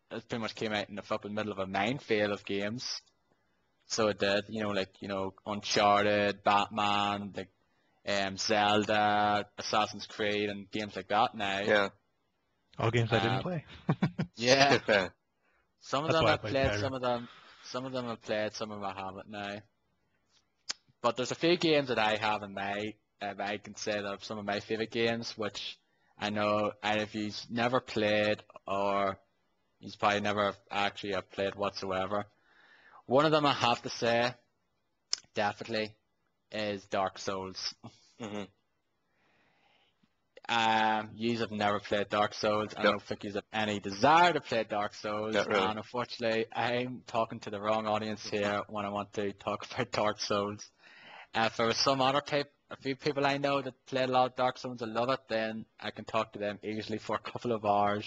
pretty much came out in the fucking middle of a minefield of games. So it did, Uncharted, Batman, Zelda, Assassin's Creed, and games like that now. Yeah. All games I didn't play. Yeah. Some of That's them why I I've played played, Skyrim. some of them I've played, some of them I haven't now. But there's a few games that I have in I can say that are some of my favorite games, which I know either of you's never played or you's probably never actually have played whatsoever. One of them I have to say, definitely, is Dark Souls. Mm-hmm. You have never played Dark Souls. I No. don't think you have any desire to play Dark Souls. Not really. And unfortunately, I'm talking to the wrong audience here when I want to talk about Dark Souls. If there was a few people I know that played a lot of Dark Souls and love it, then I can talk to them easily for a couple of hours.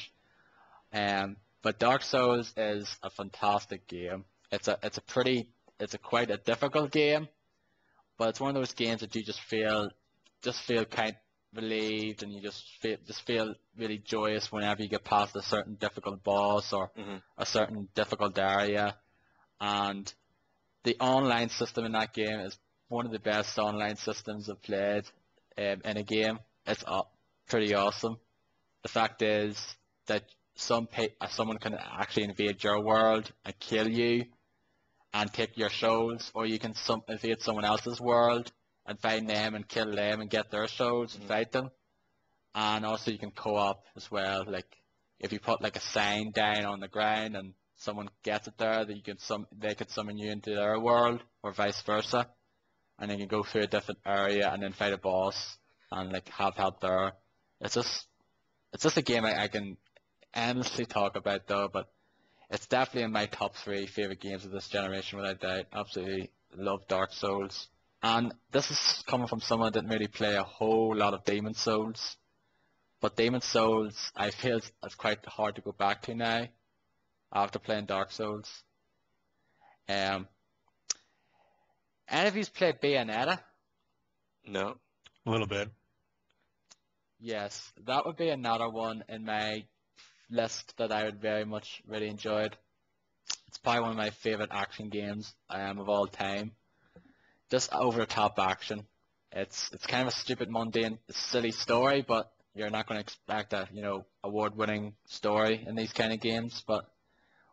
But Dark Souls is a fantastic game. It's quite a difficult game, but it's one of those games that you just feel kind of relieved, and you just feel really joyous whenever you get past a certain difficult boss or a certain difficult area. And the online system in that game is one of the best online systems I've played in a game. It's pretty awesome. The fact is that someone can actually invade your world and kill you and take your souls, or you can invade someone else's world and find them and kill them and get their souls and fight them. And also you can co-op as well. Like if you put like a sign down on the ground and someone gets it there, that they could summon you into their world, or vice versa, and then you go through a different area and then fight a boss and like have help there. It's just a game I can endlessly talk about though, but it's definitely in my top 3 favorite games of this generation without doubt. Absolutely love Dark Souls. And this is coming from someone that didn't really play a whole lot of Demon Souls. But Demon Souls, I feel it's quite hard to go back to now. after playing Dark Souls. Um, any of you played Bayonetta? No. A little bit. Yes, that would be another one in my list that I would very much really enjoyed. It's probably one of my favorite action games of all time. Just over the top action. It's kind of a stupid, mundane, silly story, but you're not going to expect a award-winning story in these kind of games. But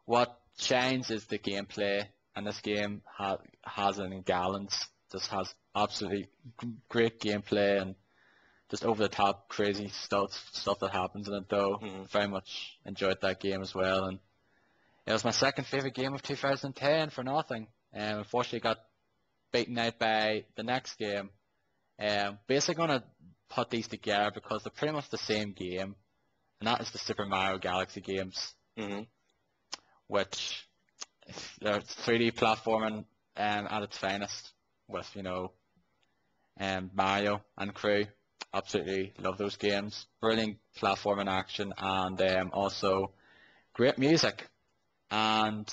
what shines is the gameplay, and this game has it in gallons. Just has absolutely great gameplay and just over the top crazy stuff that happens in it though. Very much enjoyed that game as well, and it was my second favorite game of 2010 for nothing. And unfortunately got beaten out by the next game. Basically gonna put these together because they're pretty much the same game, and that is the Super Mario Galaxy games, which they're 3D platforming at its finest with Mario and crew. Absolutely love those games. Brilliant platforming action and also great music. And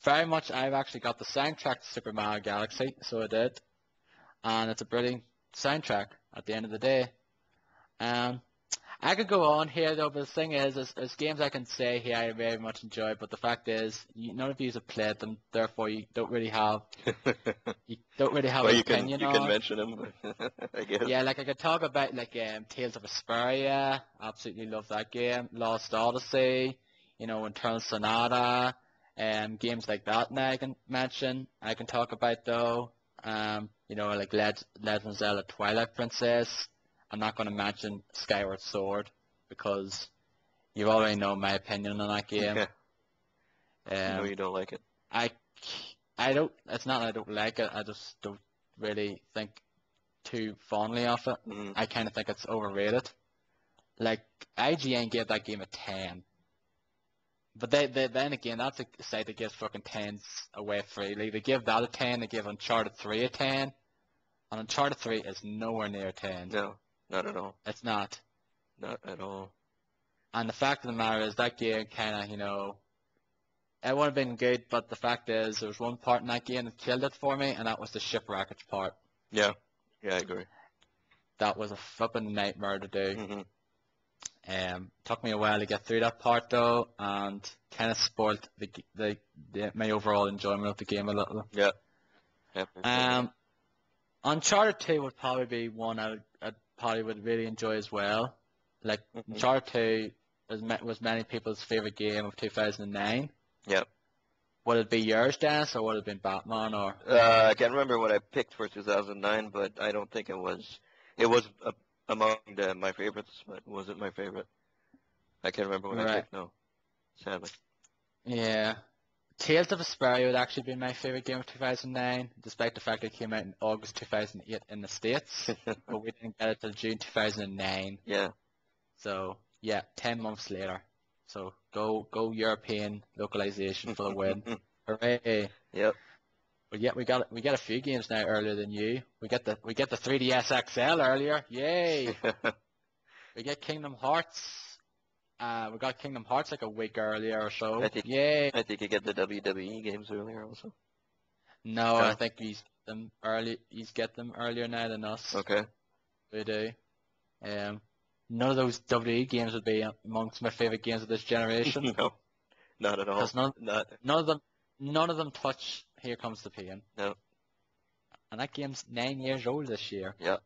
very much, I've actually got the soundtrack to Super Mario Galaxy, so I did. And it's a brilliant soundtrack at the end of the day. I could go on here though, but the thing is, there's games I can say here I very much enjoy, but the fact is, none of you have played them, therefore you don't really have Well, an you opinion can on. mention them, I guess. Yeah, like I could talk about like Tales of Vesperia, absolutely love that game. Lost Odyssey, Internal Sonata, games like that now I can mention. I can talk about though, like Legend of Zelda Twilight Princess. I'm not going to mention Skyward Sword because you already know my opinion on that game. I know you don't like it. I don't. It's not that I don't like it. I just don't really think too fondly of it. I kind of think it's overrated. Like IGN gave that game a 10, but then again, that's a site that gives fucking 10s away freely. They give that a 10. They give Uncharted 3 a 10, and Uncharted 3 is nowhere near 10. No, not at all. It's not. Not at all. And the fact of the matter is that game kind of, it would have been good, but the fact is there was one part in that game that killed it for me, and that was the shipwreckage part. Yeah, I agree. That was a flipping nightmare to do. Took me a while to get through that part though, and kind of spoiled my overall enjoyment of the game a little. Yeah. Uncharted 2 would probably be one I probably would really enjoy as well. Like Uncharted 2 was many people's favorite game of 2009. Yep. Would it be yours, Dennis, or would it have been Batman, or? I can't remember what I picked for 2009, but I don't think it was. It was among my favorites, but it wasn't my favorite. I can't remember what I picked. No, sadly. Yeah. Tales of Vesperia would actually be my favorite game of 2009, despite the fact it came out in August 2008 in the States, but we didn't get it till June 2009. Yeah. So, yeah, 10 months later. So, go European localization for the win. Hooray. Yep. But yeah, we got a few games now earlier than you. We get the 3DS XL earlier. Yay! We get Kingdom Hearts. We got Kingdom Hearts like a week earlier or so. Yay! I think you get the WWE games earlier also. No, I think he's get them earlier now than us. Okay. We do. None of those WWE games would be amongst my favorite games of this generation. No, not at all. Because none of them touch Here Comes the Pain. No. And that game's 9 years old this year. Yeah.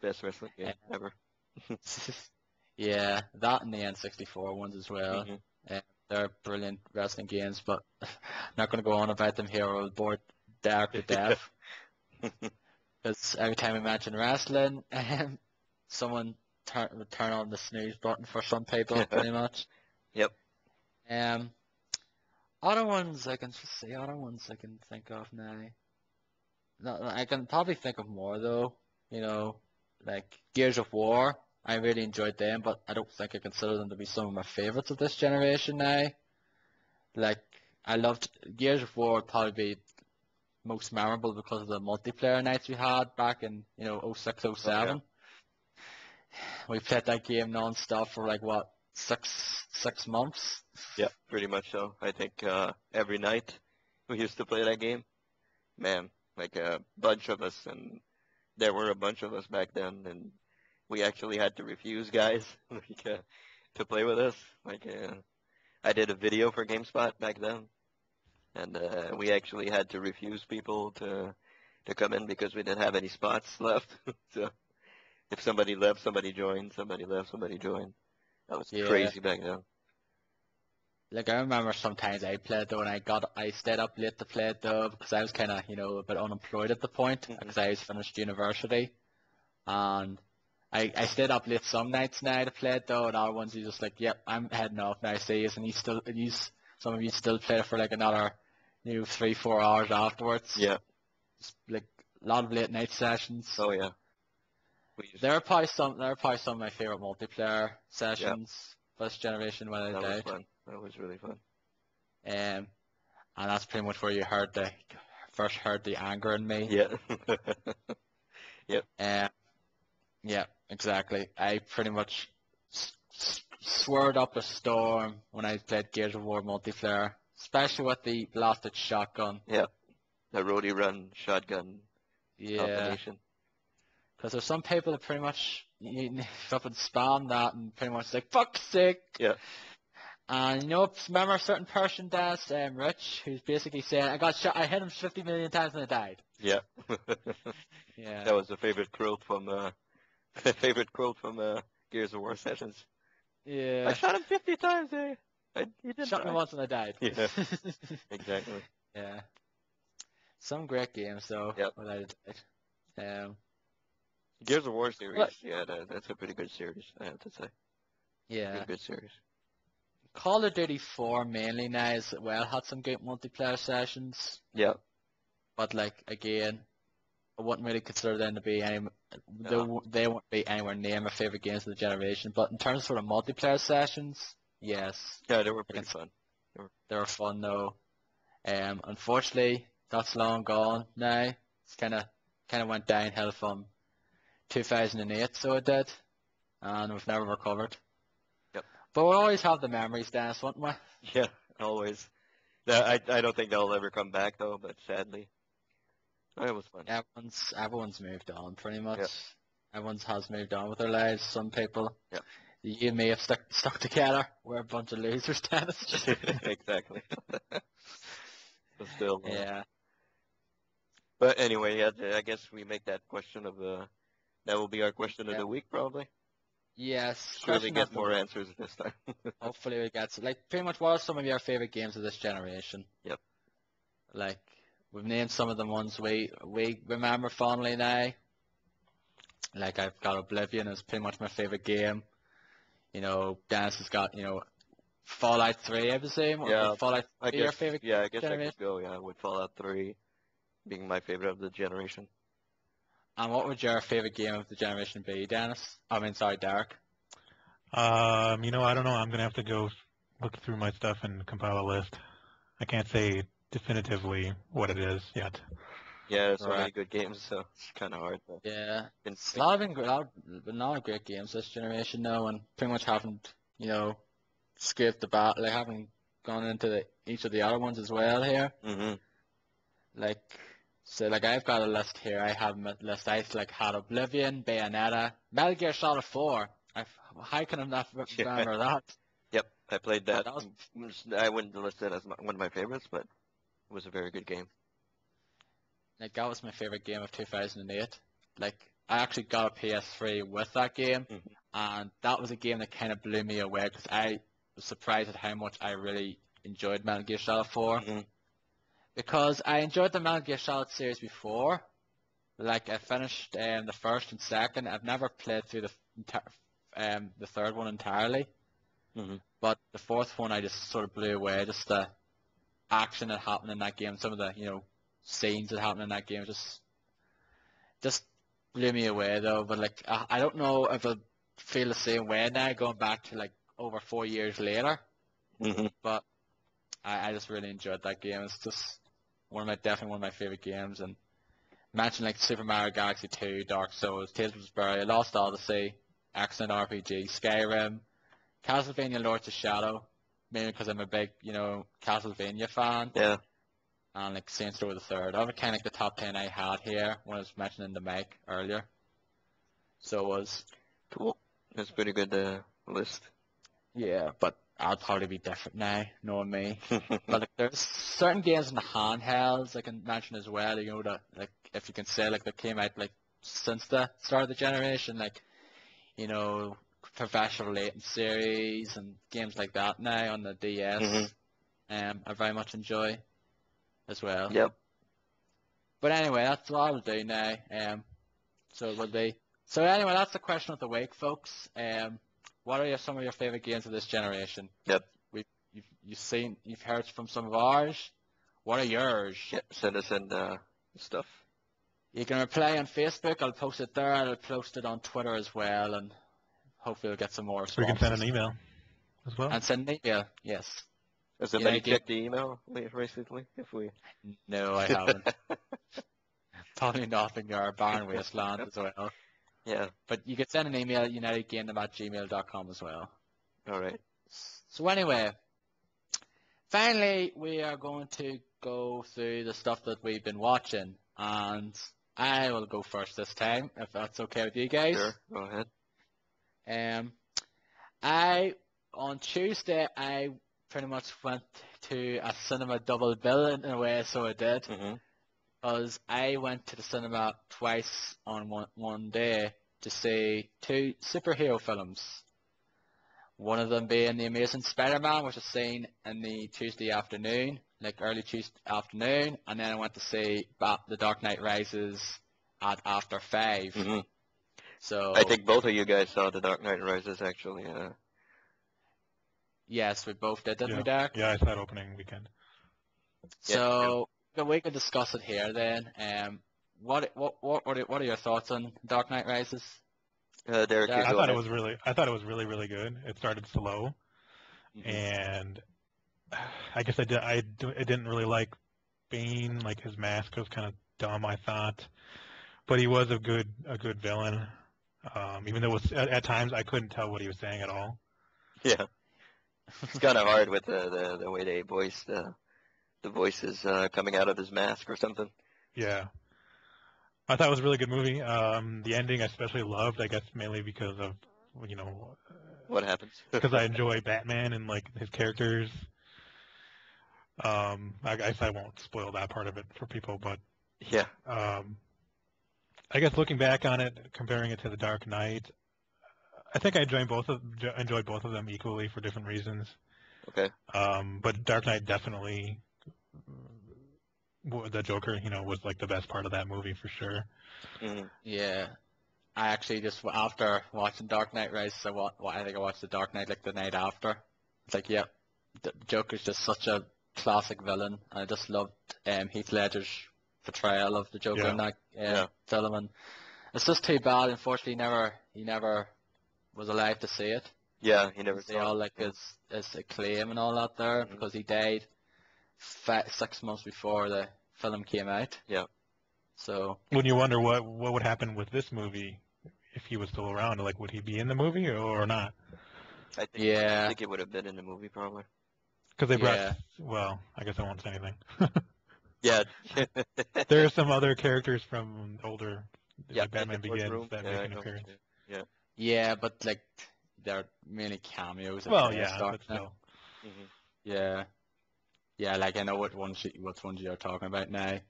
Best wrestling game ever. Yeah, that and the N64 ones as well. They're brilliant wrestling games, but I'm not going to go on about them here or I'll bore Derek to death. Because every time we mention wrestling, someone would turn on the snooze button for some people, pretty much. Yep. Other ones I can think of now. No, I can probably think of more though. Like Gears of War. I really enjoyed them, but I don't think I consider them to be some of my favorites of this generation now. Like, I loved Gears of War would probably be most memorable because of the multiplayer nights we had back in, 06, 07. We played that game non-stop for like, six months. Yeah, pretty much so. I think every night we used to play that game. Man, like a bunch of us, and there were a bunch of us back then, and we actually had to refuse guys like, to play with us. Like I did a video for GameSpot back then, and we actually had to refuse people to come in because we didn't have any spots left. So if somebody left, somebody joined. Somebody left, somebody joined. That was Yeah. crazy back then. Like I remember sometimes I played though, and I stayed up late to play it though because I was kind of a bit unemployed at the point because I was finished university, and I stayed up late some nights now to play it though, and other ones you just like, yep, I'm heading off now. See you, and some of you still play it for like another 3-4 hours afterwards. Yeah. Just, like a lot of late night sessions. Oh yeah. We used There are probably some of my favorite multiplayer sessions this generation when I that was died. fun. That was really fun. And that's pretty much where you first heard the anger in me. Yeah. Yep. Yeah, exactly. I pretty much sweared up a storm when I played Gears of War multiplayer, especially with the blasted shotgun. Yeah. The roadie run shotgun Yeah, combination. because there's some people that pretty much you up and spam that and pretty much like fuck's sake. Yeah. And remember a certain person, Rich, who's basically saying, I hit him 50 million times and I died. Yeah. Yeah. That was a favorite quote from Gears of War sessions. Yeah. I shot him 50 times. He didn't Shot me die. once and I died. Yeah. Exactly. Yeah. Some great games though. Yep. Without a doubt. Gears of War series. But- Yeah, that's a pretty good series, I have to say. Yeah. Good series. Call of Duty 4 mainly now as well had some great multiplayer sessions, Yeah. but like again, I wouldn't really consider them to be they won't be anywhere near my favorite games of the generation. But in terms of sort of multiplayer sessions, yes, Yeah, they were pretty fun. they were fun though. Unfortunately, that's long gone now. It's kind of went downhill from 2008, so it did, and we've never recovered. Yep. But we'll always have the memories, Dennis, won't we? Yeah, always. I don't think they'll ever come back though, but sadly. It was fun. Everyone's moved on pretty much. Yep. Everyone has moved on with their lives. Some people, Yep. you and me have stuck together. We're a bunch of losers, Dennis. Exactly. But still. Yeah. But anyway, yeah, I guess we make that question of that will be our question of Yeah. the week probably. Yes. Surely question get of the more week. answers this time. Hopefully we get like pretty much what are some of your favorite games of this generation? Yep. Like we've named some of the ones we remember fondly now. Like I've got Oblivion as pretty much my favorite game. Dennis has got Fallout 3, I presume. Yeah, Or Fallout 3 your favorite I guess I generation? could go, with Fallout 3 being my favorite of the generation. And what would your favorite game of the generation be, Dennis? I mean, sorry, Derek. I don't know. I'm gonna have to go look through my stuff and compile a list. I can't say definitively what it is yet. Yeah, there's so many Right. good games, so it's kind of hard. But Yeah, can a lot of great games this generation now, and pretty much haven't scraped the bat. Like haven't gone into each of the other ones as well here. hmm Like I've got a list here. I have a list. I had Oblivion, Bayonetta, Metal Gear Solid 4. How can I not remember that? Yep, I played that. That was- I wouldn't list it as one of my favorites, but it was a very good game. Like that was my favorite game of 2008. Like I actually got a PS3 with that game, Mhm. and that was a game that kind of blew me away because I was surprised at how much I really enjoyed Metal Gear Solid 4. Mhm. Because I enjoyed the Metal Gear Solid series before. Like I finished the first and second. I've never played through the third one entirely. Mhm. But the fourth one I just sort of blew away. Just the action that happened in that game, some of the scenes that happened in that game just blew me away though. But like I don't know if I feel the same way now going back to like over 4 years later. Mhm. But I just really enjoyed that game. It's just definitely one of my favorite games. And mention like Super Mario Galaxy 2, Dark Souls, Tales of Vesperia, Lost Odyssey, excellent RPG, Skyrim, Castlevania Lords of Shadow, mainly because I'm a big, Castlevania fan, Yeah. and like Saints Row the Third. That was kind of like the top 10 I had here when I was mentioning the mic earlier. So it was, Cool. That's a pretty good list. yeah, but I'll probably be different now, knowing me. But like, there's certain games in the handhelds I can mention as well, that like if you can say like that came out like since the start of the generation, like, Professional Layton series and games like that now on the DS, I very much enjoy as well. Yep. But anyway, that's what I will do now. So it will be. So anyway, that's the question of the week, folks. What are some of your favorite games of this generation? Yep. You've heard from some of ours. What are yours? Yeah. Send us in stuff. You can reply on Facebook. I'll post it there. I'll post it on Twitter as well, and hopefully we'll get some more We responses. can send an email as well. And send an email, yes. Has somebody checked the email recently? If we No, I haven't. Probably nothing or barren wasteland as well. Yeah. But you can send an email at unitedgamedom@gmail.com as well. All right. So anyway, finally we are going to go through the stuff that we've been watching, and I will go first this time, if that's okay with you guys. Sure. Go ahead. On Tuesday, I pretty much went to a cinema double bill in a way, so I did. Because I went to the cinema twice on one day to see 2 superhero films. One of them being The Amazing Spider-Man, which was seen in the Tuesday afternoon, like early Tuesday afternoon, and then I went to see The Dark Knight Rises at after 5. So I think both of you guys saw The Dark Knight Rises, actually. yes, we both did, didn't we, Derek? Yeah, I saw it opening weekend. So we could discuss it here then. What are your thoughts on Dark Knight Rises? Derek, Yeah, I thought it was really, really good. It started slow, and I guess I didn't really like Bane. Like his mask was kind of dumb, I thought, but he was a good villain. Even though it was at times I couldn't tell what he was saying at all. Yeah. It's kind of hard with the way they voice the voices coming out of his mask or something. Yeah. I thought it was a really good movie. The ending I especially loved, I guess mainly because of, What happens? because I enjoy Batman and like his characters. I guess I won't spoil that part of it for people, but yeah. I guess looking back on it, comparing it to The Dark Knight, I think I enjoyed both of them equally for different reasons. Okay. But Dark Knight definitely, the Joker, was like the best part of that movie for sure. Yeah. I actually just, after watching Dark Knight Rises, I think I watched The Dark Knight like the night after. It's like, yeah, the Joker's just such a classic villain. I just loved Heath Ledger's portrayal of the Joker in that film, and it's just too bad. Unfortunately, he never was alive to see it. Yeah, he never saw all like his acclaim and all that there because he died 6 months before the film came out. Yeah. So when you wonder what would happen with this movie if he was still around, like would he be in the movie or not? I think it would have been in the movie probably. Because they brought, well, I guess I won't say anything. Yeah. There are some other characters from older, like Batman Begins, that make an appearance. Yeah. Yeah, but like they're mainly cameos. Well, yeah, but still. Yeah. Yeah, like I know what ones you're talking about now.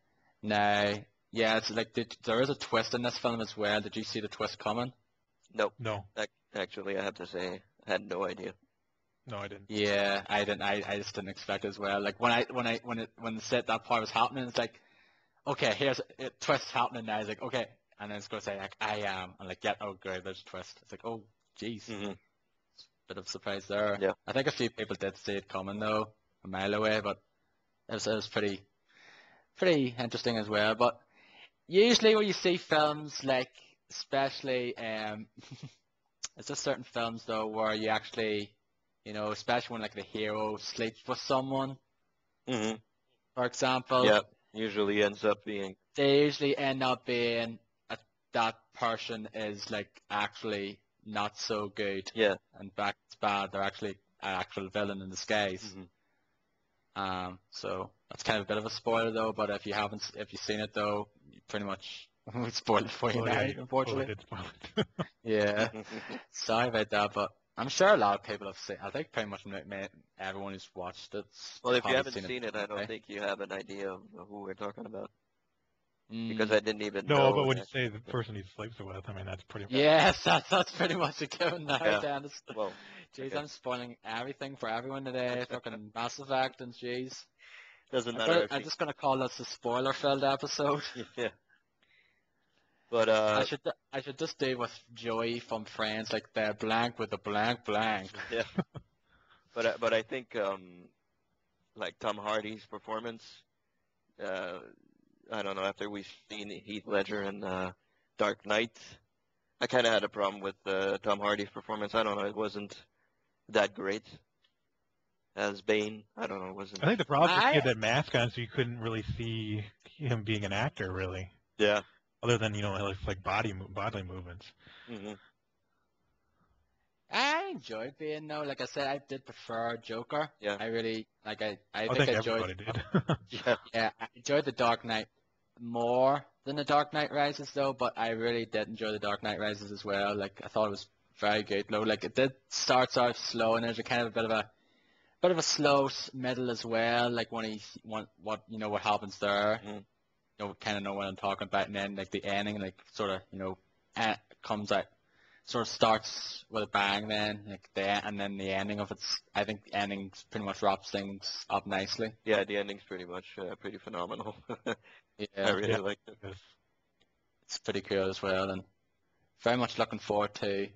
Now, yeah, it's like there is a twist in this film as well. Did you see the twist coming? Nope. No. Actually, I have to say, I had no idea. No, I didn't. Yeah, I didn't. I just didn't expect it as well. Like when that part was happening, it's like, okay, here's a twist happening now. It's like, okay, and then it's going to say like, I am, and like, yeah, oh great, there's a twist. It's like, oh, jeez, bit of surprise there. Yeah. I think a few people did see it coming though, a mile away, but it was pretty interesting as well. But usually when you see films like, especially, it's just certain films though where you actually, especially when like the hero sleeps with someone, for example. Yeah, usually ends up being. They usually end up being that person is like actually not so good, Yeah. and back it's bad. They're actually an actual villain in disguise. So that's kind of a bit of a spoiler though. But if you've seen it though, you pretty much we spoiled it for you Well, now, yeah, unfortunately. did spoil it. Yeah, sorry about that, but I'm sure a lot of people have seen. I think pretty much everyone who's watched it's Well, if you probably haven't seen it, I don't anyway. think you have an idea of who we're talking about because Mm, I didn't even No, know but when you that. say the person he sleeps with, I mean that's pretty. yes, that's pretty much a given now, Yeah. Dennis. Well, Jeez, okay. I'm spoiling everything for everyone today. Fucking Mass Effect and jeez. Doesn't matter if I'm you. just gonna call this a spoiler-filled episode. Yeah. But I should just do with Joey from Friends, like the blank with the blank blank. yeah. But I think like Tom Hardy's performance. I don't know. After we've seen Heath Ledger in Dark Knight, I kind of had a problem with Tom Hardy's performance. I don't know. It wasn't that great as Bane. I don't know. It wasn't. I think the problem is he I had that mask on, so you couldn't really see him being an actor, really, Yeah. other than like bodily movements. Hmm. I enjoyed being though. Like I said, I did prefer Joker. Yeah. I really like. I I think think I enjoyed. everybody did. Yeah. Yeah, I enjoyed the Dark Knight more than the Dark Knight Rises though. But I really did enjoy the Dark Knight Rises as well. Like I thought it was very good though. Like it did start out slow, and there's a kind of a bit of a slow middle as well. Like when what happens there. Mhm. Kind of know what I'm talking about, and then like the ending, like sort of comes out, sort of starts with a bang, then and then the ending of it's. I think the ending pretty much wraps things up nicely. Yeah. The ending's pretty much pretty phenomenal. I Yeah, really Yeah. liked it. Yes. it's pretty cool as well, and very much looking forward to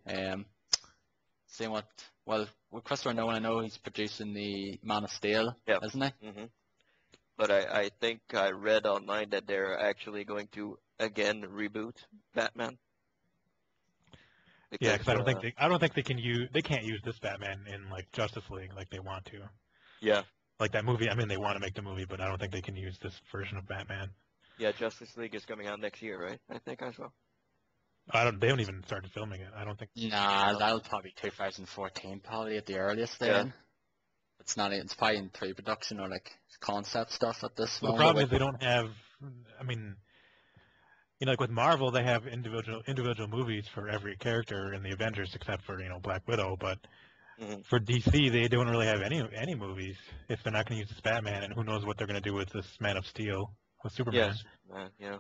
seeing what. Well, with Christopher Nolan, I know he's producing the Man of Steel, Yeah. isn't he? Hmm. But I think I read online that they're actually going to again reboot Batman. Yeah, Because because I don't think they can't use this Batman in like Justice League like they want to. yeah, Like that movie, I mean they want to make the movie, but I don't think they can use this version of Batman. yeah, Justice League is coming out next year, right? I think I saw. They haven't even started filming it. I don't think. Nah, that'll probably 2014, probably at the earliest. Yeah. Then it's not. It's probably in pre-production or like concept stuff at this Well, the moment. problem is they don't have. I mean, like with Marvel, they have individual movies for every character in the Avengers, except for Black Widow. But Hmm. for DC, they don't really have any movies if they're not going to use this Batman, and who knows what they're going to do with this Man of Steel with Superman. Yes, yeah.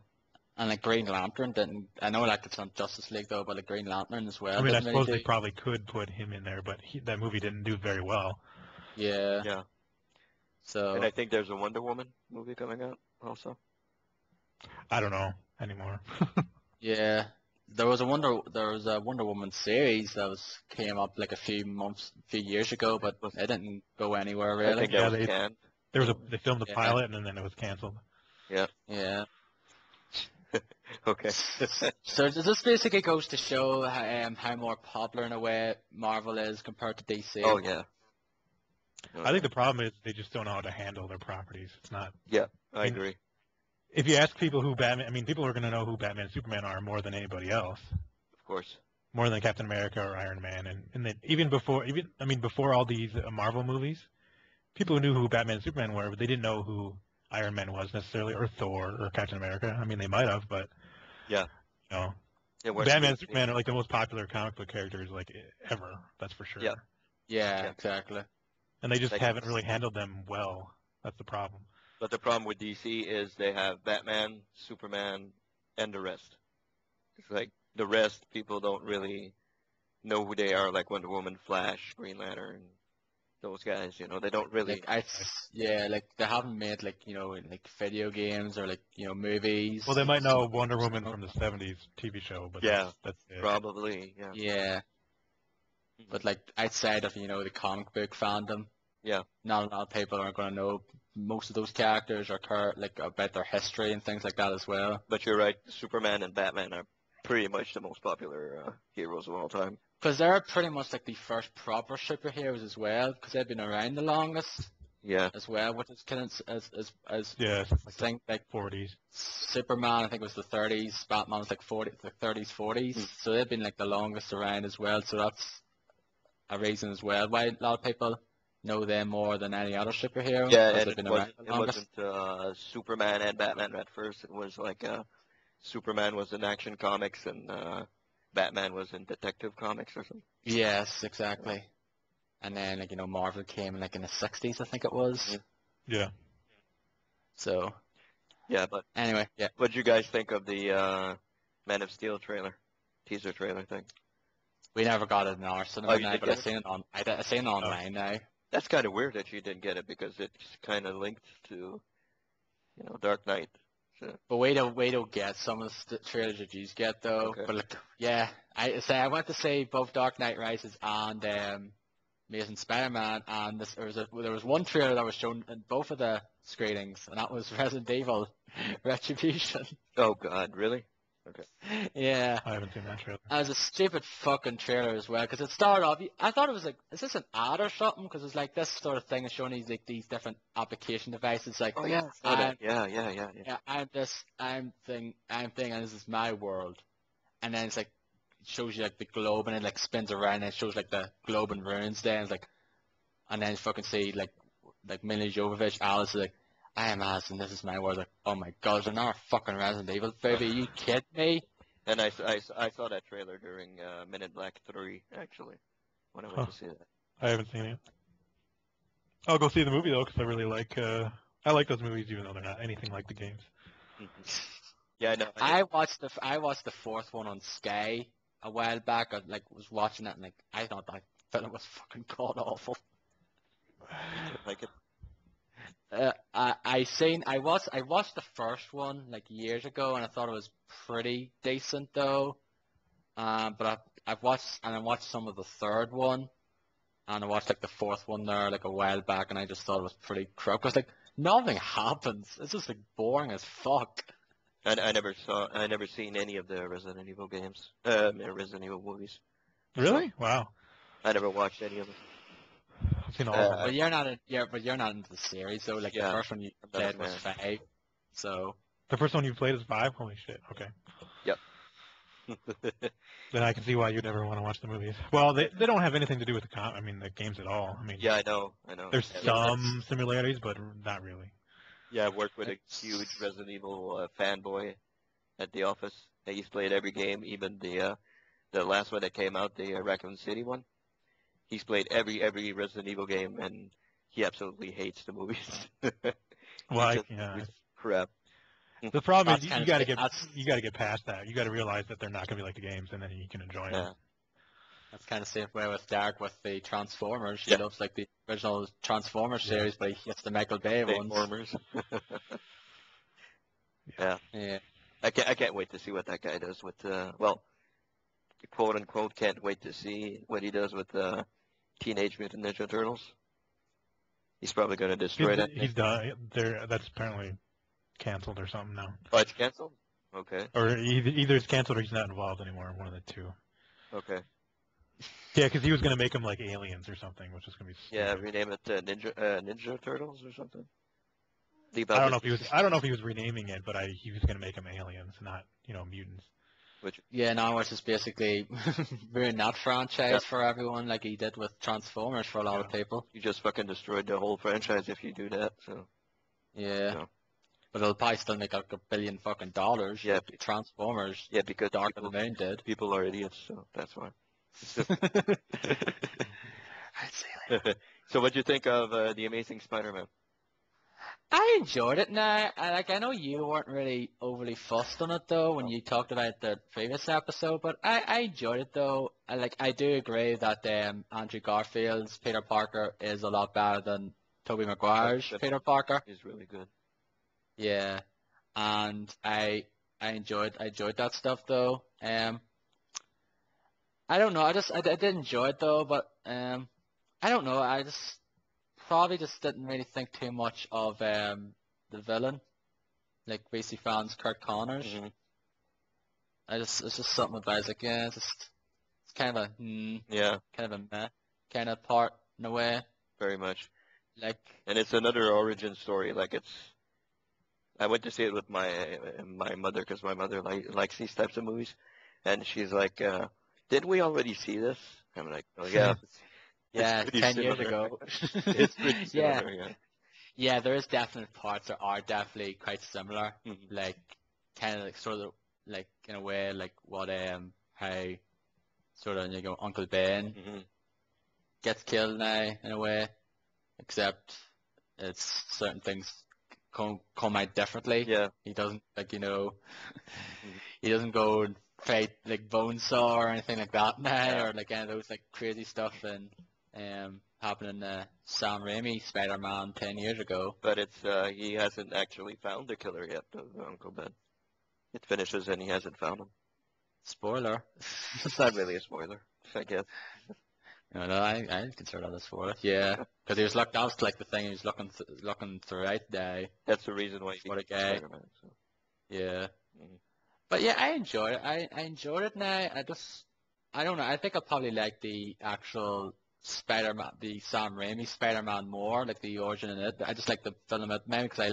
And like Green Lantern didn't. I know like it's on Justice League though, but like Green Lantern as well. I mean, I Didn't really suppose they do. probably could put him in there, but that movie didn't do very well. Yeah. Yeah. So And I think there's a Wonder Woman movie coming out also. I don't know anymore. yeah, there was a Wonder Woman series that came up like a few years ago, but it didn't go anywhere I really. think that Yeah, was canned. they filmed the Yeah. pilot and then it was canceled. Yeah. Yeah. Okay. So this basically goes to show how more popular in a way Marvel is compared to DC. Oh yeah. I think the problem is they just don't know how to handle their properties. It's not. Yeah, I agree. If you ask people people are going to know who Batman and Superman are more than anybody else, Of course. more than Captain America or Iron Man, and then before all these Marvel movies, people knew who Batman and Superman were, but they didn't know who Iron Man was necessarily, or Thor, or Captain America. I mean, they might have, but Yeah. It wasn't Batman and really- Superman are like the most popular comic book characters like ever. That's for sure. Yeah. Yeah, Yeah. exactly. And they just Like- haven't really handled them well. That's the problem. But the problem with DC is they have Batman, Superman, and the rest. It's like the rest, people don't really know who they are, like Wonder Woman, Flash, Green Lantern, those guys. They don't really. Like like they haven't made like like video games or like movies. Well, they might know Wonder Woman from the '70s TV show, but Yeah. that's it. Probably, yeah. Yeah, but like outside of the comic book fandom, Yeah. not a lot of people are going to know most of those characters or like about their history and things like that as well. But you're right, Superman and Batman are pretty much the most popular heroes of all time. Because they're pretty much like the first proper superheroes as well, because they've been around the longest. Yeah. as well, which is kind of as Yeah, I think like 40s. Superman, I think it was the 30s. Batman was like 30s, 40s. Mm. So they've been like the longest around as well. So that's a reason as well why a lot of people know them more than any other superhero Yeah, because and they've been around the it longest. wasn't Superman and Batman at first. It was like Superman was in Action Comics and Batman was in Detective Comics or something. Yes, exactly. And then like Marvel came like in the 60s, I think it was. Mhm. Yeah. So Yeah, but anyway, yeah, what did you guys think of the Man of Steel teaser trailer thing? we never got it in our Oh, cinema you now, did but I get it? seen it on I seen it Oh. online now. That's kind of weird that you didn't get it because it's kind of linked to, Dark Knight. So, But we don't get some of the trailers that you get though. okay. But like, yeah, I went to see both Dark Knight Rises and Amazing Spider-Man, and there was one trailer that was shown in both of the screenings, and that was Resident Evil Retribution. Oh God, really? Okay. Yeah. I haven't seen that trailer. That was a stupid fucking trailer as well, because it started off. I thought it was like, is this an ad or something? Because it's like this sort of thing is showing these different application devices. Like, Oh yeah, I saw that. Yeah. yeah, I'm thing, and this is my world. And then it's like, it shows you like the globe, and it like spins around, and it shows like the globe and ruins there, and it's like, and then you fucking see like Mila Jovovich, Alice is like, I am Alice, and this is my world. Like, oh my god, there's another fucking Resident Evil baby. Are you kidding me? And I saw that trailer during Men in Black 3, actually, when I went Huh. to see that. I haven't seen it. I'll go see the movie though, because I really like. I like those movies, even though they're not anything like the games. Yeah, I know. I watched the fourth one on Sky a while back. I like was watching it and like I thought that film was fucking god awful. Like it. I watched the first one like years ago and I thought it was pretty decent though. But I watched some of the third one and I watched like the fourth one there like a while back and I just thought it was pretty crap because like nothing happens. It's just like boring as fuck. I never seen any of the Resident Evil games, Resident Evil movies. Really? Wow. I never watched any of them. I've seen all of them. But you're not into the series, so like Yeah, the first one you I'm not a played was fan. 5. So The first one you played is 5? Holy shit. Okay. Yep. Then I can see why you'd never want to watch the movies. Well, they don't have anything to do with the games at all. I mean, Yeah, I know. there's Yeah, some similarities, but not really. yeah, I've worked with a huge Resident Evil fanboy at the office. He's played every game, even the last one that came out, the Raccoon City one. He's played every Resident Evil game, and he absolutely hates the movies. Well, It's crap. the problem that's is kind you of got to sick. get you got to get past that. You got to realize that they're not going to be like the games, and then you can enjoy them. Yeah. That's kind of same way with Dark with the Transformers. He Yeah. loves like the original Transformers Yeah. series, but he hates the Michael Bay ones. Transformers. Yeah. Yeah. I can't wait to see what that guy does with well, quote unquote, can't wait to see what he does with Teenage Mutant Ninja Turtles. He's probably going to destroy that. He's done. That's apparently canceled or something now. Oh, it's canceled? Okay. Or either it's canceled or he's not involved anymore. One of the two. Okay. Yeah, because he was going to make them like aliens or something, which is going to be. Yeah, stupid. rename it Ninja Turtles or something. I don't know if he was renaming it, but he was going to make them aliens, not mutants. Yeah, now it's just basically ruin that franchise for everyone, like he did with Transformers for a lot of people. You just fucking destroyed the whole franchise if you do that. So. Yeah. No. But it'll probably still make like $1 billion fucking dollars. Yeah. Like Transformers. Yeah, because Dark of the Moon did. people are idiots, so that's why. I'd say that. So what'd you think of The Amazing Spider-Man? I enjoyed it now. I know you weren't really overly fussed on it though when you talked about the previous episode, but I enjoyed it though. I do agree that Andrew Garfield's Peter Parker is a lot better than Tobey Maguire's Peter Parker. He's really good. Yeah, and I enjoyed that stuff though. I don't know. I did enjoy it though, but I don't know. I just probably just didn't really think too much of the villain, like BC fans Kurt Connors. Mhm. It's just something about it. It's like it's kind of a Yeah, kind of a meh kind of part in a way. very much. Like, And it's another origin story. I went to see it with my mother because my mother likes these types of movies, and she's like, "Didn't we already see this?" I'm like, "Oh yeah, it's yeah, pretty 10 years similar. ago. It's pretty Yeah, similar, yeah." yeah, there is definite parts that are definitely quite similar. Mhm. Like, kind of like sort of like in a way like what how sort of Uncle Ben Mhm. gets killed now in a way, except it's certain things come out differently. Yeah. He doesn't like Mhm. he doesn't go and fight like Bonesaw or anything like that now, Yeah. or like any of those like crazy stuff and happened in Sam Raimi Spider-Man 10 years ago. But he hasn't actually found the killer yet of Uncle Ben. It finishes and he hasn't found him. Spoiler. It's not really a spoiler, I guess. No, I consider that a spoiler. Yeah, because he was looked. That was like the thing. He was looking throughout the That's the reason why he for the became guy. Spider-Man. So. Yeah, Mhm. but yeah, I enjoyed it. I enjoyed it now. I don't know. I think I probably like the actual Spider-Man, the Sam Raimi Spider-Man more, like the origin in it. I just like the film it maybe because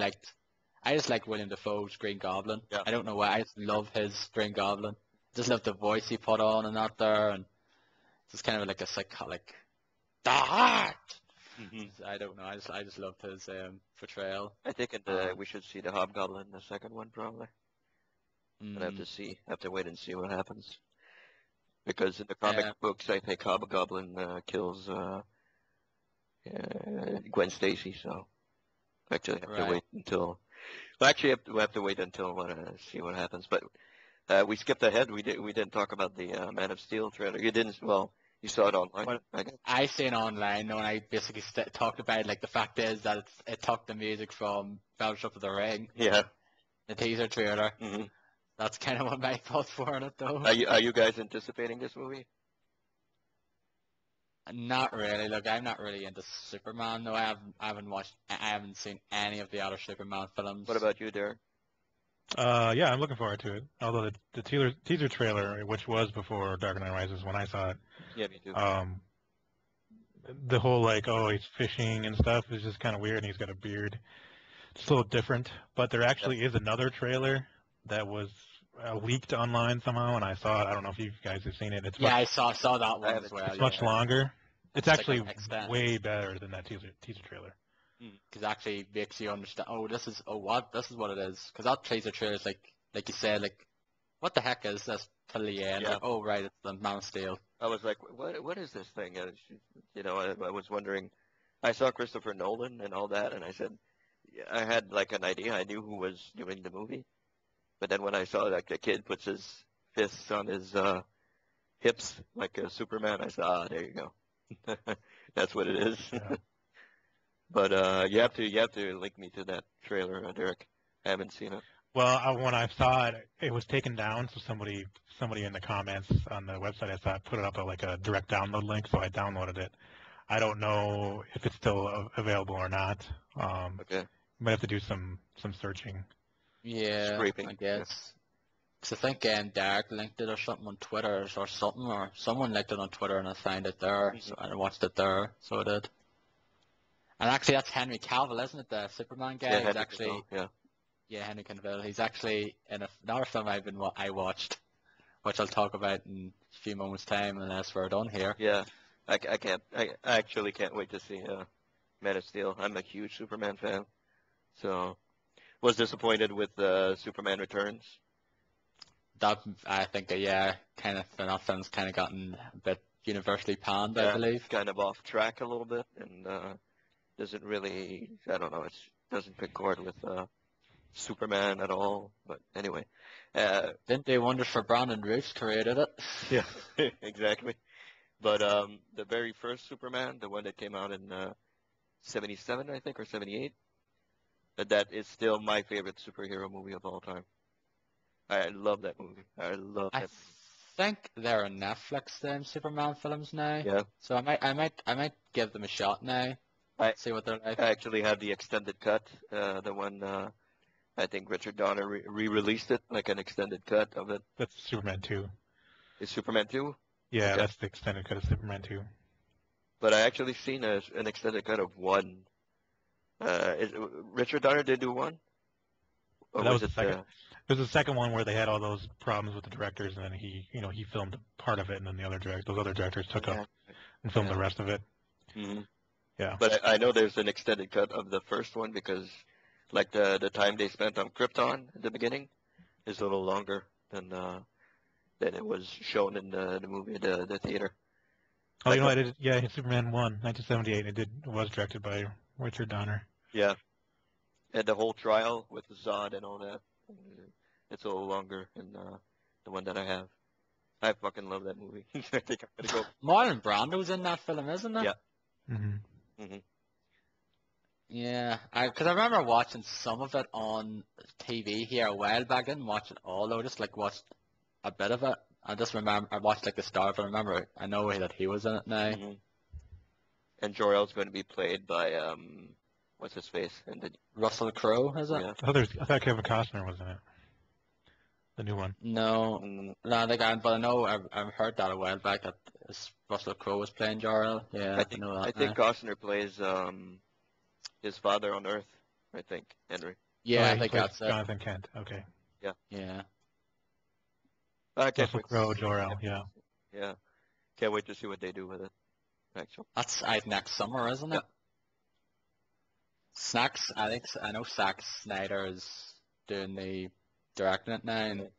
I just like William Dafoe's Green Goblin. Yeah. I don't know why. I just love his Green Goblin. Just love the voice he put on and out there, and it's kind of like a psychotic. The heart. Mhm. I don't know. I just loved his portrayal. I think Um, we should see the Hobgoblin in the second one probably. But mm, have to wait and see what happens. Because in the comic yeah, books, I think Hobgoblin kills Gwen Stacy. So actually have to right. wait until. Well, actually, we have to wait until see what happens. But we skipped ahead. We didn't talk about the Man of Steel trailer. You didn't. Well, you saw it online, Well, I guess. I seen online, and I basically talked about it, like the fact is that it took the music from Fellowship of the Ring, Yeah. the teaser trailer. Hmm. That's kind of what my thoughts were on it, though. Are you guys anticipating this movie? Not really. Look, I'm not really into Superman. No, I haven't seen any of the other Superman films. What about you, Derek? Yeah, I'm looking forward to it. Although the teaser trailer, which was before Dark Knight Rises when I saw it, Yeah, me too. um, the whole like, oh, he's fishing and stuff is just kind of weird, and he's got a beard. It's a little different. But there Yeah. actually is another trailer that was leaked online somehow, and I saw it. I don't know if you guys have seen it. Yeah, I saw that I one as haven't seen well. It's it. much Yeah, longer. It's it's like actually an extent. way better than that teaser trailer. Because actually makes you understand. This is what it is. Because that teaser trailer is like you said, like what the heck is this till the end? Yeah. Like, oh right, it's the Man of Steel. I was like, what is this thing? I was wondering. I saw Christopher Nolan and all that, and I said, yeah, I had like an idea. I knew who was doing the movie, but then when I saw like the kid puts his fists on his hips like a Superman, I said, ah, there you go. That's what it is. Yeah. But you have to link me to that trailer, Derek. I haven't seen it. Well, when I saw it, it was taken down. So somebody in the comments on the website I saw put it up like a direct download link. So I downloaded it. I don't know if it's still available or not. Okay. Might have to do some searching. Yeah, Scraping. I Yeah. guess. Because I think Derek linked it or something on Twitter or something, or someone linked it on Twitter and I found it there, Mhm. so I watched it there, so I did. And actually, that's Henry Cavill, isn't it? The Superman Yeah, guy. He's Henry Cavill. actually, Yeah. yeah, Henry Cavill. He's actually in another film I watched, which I'll talk about in a few moments' time, unless we're done here. Yeah. I can't. I actually can't wait to see Man of Steel. I'm a huge Superman fan, so was disappointed with Superman Returns. That I think, yeah, kind of that film's kind of gotten a bit universally panned, I Yeah, believe. kind of off track a little bit, and doesn't really. I don't know. It doesn't pick chord with Superman at all. But anyway, Didn't do wonders for Brandon Routh created it. yeah, exactly. But the very first Superman, the one that came out in '77, I think, or '78, that is still my favorite superhero movie of all time. I love that movie. I love I that. think they're on Netflix then Superman films now. Yeah, So I might give them a shot now. I See what they're like. I actually have the extended cut, the one I think Richard Donner re-released it, like an extended cut of it. That's Superman 2. Is Superman 2? Yeah, Okay. that's the extended cut of Superman 2. But I actually seen an extended cut of 1, Richard Donner did do one, or That was was the it second. It was the second one where they had all those problems with the directors, and then he filmed part of it, and then those other directors took yeah. up and filmed Yeah. the rest of it. Hmm. Yeah. But I know there's an extended cut of the first one because, like the time they spent on Krypton at the beginning is a little longer than it was shown in the movie, the theater. Oh, Like, I did. Yeah, Superman 1, 1978. It was directed by Richard Donner. yeah, and the whole trial with Zod and all that. It's a little longer than the one that I have. I fucking love that movie. I think I'm gonna go. Marlon Brando's in that film, isn't it? Yeah. Hmm. Hmm. Yeah, because I remember watching some of it on TV here a while back. I didn't watch it all though, just like watched a bit of it. I just remember I watched like the start, but I remember I know that he was in it now. Hmm. And Jor-El's going to be played by what's his face? And Russell Crowe, is it? yeah. I thought Kevin Costner was in it. The new one. No, Mm, no, but I know I've heard that a while back that Russell Crowe was playing Jor-El. Yeah, I know I that think now. Costner plays his father on Earth. I think Henry. Yeah, I He think plays that's it. Jonathan Kent. Okay. Yeah, I can't Russell wait. Crowe, Jor-El. Yeah. Yeah, can't wait to see what they do with it. Actually, that's out next summer, isn't yeah. it? Snacks, I know Zack Snyder is doing the directing it now, and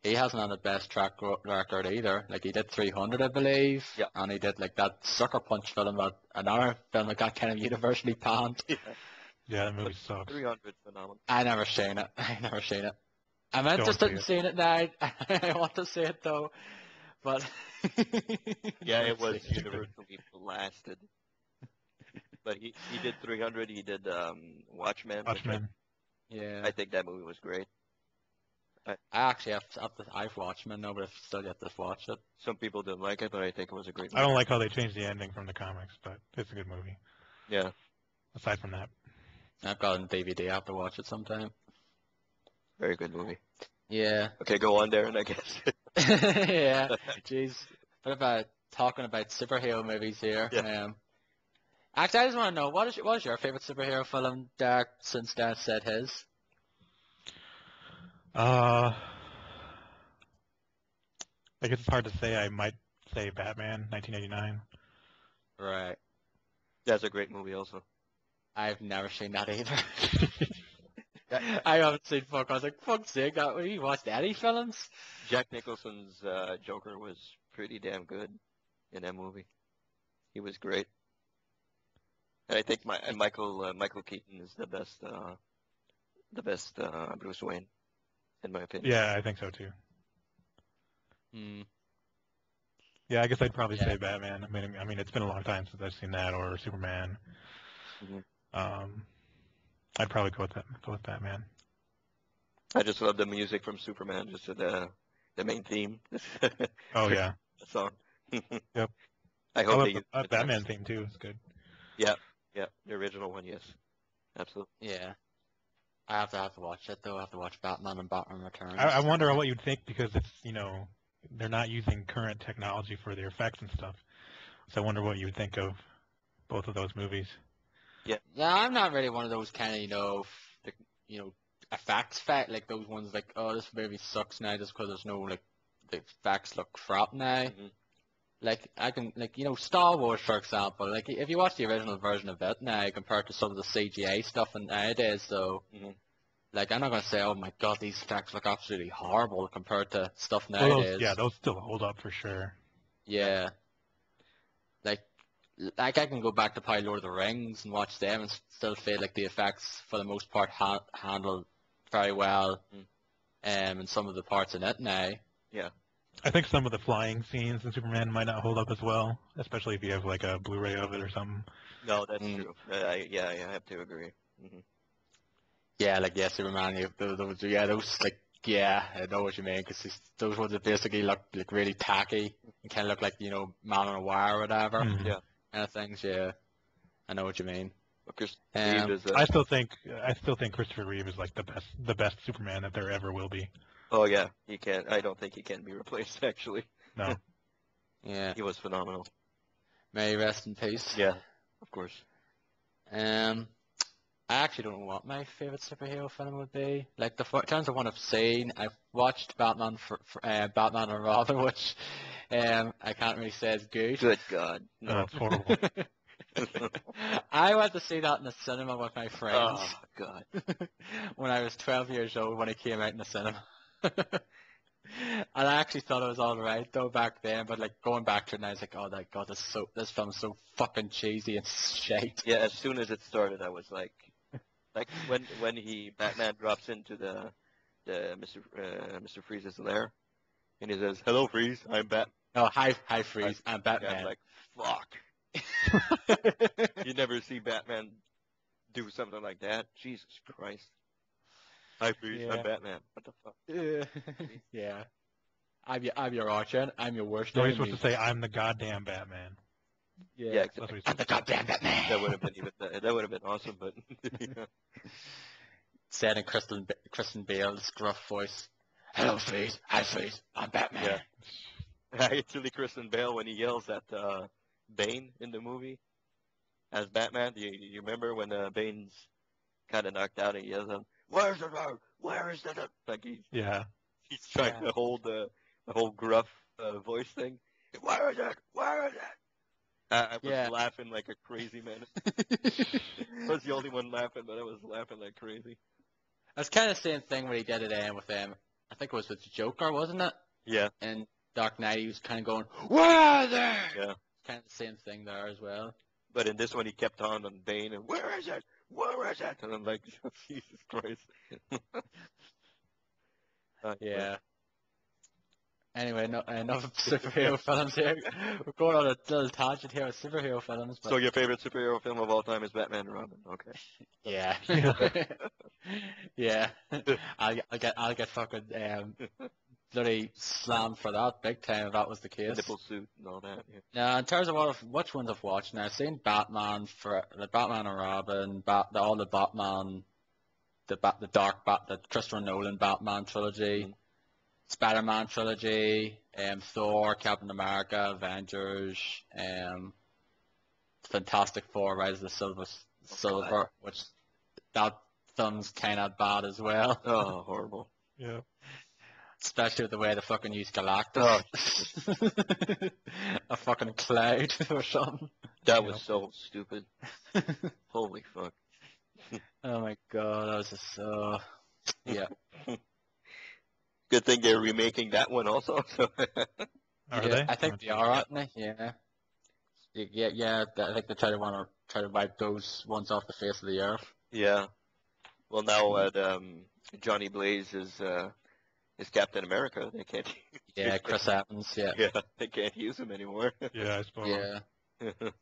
he hasn't had the best record either. Like he did 300, I believe, Yeah. and he did like that Sucker Punch film, another film that got kind of universally panned. Yeah. Yeah, that movie sucks. 300 phenomenal. I never seen it. I never seen it. I'm Don't interested see in it. seeing it now. I want to see it though, but Yeah, Don't it was see it. universally blasted. But he did 300. He did Watchmen. which Watchmen. Yeah, I think that movie was great. I actually I've Watchmen now, but I've still yet to watch it. Some people didn't like it, but I think it was a great I movie. don't like how they changed the ending from the comics, but it's a good movie. Yeah, Aside from that. I've got it on DVD. I have to watch it sometime. very good movie. Yeah. Okay, go on, Darren, I guess. Yeah. Jeez. What about talking about superhero movies here? Yeah. Actually, I just want to know what is your favorite superhero film, Derek? Since Dan said his. I guess it's hard to say. I might say Batman, 1989. Right. That's a great movie also. I've never seen that either. I haven't seen fuck. I was like, fuck's sake, have you watched any films? Jack Nicholson's Joker was pretty damn good in that movie. He was great. And I think Michael Keaton is the best Bruce Wayne, in my opinion. Yeah, I think so too. Hmm. Yeah, I guess I'd probably Yeah. say Batman. I mean, it's been a long time since I've seen that or Superman. Mhm. I'd probably go with Batman. I just love the music from Superman, just the main theme. Oh yeah. The song. Yep. I I hope love they use the it Batman next. theme too. It's good. Yeah, the original one, yes, absolutely. Yeah. I have to watch it though. I have to watch Batman and Batman Returns. I wonder what you'd think because it's they're not using current technology for their effects and stuff. So I wonder what you would think of both of those movies. Yeah, I'm not really one of those kind of effects like those ones like, oh, this movie sucks now just because there's no like the effects look crap now. Mhm. Like I can Star Wars for example. Like if you watch the original version of it now compared to some of the CGI stuff and nowadays, so Mhm. like I'm not gonna say, oh my god, these effects look absolutely horrible compared to stuff Well, nowadays. those still hold up for sure. Yeah. Like I can go back to probably Lord of the Rings and watch them and still feel like the effects for the most part handled very well in some of the parts in it now. Yeah. I think some of the flying scenes in Superman might not hold up as well, especially if you have like a Blu-ray of it or something. No, that's true. I have to agree. Mhm. Yeah, like Superman, I know what you mean, because those ones that basically look like really tacky and kind of look like Man on a Wire or whatever Mhm. Yeah. kind of things. Yeah, I know what you mean. But Chris Reeve is I still think Christopher Reeve is like the best Superman that there ever will be. Oh yeah, I don't think he can be replaced. Actually, No. Yeah, he was phenomenal. may he rest in peace. Yeah, of course. Um, I actually don't know what my favorite superhero film would be. Like in terms of one I've seen, I've watched Batman and Robin, which I can't really say is good. Good God, No, no. it's horrible. I went to see that in the cinema with my friends Oh God. when I was 12 years old when it came out in the cinema. And I actually thought it was alright though back then, but like going back to it now, I was like, oh my god, this film's so fucking cheesy and shite. Yeah, as soon as it started, I was like when Batman drops into the Mr. Freeze's lair, and he says, "Hello, Freeze, I'm Bat." Oh, hi Freeze, I'm Yeah, Batman. I'm like, fuck. You never see Batman do something like that. Jesus Christ. Hi, Freeze, I'm Yeah. Batman. What the fuck? Yeah. I'm your archer. I'm your worst So he's enemy. supposed to say, "I'm the goddamn Batman." Yeah, That's what exactly. he's I'm the goddamn Batman. That would have been awesome, but yeah. Said in Kristen Bale's gruff voice. Hello, Freeze. Hi, Freeze. I'm Batman. Yeah. Actually, Kristen Bale, when he yells at Bane in the movie as Batman, you remember when Bane's kind of knocked out and he yells at him, "Where's the road? Where is the road?" Like he's trying to hold the whole gruff voice thing. Where is it? Where is it? I was laughing like a crazy man. I was the only one laughing, but I was laughing like crazy. It's kind of the same thing when he did it with I think it was with the Joker, wasn't it? Yeah. In Dark Knight, he was kind of going, "Where are they?" Yeah. Kind of the same thing there as well. But in this one, he kept on Bane and, "Where is it? Where is it?" And I'm like, Jesus Christ. Yeah. Anyway, enough superhero films here. We're going on a little tangent here with superhero films. But So your favorite superhero film of all time is Batman and Robin? Okay. yeah. Yeah. I'll get fucking bloody slammed for that big time if that was the case. Nipple suit and all that. Yeah. Now, in terms of which ones I've watched, now I've seen Batman Batman and Robin, all the Batman, the Christopher Nolan Batman trilogy, Mm-hmm. Spider-Man trilogy, Thor, Captain America, Avengers, Fantastic Four, Rise of the Silver, which that film's kind of bad as well. Oh, horrible. Yeah. Especially with the way they fucking use Galactus. Oh. A fucking cloud or something. That was so stupid. Holy fuck. Oh my god, that was just so... Yeah. Good thing they're remaking that one also. Are they? I think they are, aren't they? Yeah. Yeah, I think they try to wipe those ones off the face of the earth. Yeah. Well, now Johnny Blaze is Captain America. They can't. Yeah, Chris Evans. Yeah. Yeah, they can't use him anymore. Yeah, I suppose. Yeah. At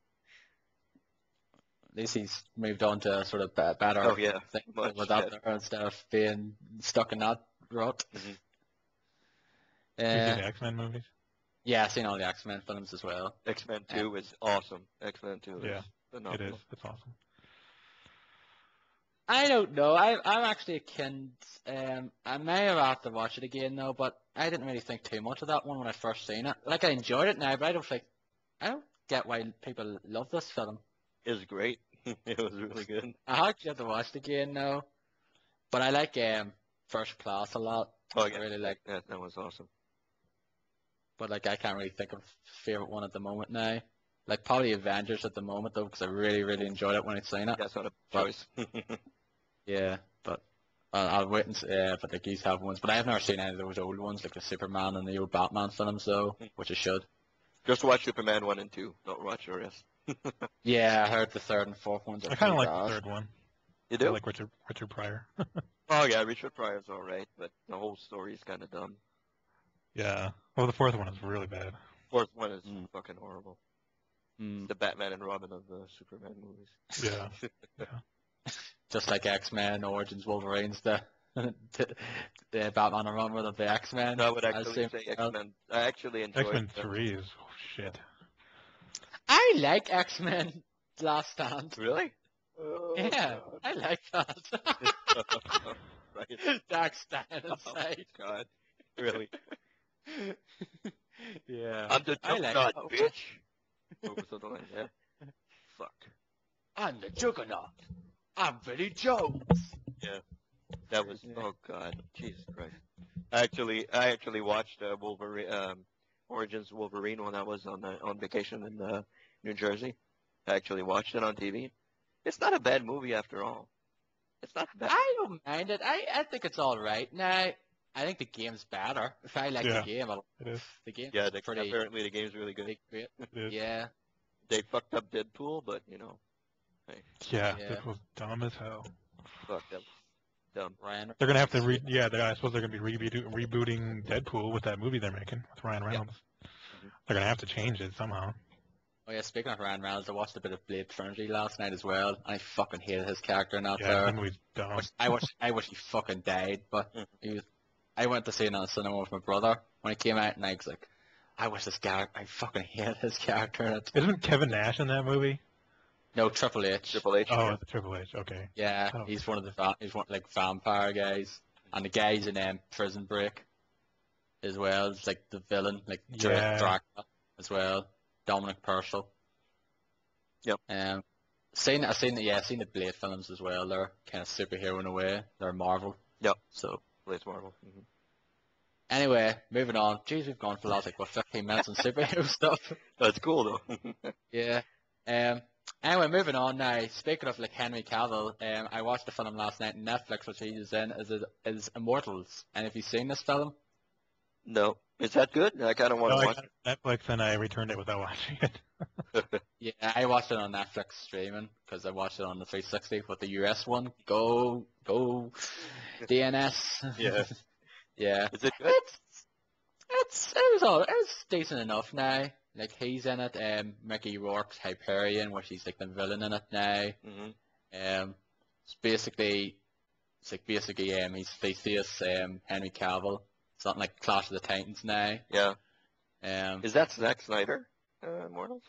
least he's moved on to sort of better Oh yeah, things much without better. there instead of being stuck in that rut. Mhm. Have you seen the X-Men movies? Yeah, I've seen all the X-Men films as well. X-Men 2 is awesome. X-Men 2 Yeah, is phenomenal. It is. It's awesome. I don't know. I'm actually akin. I may have to watch it again though, but I didn't really think too much of that one when I first seen it. Like I enjoyed it now, but I don't get why people love this film. It was great. It was really good. I actually have to watch it again now, but I like First Class a lot. Oh I yeah, really like. that was awesome. But like I can't really think of a favorite one at the moment now. Like probably Avengers at the moment though, because I really enjoyed it when I'd seen it. That's not a But- choice. Yeah, but I'll wait and see if the geese have ones. But I've never seen any of those old ones, like the Superman and the old Batman films, though, which I should. Just watch Superman 1 and 2. Don't watch the rest. Yeah, I heard the third and fourth ones are I kind of pretty like the bad. third one. You I do? like Richard Pryor. Oh yeah, Richard Pryor's all right, but the whole story is kind of dumb. Yeah. Well, the fourth one is really bad. Fourth one is Mm. fucking horrible. Mm. The Batman and Robin of the Superman movies. Yeah. Just like X-Men, Origins, Wolverines, the Batman and Robin of the X-Men. No, I would I'd actually say X-Men. I actually enjoyed X-Men 3 is shit. I like X-Men Last Stand. Really? Oh, Yeah, God. I like that. Right. Dark Stand Oh, inside. God. Really? Yeah. I'm the I like Juggernaut, that. bitch! Or something like that. Fuck. I'm the Juggernaut. I'm Billy Jones. Yeah, that was. Yeah. Oh God, Jesus Christ! I actually watched Wolverine, Origins Wolverine when I was on vacation in New Jersey. I actually watched it on TV. It's not a bad movie after all. It's not bad. I don't mind it. I think it's all right. Now, I think the game's better. If I like the Yeah, game, it is. the game's Yeah, pretty apparently the game's really good. great. It is. Yeah, They fucked up Deadpool, but hey, Yeah, yeah. this was dumb as hell. fucked up, dumb. Ryan They're gonna have to Reynolds. I suppose they're gonna be rebooting Deadpool with that movie they're making with Ryan Reynolds. Mhm. They're gonna have to change it somehow. Oh yeah, speaking of Ryan Reynolds, I watched a bit of Blade Trinity last night as well. And I fucking hated his character in that Yeah, there. that movie's dumb. I wish he fucking died. But Mhm. he was. I went to see it on the cinema with my brother when it came out, and I was like, I wish this guy. I fucking hated his character in it. Isn't Kevin Nash in that movie? No, Triple H. Triple H. Oh, Yeah. it's Triple H. Okay. Yeah, Oh. he's one of he's one like vampire guys, and the guys in Prison Break as well. It's like the villain, like Yeah. Dracula as well. Dominic Purcell. Yep. I've seen the Blade films as well. They're kind of superhero in a way. They're Marvel. Yep. So Blaze Marvel. Mhm. anyway, moving on. Jeez, we've gone for the last 15 minutes on superhero stuff. That's cool though. Yeah. Anyway, moving on now. Speaking of like Henry Cavill, I watched a film last night on Netflix which he's in is Immortals. And have you seen this film? No, is that good? I kind of want No, to I watch. got Netflix and I returned it without watching it. Yeah, I watched it on Netflix streaming because I watched it on the 360 with the US one. Go DNS. Yeah. Yeah. Is it good? It was decent enough now. Like he's in it. Mickey Rourke's Hyperion, where she's like the villain in it now. Mhm. It's like basically he's Theseus, Henry Cavill. Something like Clash of the Titans now. Yeah. Um, Is that Zack Snyder? Immortals?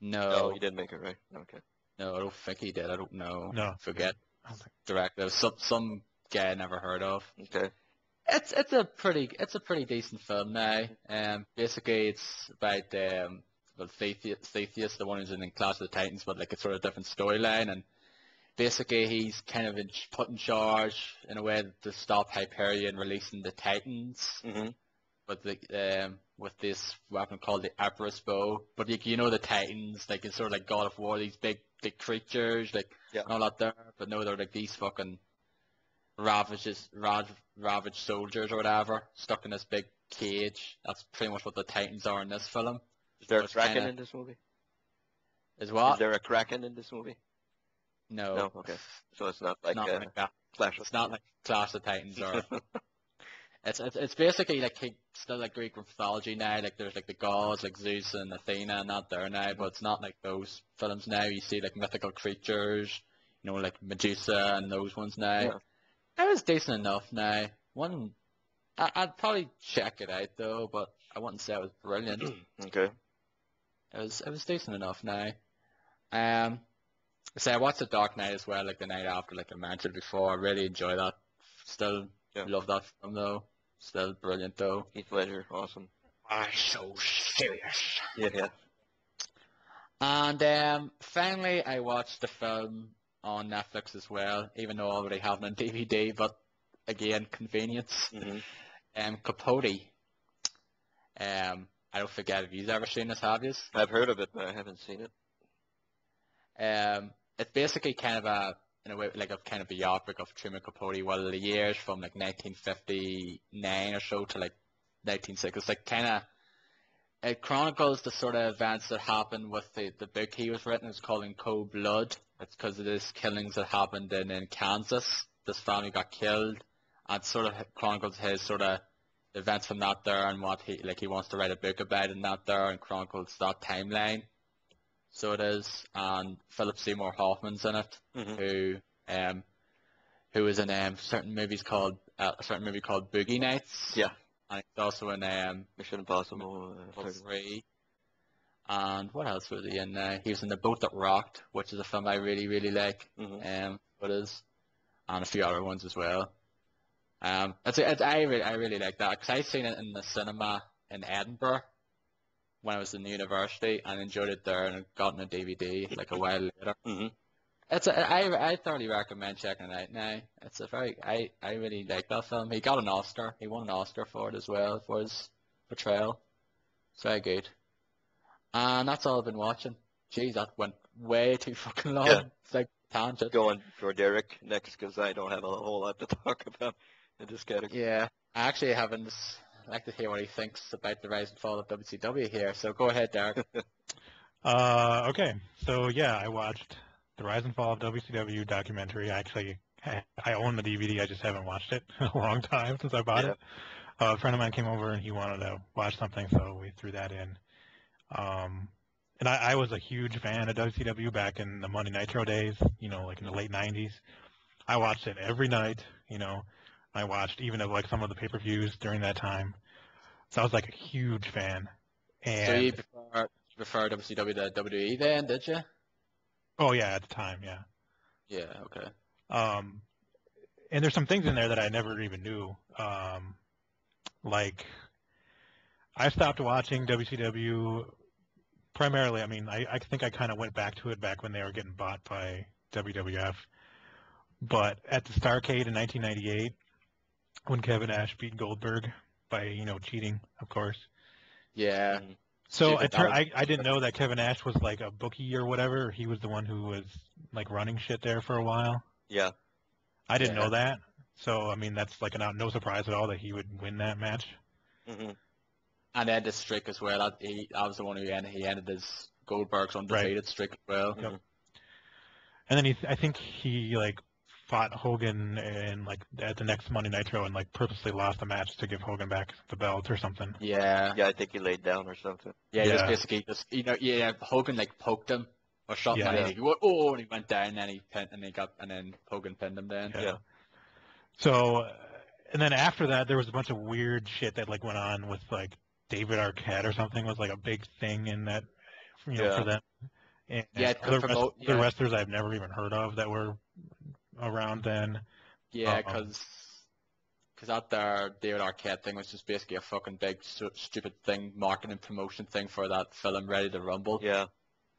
No, no, he didn't make it, right? Okay. no, I don't think he did. I don't know. No. Forget. I don't think- Director, some guy I never heard of. Okay. It's a pretty decent film now. Basically it's about well Theseus, the one who's in Clash of the Titans, but like a sort of different storyline, and basically he's kind of put in charge in a way to stop Hyperion releasing the Titans, Mhm. but with this weapon called the Emperor's Bow. But you know the Titans, like it's sort of like God of War, these big creatures, like Yeah. and all that there. But no, they're like these fucking ravaged soldiers or whatever, stuck in this big cage. That's pretty much what the Titans are in this film. Is there a It's Kraken kinda- in this movie? Is Is what? there a Kraken in this movie? No. No. Okay. So it's not like Not like that. Clash of It's not like Clash of Titans or it's basically like still like Greek mythology now. Like there's like the gods like Zeus and Athena and that there now, but it's not like those films now. You see like mythical creatures, like Medusa and those ones now. Yeah. It was decent enough now. I'd probably check it out though, but I wouldn't say it was brilliant. Okay. It was decent enough now. So I watched The Dark Knight as well, like the night after, like I mentioned before. I really enjoy that. Still Yeah. love that film though. Still brilliant though. Heath Ledger, awesome. I'm so serious. Yeah, yeah. And finally, I watched the film on Netflix as well, even though I already have it on DVD. But again, convenience. Mhm. Capote. I don't forget if you've ever seen this, have you? I've heard of it, but I haven't seen it. It's basically kind of in a way, like a kind of biopic of Truman Capote, well, the years from like 1959 or so to like 1960. It's like kind of, it chronicles the sort of events that happened with the book he was written. It's called In Cold Blood. It's because of these killings that happened in Kansas. This family got killed, and sort of chronicles his sort of events from that there and what he wants to write a book about in that there and chronicles that timeline. So it is, and Philip Seymour Hoffman's in it, Mhm. who is in a certain movie called Boogie Nights. Yeah. And he's also in Mission Impossible. 3. And what else was he in? He was in The Boat That Rocked, which is a film I really, really like. Mhm. It is, and a few other ones as well. I really like that because I seen it in the cinema in Edinburgh when I was in university and enjoyed it there, and got in a DVD like a while later. Mhm. I thoroughly recommend checking it out now. It's a very I really like that film. He got an Oscar. He won an Oscar for it as well for his portrayal. It's very good. And that's all I've been watching. Jeez, that went way too fucking long. Yeah. It's like tangent. Going for Derek next because I don't have a whole lot to talk about in this category. Yeah, I actually haven't. I'd like to hear what he thinks about the rise and fall of WCW here. So go ahead, Derek. Okay, so yeah, I watched the Rise and Fall of WCW documentary. I own the DVD. I just haven't watched it in a long time since I bought it. A friend of mine came over and he wanted to watch something, so we threw that in. And I was a huge fan of WCW back in the Monday Nitro days, like in the late 90s. I watched it every night, I watched even of like some of the pay-per-views during that time. So I was like a huge fan. So you And prefer WCW to WWE then, did you? oh yeah, at the time, yeah. Yeah, okay. And there's some things in there that I never even knew. Like I stopped watching WCW primarily. I mean, I think I kind of went back to it back when they were getting bought by WWF. But at the Starrcade in 1998, when Kevin Nash beat Goldberg by, cheating, of course. Yeah. So Stupid, I didn't know that Kevin Nash was like a bookie or whatever. He was the one who was like running shit there for a while. Yeah. I didn't Yeah. know that. So, I mean, that's like no surprise at all that he would win that match. Mm-hmm. And then the streak as well. I was the one who ended his Goldberg's undefeated streak as well. Yep. And then I think he like fought Hogan and like at the next Monday Nitro and like purposely lost the match to give Hogan back the belt or something. Yeah. Yeah, I think he laid down or something. Yeah, just basically Hogan like poked him or something, Yeah. and he went, oh, and he went down, and then and then Hogan pinned him down. Yeah. So, and then after that, there was a bunch of weird shit that like went on with like David Arquette or something was like a big thing in that, for them. And Yeah, the wrestlers I've never even heard of that were around then. Yeah, because that there David Arquette thing was just basically a fucking big stupid thing, marketing promotion thing for that film Ready to Rumble. Yeah.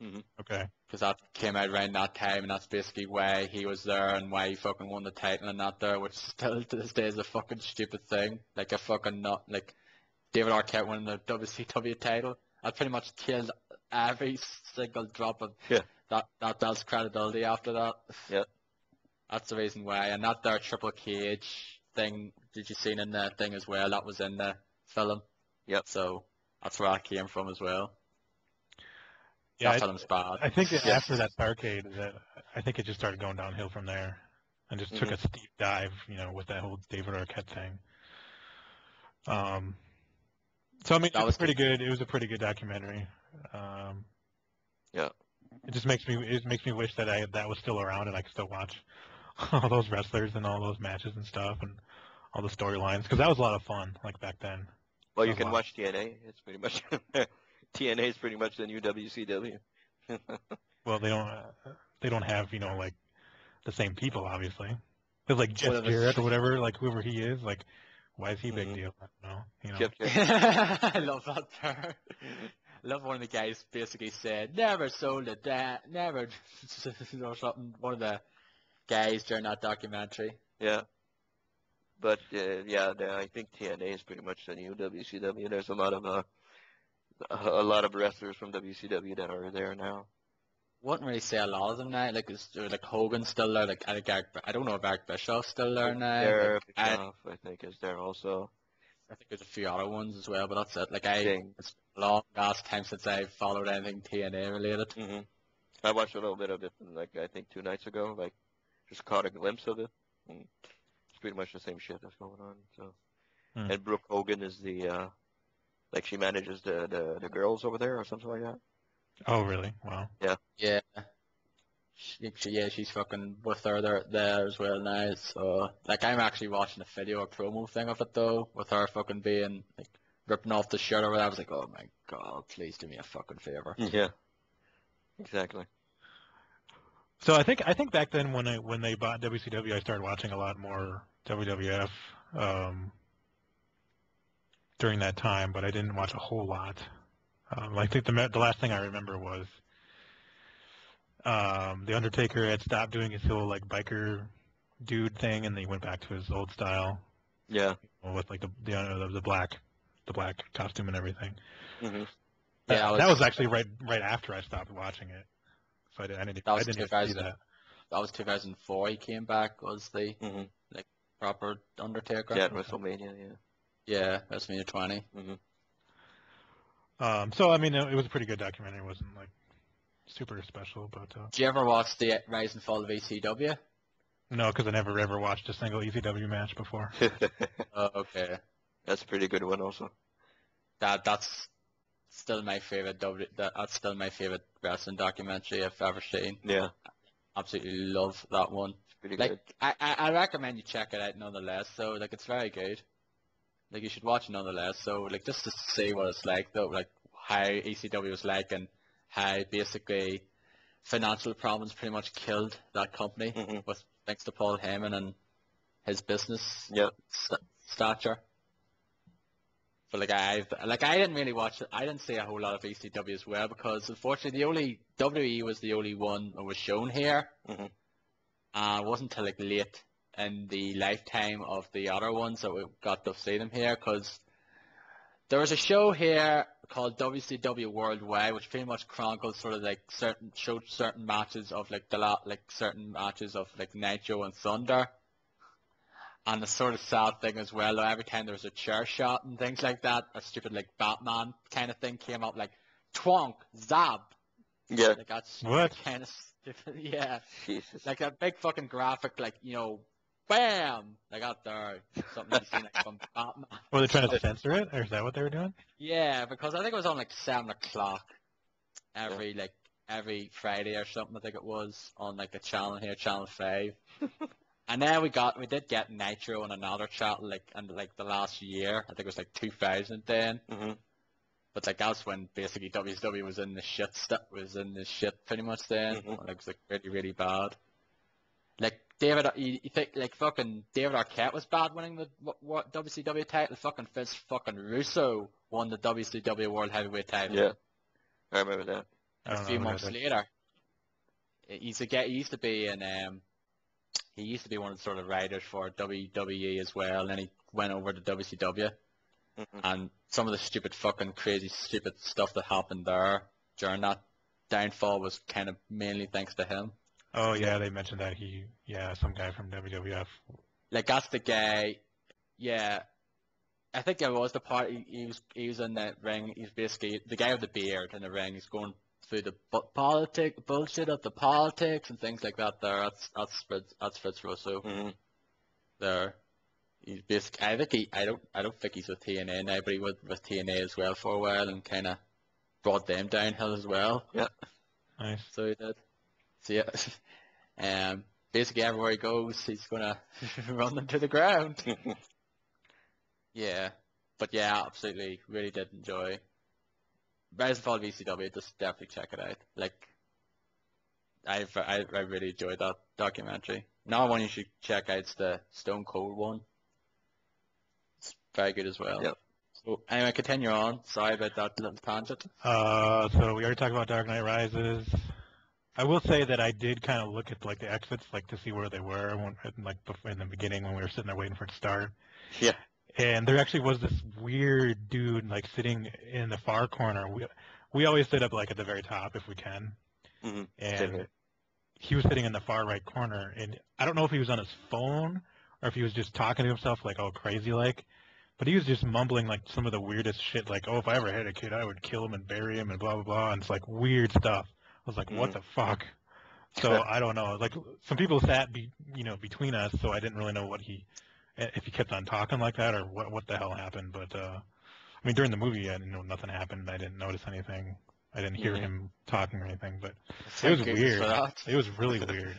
Mm-hmm. Okay. Because that came out around that time, and that's basically why he was there and why he fucking won the title and that there, which still to this day is a fucking stupid thing. Like a fucking not like David Arquette winning the WCW title. That pretty much killed every single drop of that belt's credibility after that. Yeah. That's the reason why. And that there Triple Cage thing, did you see in the thing as well? That was in the film. Yep. So that's where that came from as well. Yeah, that film's bad. I think that after that Starrcade, I think it just started going downhill from there, and just took a steep dive, with that whole David Arquette thing. So I mean, it was pretty good. It was a pretty good documentary. Yeah. It just makes me wish that that was still around and I could still watch all those wrestlers and all those matches and stuff and all the storylines, because that was a lot of fun, like back then. Well, you can watch TNA. It's pretty much TNA is pretty much the new WCW. Well, they don't have like the same people, obviously. It's like Jeff Jarrett or whatever, like whoever he is, like why is he a big deal? I don't know. Jeff Jarrett. I love that part. I love one of the guys basically said, never sold a never or something. One of the guys during that documentary. Yeah. But I think TNA is pretty much the new WCW. There's a lot of wrestlers from WCW that are there now. Wouldn't really say a lot of them now. Like Hogan's still there. Like I don't know if Eric Bischoff's still there now. Eric Bischoff, I think, is there also. I think there's a few other ones as well, but that's it. Like it's a long last time since I followed anything TNA related. Mm-hmm. I watched a little bit of it, like I think 2 nights ago. Like just caught a glimpse of it. And it's pretty much the same shit that's going on. So, and Brooke Hogan is the like she manages the girls over there or something like that. Oh really? Wow. Yeah. Yeah. She's fucking with her there as well now. So, like, I'm actually watching a video, a promo thing of it though, with her fucking being like ripping off the shirt or whatever. I was like, oh my god, please do me a fucking favor. Yeah. Exactly. So I think back then when they bought WCW, I started watching a lot more WWF during that time, but I didn't watch a whole lot. I think the last thing I remember was The Undertaker had stopped doing his whole like biker dude thing, and then he went back to his old style Yeah. with like the black costume and everything. Mhm. Yeah, That was actually right after I stopped watching it, so I didn't that was even see 2000. that. That was 2004. He came back. Was the Mhm. like proper Undertaker? Yeah, at WrestleMania. Yeah. Yeah, WrestleMania 20. Mhm. So I mean, it was a pretty good documentary. It wasn't like super special, but Did you ever watch the Rise and Fall of ECW? no, because I never ever watched a single ECW match before. Oh, okay. That's a pretty good one also. That's still my favorite that's still my favorite wrestling documentary I've ever seen. Yeah. Absolutely love that one. It's pretty Like good. I recommend you check it out nonetheless. So like it's very good. Like you should watch it nonetheless. So like just to see what it's like though, like how ECW was like and how basically financial problems pretty much killed that company Mhm. with thanks to Paul Heyman and his business Yep. stature. But I didn't really watch it. I didn't see a whole lot of ECW as well because unfortunately the only WWE was the only one that was shown here. Mhm. It wasn't until like late in the lifetime of the other ones that we got to see them here because there was a show here called WCW Worldwide, which pretty much chronicles sort of like showed certain matches of like certain matches of like Nitro and Thunder. And the sort of sad thing as well, though, every time there was a chair shot and things like that, a stupid like Batman kind of thing came up like twonk, zab. Yeah. Like that's What? kind of stupid. Yeah. Jesus. Like a big fucking graphic, like, bam! Like out there, something you see like from Batman. Were they trying to censor it, or is that what they were doing? Yeah, because I think it was on like 7 o'clock Yeah. every Friday or something. I think it was on like a channel here, Channel 5. And then we did get Nitro on another channel like the last year. I think it was like 2000 then. Mhm. But like that's when basically WCW was in the shit pretty much then. Mhm. Like, it was like really really bad. Like you think like fucking David Arquette was bad winning the WCW title? Fucking Vince fucking Russo won the WCW World Heavyweight title. Yeah. I remember that. I And a don't few know who months that is. later, he's a guy. He used to be one of the sort of writers for WWE as well, and then he went over to WCW. Mhm. And some of the stupid fucking crazy stupid stuff that happened there during that downfall was kind of mainly thanks to him. Oh yeah, they mentioned that some guy from WWF. Like that's the guy. Yeah, I think it was the part. He was in the ring. He's basically the guy with the beard in the ring. He's going through the bullshit of the politics and things like that. There, that's Fritz Russo. Mhm. There, he's basically. I don't think he's with TNA now, but he was with TNA as well for a while and kind of brought them downhill as well. Yeah. Nice. So he did. So yeah, basically everywhere he goes, he's gonna run them to the ground. Yeah, but yeah, absolutely, really did enjoy. Rise and Fall of ECW, just definitely check it out. Like, I really enjoyed that documentary. Another one you should check out is the Stone Cold one. It's very good as well. Yep. So anyway, continue on. Sorry about that little tangent. So we already talked about Dark Knight Rises. I will say that I did kind of look at like the exits, like to see where they were, in the beginning when we were sitting there waiting for it to start. Yeah. And there actually was this weird dude like sitting in the far corner. We always sit up like at the very top if we can. Mhm. Same And here. he was sitting in the far right corner, and I don't know if he was on his phone or if he was just talking to himself like all crazy like, but he was just mumbling like some of the weirdest shit like, oh, if I ever had a kid, I would kill him and bury him and blah blah blah, and it's like weird stuff. I was like, what Mhm. the fuck? So I don't know. Like some people sat between us, so I didn't really know if he kept on talking like that or what the hell happened. But I mean, during the movie, I didn't know nothing happened. I didn't notice anything. I didn't hear Mhm. him talking or anything. But it Thank was goodness weird. for that. It was really weird.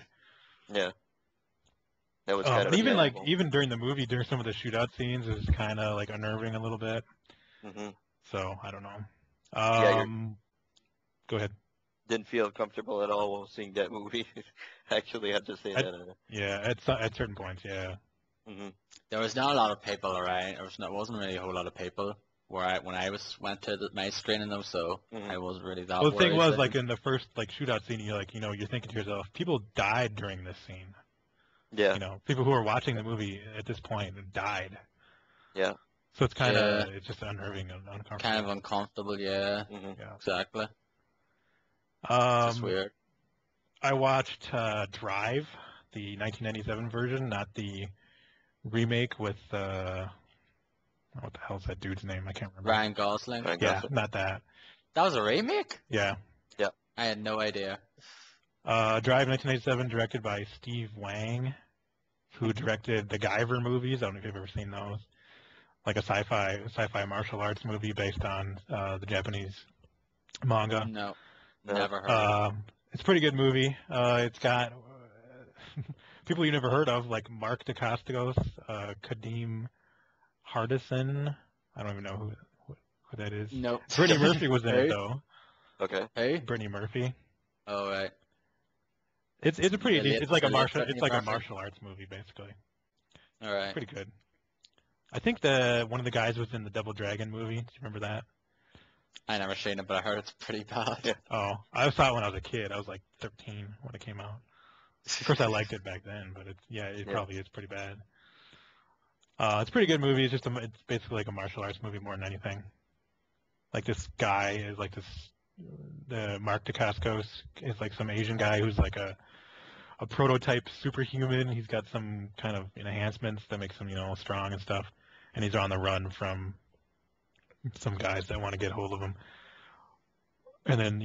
Yeah. That was kind of And even like unbelievable. even during the movie, during some of the shootout scenes, it was kind of like unnerving a little bit. Mhm. So I don't know. Yeah, Go ahead. didn't feel comfortable at all while seeing that movie. Actually, I have to say that. Yeah, at certain points, yeah. Mhm. There was not a lot of people around. There wasn't really a whole lot of people. when I went to my screening though, so I wasn't really that Well, the thing worried. was, like, in the first, like, shootout scene, you're thinking to yourself, people died during this scene. Yeah. People who are watching the movie at this point died. Yeah. So it's kind of, it's just unnerving and uncomfortable. Kind of uncomfortable, yeah. Yeah. Exactly. It's just weird. I watched Drive, the 1997 version, not the remake with, what the hell's that dude's name? I can't remember. Ryan Gosling. Yeah, not that. That was a remake? Yeah. Yeah. I had no idea. Drive 1997, directed by Steve Wang, who directed the Guyver movies. I don't know if you've ever seen those. Like a sci-fi martial arts movie based on the Japanese manga. No, never heard of it. It's a pretty good movie. It's got people you never heard of, like Mark Dacascos, Kadeem Hardison. I don't even know who that is. No. Brittany Murphy was in it though. Okay. Hey. Brittany Murphy. Oh right. It's a pretty decent. It's like a martial arts movie basically. All right. Pretty good. I think one of the guys was in the Double Dragon movie. Do you remember that? I never seen it, but I heard it's pretty bad. Yeah. Oh, I saw it when I was a kid. I was like 13 when it came out. Of course, I liked it back then, but it probably is pretty bad. It's a pretty good movie. It's basically like a martial arts movie more than anything. Like this guy is like the Mark Dacascos is like some Asian guy who's like a prototype superhuman. He's got some kind of enhancements that makes him, strong and stuff. And he's on the run from some guys that want to get hold of him. And then,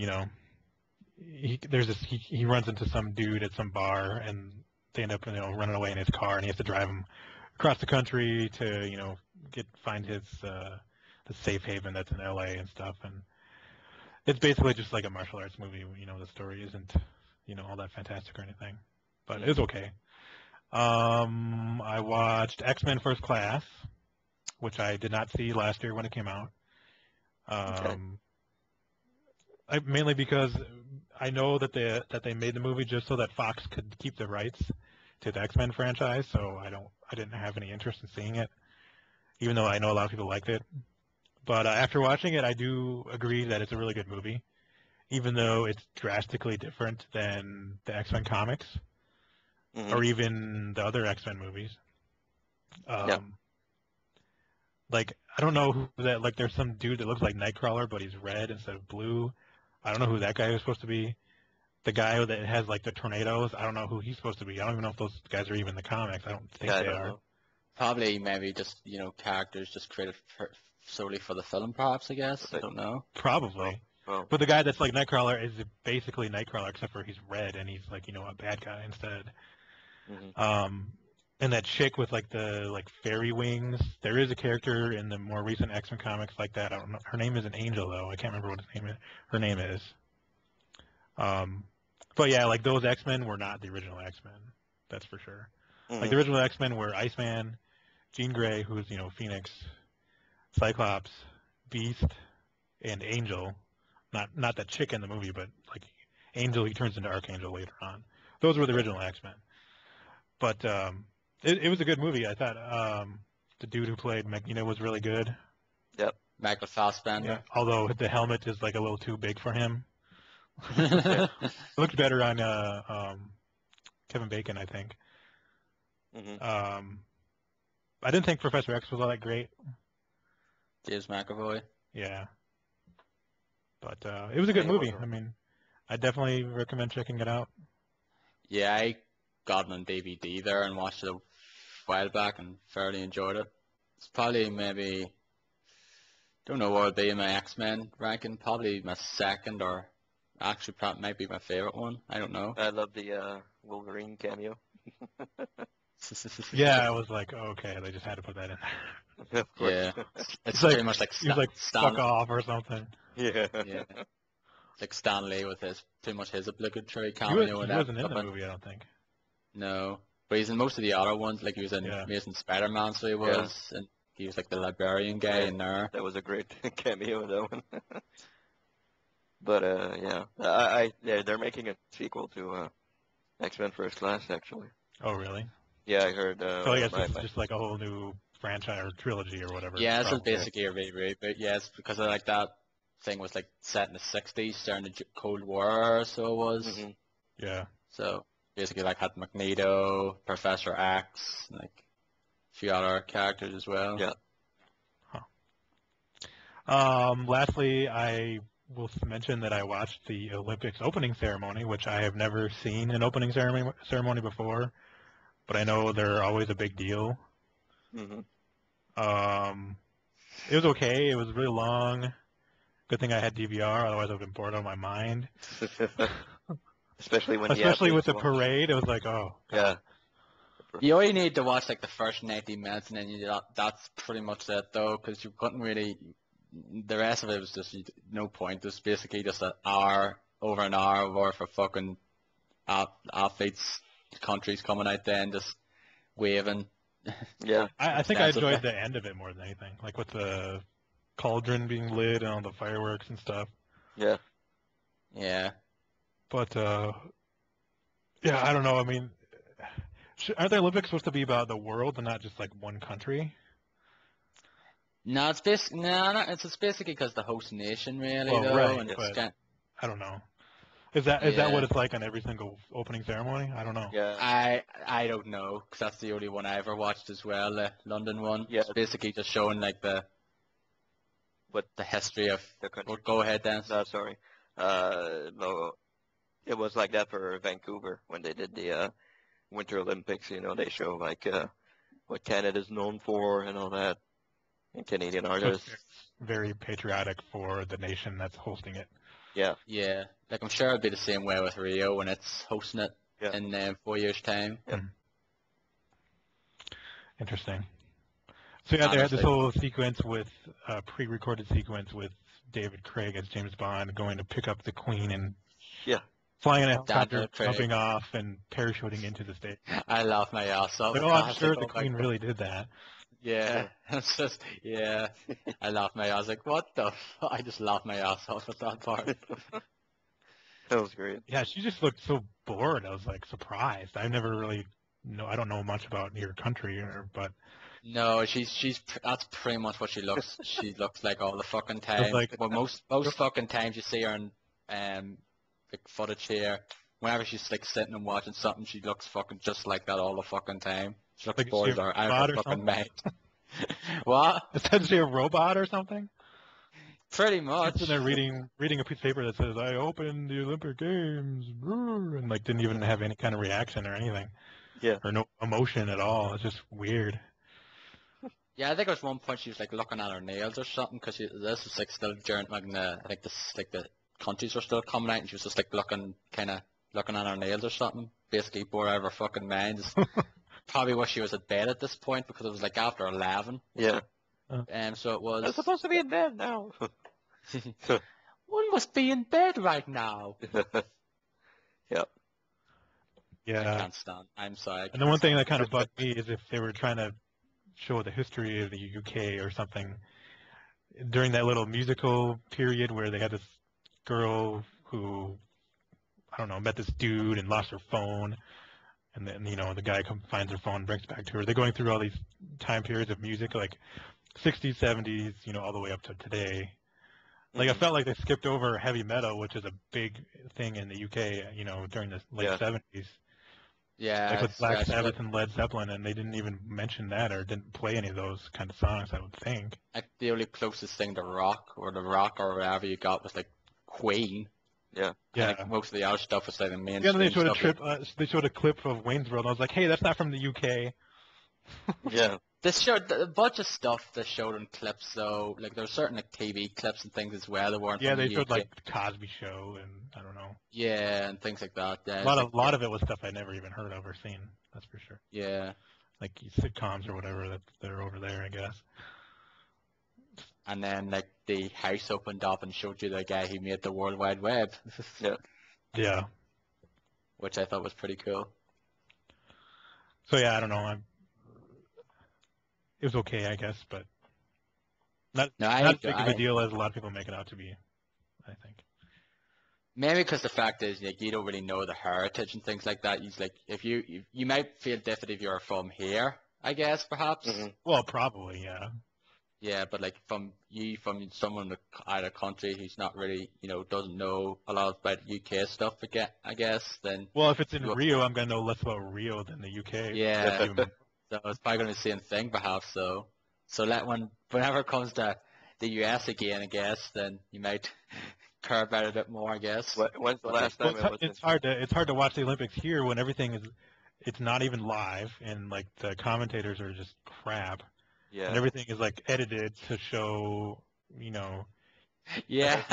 he runs into some dude at some bar, and they end up, running away in his car, and he has to drive him across the country to, find his the safe haven that's in LA and stuff. And it's basically just like a martial arts movie. The story isn't, all that fantastic or anything, but it's okay. I watched X-Men First Class, which I did not see last year when it came out. Mainly because I know that they made the movie just so that Fox could keep the rights to the X-Men franchise, so I didn't have any interest in seeing it, even though I know a lot of people liked it. But after watching it, I do agree that it's a really good movie, even though it's drastically different than the X-Men comics or even the other X-Men movies. Like, I don't know who that, like, there's some dude that looks like Nightcrawler, but he's red instead of blue. I don't know who that guy is supposed to be. The guy that has, like, the tornadoes, I don't know who he's supposed to be. I don't even know if those guys are even in the comics. I don't think they are. Probably maybe just, characters just created solely for the film, perhaps, I guess. I don't know. Probably. Oh. But the guy that's like Nightcrawler is basically Nightcrawler, except for he's red and he's like, a bad guy instead. And that chick with like the fairy wings, there is a character in the more recent X-Men comics like that. I don't know. Her name is an Angel though. I can't remember what her name is. But yeah, like those X-Men were not the original X-Men. That's for sure. Like the original X-Men were Iceman, Jean Grey, who's Phoenix, Cyclops, Beast, and Angel. Not that chick in the movie, but like Angel, he turns into Archangel later on. Those were the original X-Men. But it was a good movie. I thought the dude who played Magneto was really good. Yep. Michael Fassbender. Yeah. Although the helmet is like a little too big for him. It looked better on Kevin Bacon, I think. I didn't think Professor X was all that great. James McAvoy. Yeah. But it was a good movie. I mean, I definitely recommend checking it out. Yeah, I got it on DVD there and watched it a while back and fairly enjoyed it. It's probably maybe, don't know what would be in my X-Men ranking, probably my second or actually probably might be my favorite one. I don't know. I love the Wolverine cameo. Yeah, I was like, oh, okay, they just had to put that in there. Of course. Yeah, it's pretty much like he's like fuck off or something. Yeah. Yeah. Like Stan Lee with pretty much his obligatory He cameo. wasn't in the movie, I don't think. No, but he's in most of the other ones. Like he was in Amazing Spider-Man, so he was, and he was like the librarian guy in there. That was a great cameo, that one. But they're making a sequel to X-Men First Class, actually. Oh, really? Yeah, I heard. So I guess it's just like a whole new franchise or trilogy or whatever. Yeah, this is Oh, basically a reboot, but yes, because of like that thing was like set in the 60s during the Cold War, so it was. Mhm. yeah. So basically, like had Magneto, Professor X, like a few other characters as well. Yeah. Lastly, I will mention that I watched the Olympics opening ceremony, which I have never seen an opening ceremony before, but I know they're always a big deal. Mhm. It was okay. It was really long. Good thing I had DVR, otherwise I would have been bored out of my mind. Especially when the Especially with athletes the watch. parade, it was like, oh, Yeah. God. You only need to watch like the first 90 minutes, and then that's pretty much it though, because you couldn't really. The rest of it was just no point. It was basically just an hour, over an hour worth of fucking athletes, countries coming out there and just waving. Yeah. I think I Extensively. enjoyed the end of it more than anything, like with the cauldron being lit and all the fireworks and stuff. Yeah. Yeah. But, yeah, I don't know. I mean, aren't the Olympics supposed to be about the world and not just like one country? No, it's it's just basically because the host nation really Well, though, right, and it's but kind. I don't know. Is that what Yeah. it's like on every single opening ceremony? I don't know. Yeah. I don't know, because that's the only one I ever watched as well, the London one. Yeah. It's basically just showing like What the history of. the country? Well, go ahead, Dan. No, sorry. No, it was like that for Vancouver when they did the Winter Olympics. You know, they show like what Canada's known for and all that, and Canadian So artists. it's very patriotic for the nation that's hosting it. Yeah. Yeah, like I'm sure it'll be the same way with Rio when it's hosting it Yeah. in 4 years' time. Yep. Interesting. So yeah, they had this Honestly. whole sequence with pre-recorded sequence with David Craig as James Bond going to pick up the Queen and Yeah. flying in a helicopter, Daniel Craig. jumping off and parachuting into the stage. I laugh my ass off. Like, at oh, I'm that. sure Like, the oh my Queen God. really did that. Yeah, it's just I laugh my ass. Like, what the? I just laugh my ass off at that part. That was great. Yeah, she just looked so bored. I was like surprised. I never really know. I don't know much about your country, but No, that's pretty much what she looks. She looks like all the fucking I was time. like, Well, most fucking times you see her in like footage here. Whenever she's like sitting and watching something, she looks fucking just like that all the fucking time. She looks like, is bored she as a her out of robot her or fucking something? mind. What? Is she a robot or something? Pretty She's much. sitting there reading a piece of paper that says, "I opened the Olympic Games," and like didn't even have any kind of reaction or anything, Yeah. or no emotion at all. It's just weird. Yeah, I think at one point she was like looking at her nails or something, because this was like still during like I think this like the countries were still coming out, and she was just like looking at her nails or something. Basically bored out of her fucking mind. It's probably wish she was at bed at this point, because it was like after 11. Yeah. So it was. I'm supposed to be in bed now. One must be in bed right now. Yeah. I Yeah. can't stand. I'm sorry. I And the can't one thing stand that kind of bugged me is if they were trying to show the history of the UK or something during that little musical period where they had this girl who, I don't know, met this dude and lost her phone, and then the guy finds her phone and brings it back to her. They're going through all these time periods of music, like 60s, 70s, all the way up to today. Like I felt like they skipped over heavy metal, which is a big thing in the UK, during the late 70s. Yeah, Like with Black especially, Sabbath and Led Zeppelin, and they didn't even mention that or didn't play any of those kind of songs, I would think. like the only closest thing to rock or whatever you got was like Queen. Yeah. Yeah. Like most of the other stuff was like the Yeah, mainstream and they showed stuff. they showed a clip of Wayne's World, and I was like, hey, that's not from the UK. Yeah. They showed a bunch of stuff they showed in clips, though. Like there were certain like TV clips and things as well that weren't Yeah, from they the showed UK. like the Cosby Show, and I don't know. Yeah, and things like that. Yeah, A lot of it was stuff I never even heard of or seen. That's for sure. yeah. Like sitcoms or whatever that are over there, I guess. And then like the house opened up and showed you the guy who made the World Wide Web, Yeah. Yeah. which I thought was pretty cool. So yeah, I don't know. It was okay, I guess, but not as big of a deal as a lot of people make it out to be, I think. Maybe because the fact is, like, you don't really know the heritage and things like that. You like, if you might feel different if you're from here, I guess, perhaps. Mhm. Well, probably, yeah. Yeah, but like from someone out of country who's not really, doesn't know a lot about UK stuff, I guess, then Well, if it's in you, Rio, I'm gonna know less about Rio than the UK. yeah, Even so it's probably gonna be the same thing, perhaps. So whenever it comes to the US again, I guess, then you might care about it a bit more, I guess. When's the But like, last well, time it was in? it's hard to watch the Olympics here when everything is it's not even live and like the commentators are just crap and Yeah. everything is like edited to show you know yeah.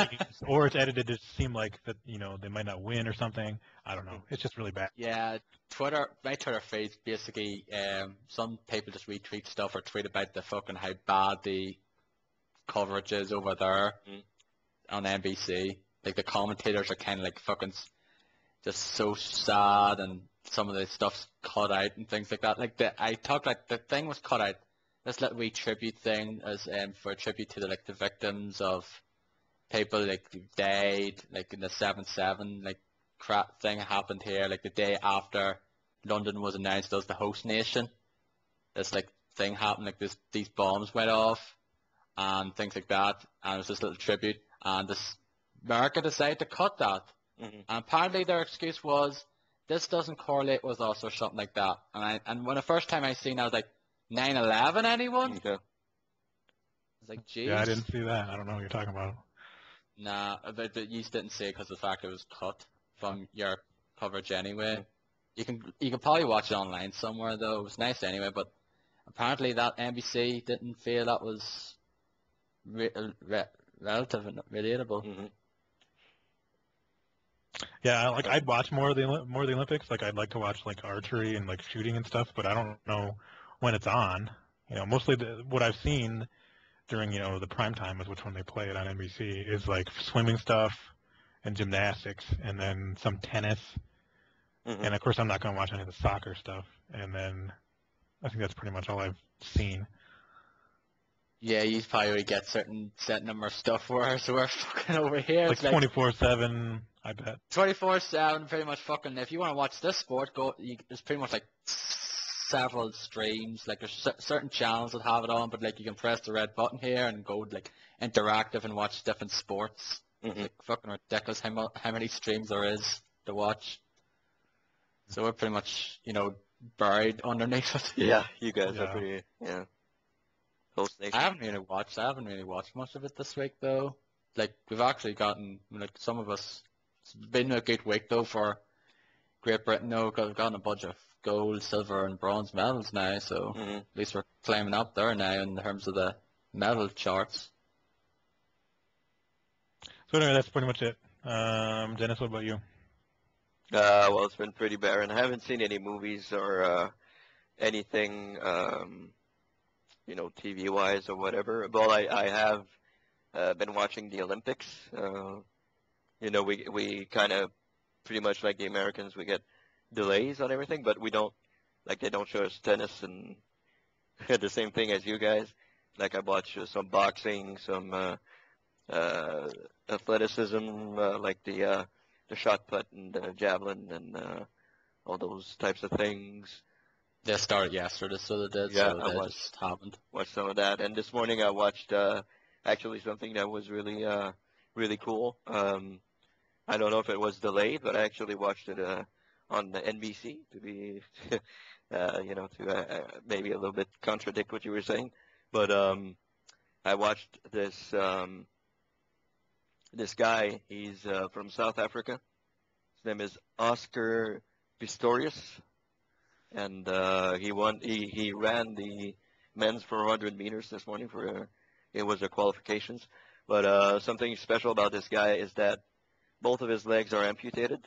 or it's edited to seem like that they might not win or something. I don't know. It's just really bad. Yeah, my Twitter feed basically, some people just retweet stuff or tweet about the fucking how bad the coverage is over there Mhm. on NBC. Like the commentators are kind of like fucking just so sad, and some of the stuff's cut out and things like that. Like the thing was cut out. This little wee tribute thing as for a tribute to the victims of people like who died like in the 7/7 like crap thing happened here like the day after London was announced as the host nation. This like thing happened like these bombs went off and things like that, and it was this little tribute, and this America decided to cut that, Mhm. and apparently their excuse was this doesn't correlate with us or something like that. And when the first time I seen, I was like, 9/11 anyone? I Okay. was like, Yeah, I jeez. didn't see that. I don't know what you're talking about. Nah, but you didn't say because the fact it was cut from your coverage anyway. You can probably watch it online somewhere though. It was nice anyway, but apparently that NBC didn't feel that was re- re- relative and relatable. Mhm. Yeah, like I'd watch more of the Olympics. Like I'd like to watch like archery and like shooting and stuff, but I don't know when it's on. Mostly what I've seen during the prime time is which when they play it on NBC is like swimming stuff and gymnastics and then some tennis. Mhm. And of course I'm not going to watch any of the soccer stuff. And then I think that's pretty much all I've seen. Yeah, you probably get certain set number of stuff whereas we're fucking over here. Like It's like 24/7, I bet. 24/7, pretty much fucking. If you want to watch this sport, there's pretty much like several streams. Like there's certain channels that have it on, but like you can press the red button here and go like interactive and watch different sports. It's Mhm. like fucking ridiculous how many streams there is to watch. So we're pretty much buried underneath it. Yeah, you guys are Yeah. pretty host I nation. haven't really watched much of it this week though. Like we've actually gotten like some of us. It's been a good week though for Great Britain though, because we've gotten a bunch of gold, silver, and bronze medals now. So Mhm. at least we're climbing up there now in terms of the medal charts. So anyway, that's pretty much it. Dennis, what about you? Well, it's been pretty barren. I haven't seen any movies or anything, TV wise or whatever. Well, I have been watching the Olympics. We kind of pretty much like the Americans, we get delays on everything, but we don't like they don't show us tennis and the same thing as you guys. Like I watch some boxing, some uh, athleticism, like the shot put and the javelin and all those types of things. They started yesterday, so they did. Yeah, So I they watched just happened. watched some of that, and this morning I watched actually something that was really cool. I don't know if it was delayed, but I actually watched it on the NBC to be, maybe a little bit contradict what you were saying. But I watched this guy. He's from South Africa. His name is Oscar Pistorius, and he ran the men's 400 meters this morning it was the qualifications. But something special about this guy is that both of his legs are amputated,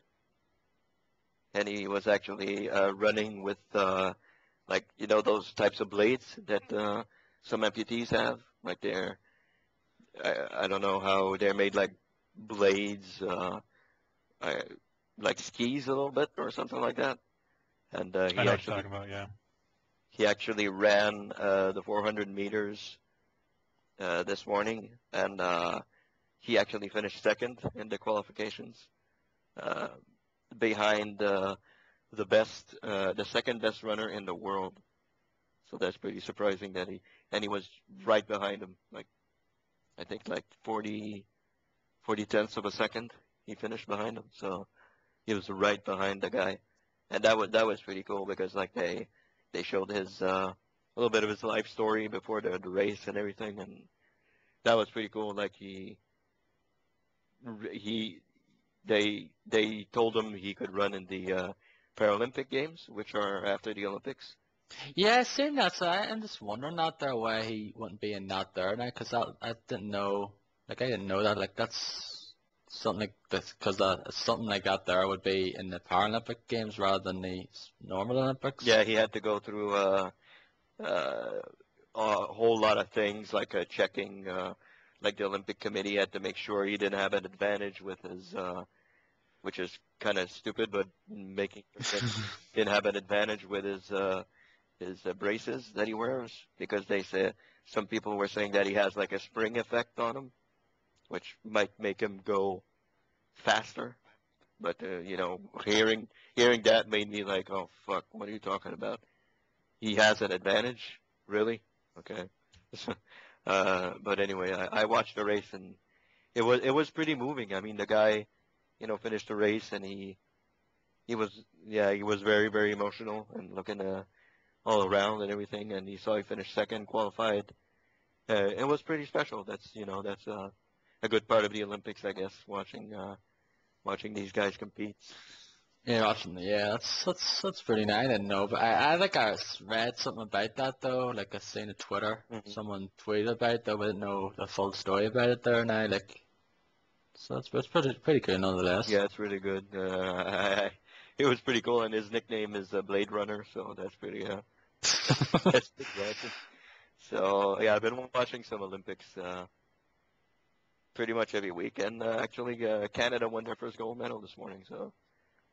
and he was actually running with those types of blades that some amputees have. Like I don't know how they're made, like blades, I, like skis a little bit or something like that. And I know what you're talking about. Yeah. he actually ran the 400 meters this morning, and he actually finished second in the qualifications, uh, behind the second best runner in the world. So that's pretty surprising that he was right behind him, like I think like 40 tenths of a second he finished behind him. So he was right behind the guy, and that was pretty cool because like they showed his a little bit of his life story before the race and everything, and that was pretty cool. Like he they told him he could run in the Paralympic Games, which are after the Olympics. Yeah, I seen that. So I'm just wondering that there why he wouldn't be in that there now, because I didn't know. Like I didn't know that. Like that's something like this, because something like that there would be in the Paralympic Games rather than the normal Olympics. Yeah, he had to go through a whole lot of things like checking, like the Olympic Committee had to make sure he didn't have an advantage with his, which is kind of stupid, but making sure that he didn't have an advantage with his braces that he wears, because they say some people were saying that he has like a spring effect on him, which might make him go faster. But hearing that made me like, oh fuck, what are you talking about? He has an advantage, really? Okay. But anyway, I watched the race and it was pretty moving. I mean, the guy, finished the race and he was very very emotional and looking all around and everything, and he saw he finished second, qualified. It was pretty special. That's a good part of the Olympics, I guess, watching these guys compete. Yeah, watching. Yeah, that's pretty nice. I didn't know, but I think I read something about that though. Like I seen on Twitter, Hmm. someone tweeted about it, though, but I didn't know the full story about it there now. Like, so it's pretty cool nonetheless. Yeah, it's really good. It was pretty cool, and his nickname is Blade Runner, so that's pretty that's pretty awesome. So yeah, I've been watching some Olympics pretty much every week, and actually Canada won their first gold medal this morning, so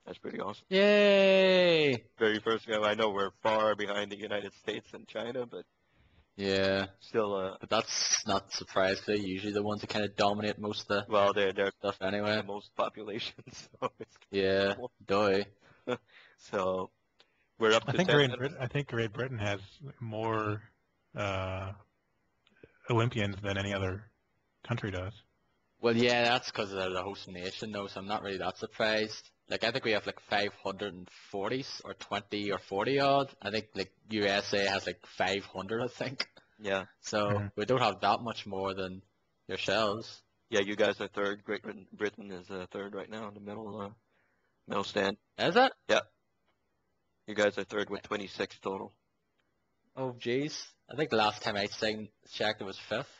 that's pretty awesome. Yay! Very first game. I know we're far behind the United States and China, but Yeah, still, but that's not surprising. They're usually the ones that kind of dominate most of the well, they're stuff anyway. the most population, so it's Yeah, normal. doy. So we're up to 10 medals. I think Great Britain has more uh, Olympians than any other country does. Well, yeah, that's because they're the host nation, though, so I'm not really that surprised. Like, I think we have like 540 or 20 or 40 odd. I think like USA has like 500, I think. Yeah, So Mhm. we don't have that much more than yourselves. yeah. You guys are third. Great Britain is third right now in the medal stand. Is it? Yeah, you guys are third with 26 total. Oh, jeez. I think the last time I checked, it was fifth.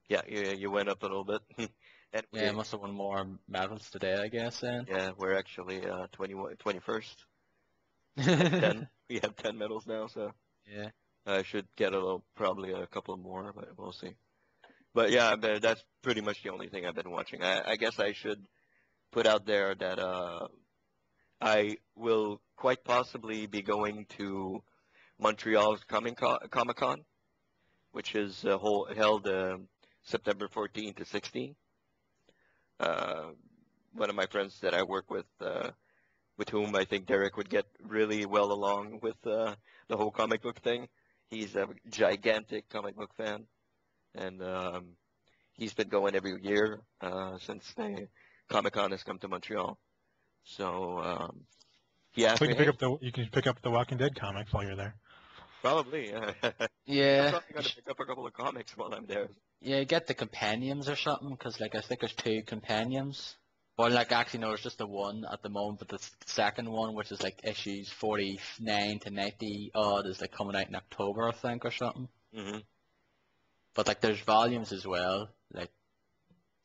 Yeah, you went up a little bit, and Yeah, I must have won more medals today, I guess, then. we're actually 21st. Yeah. 10. We have 10 medals now, so I should get probably a couple more, but we'll see. But yeah, that's pretty much the only thing I've been watching. I guess I should put out there that I will quite possibly be going to Montreal's Comic-Con, which is held September 14 to 16. One of my friends that I work with whom I think Derek would get really well along with the whole comic book thing. He's a gigantic comic book fan, and he's been going every year since the Comic-Con has come to Montreal. So he asked We me, can hey, you can pick up the Walking Dead comics while you're there. probably. I'm Yeah. probably going to pick up a couple of comics while I'm there. Yeah, get the compendiums or something, because like I think there's two compendiums. Well, like actually no, there's just the one at the moment, but the second one, which is like issues 49 to 90 odd, is like coming out in October, I think, or something. Hmm. But like there's volumes as well, like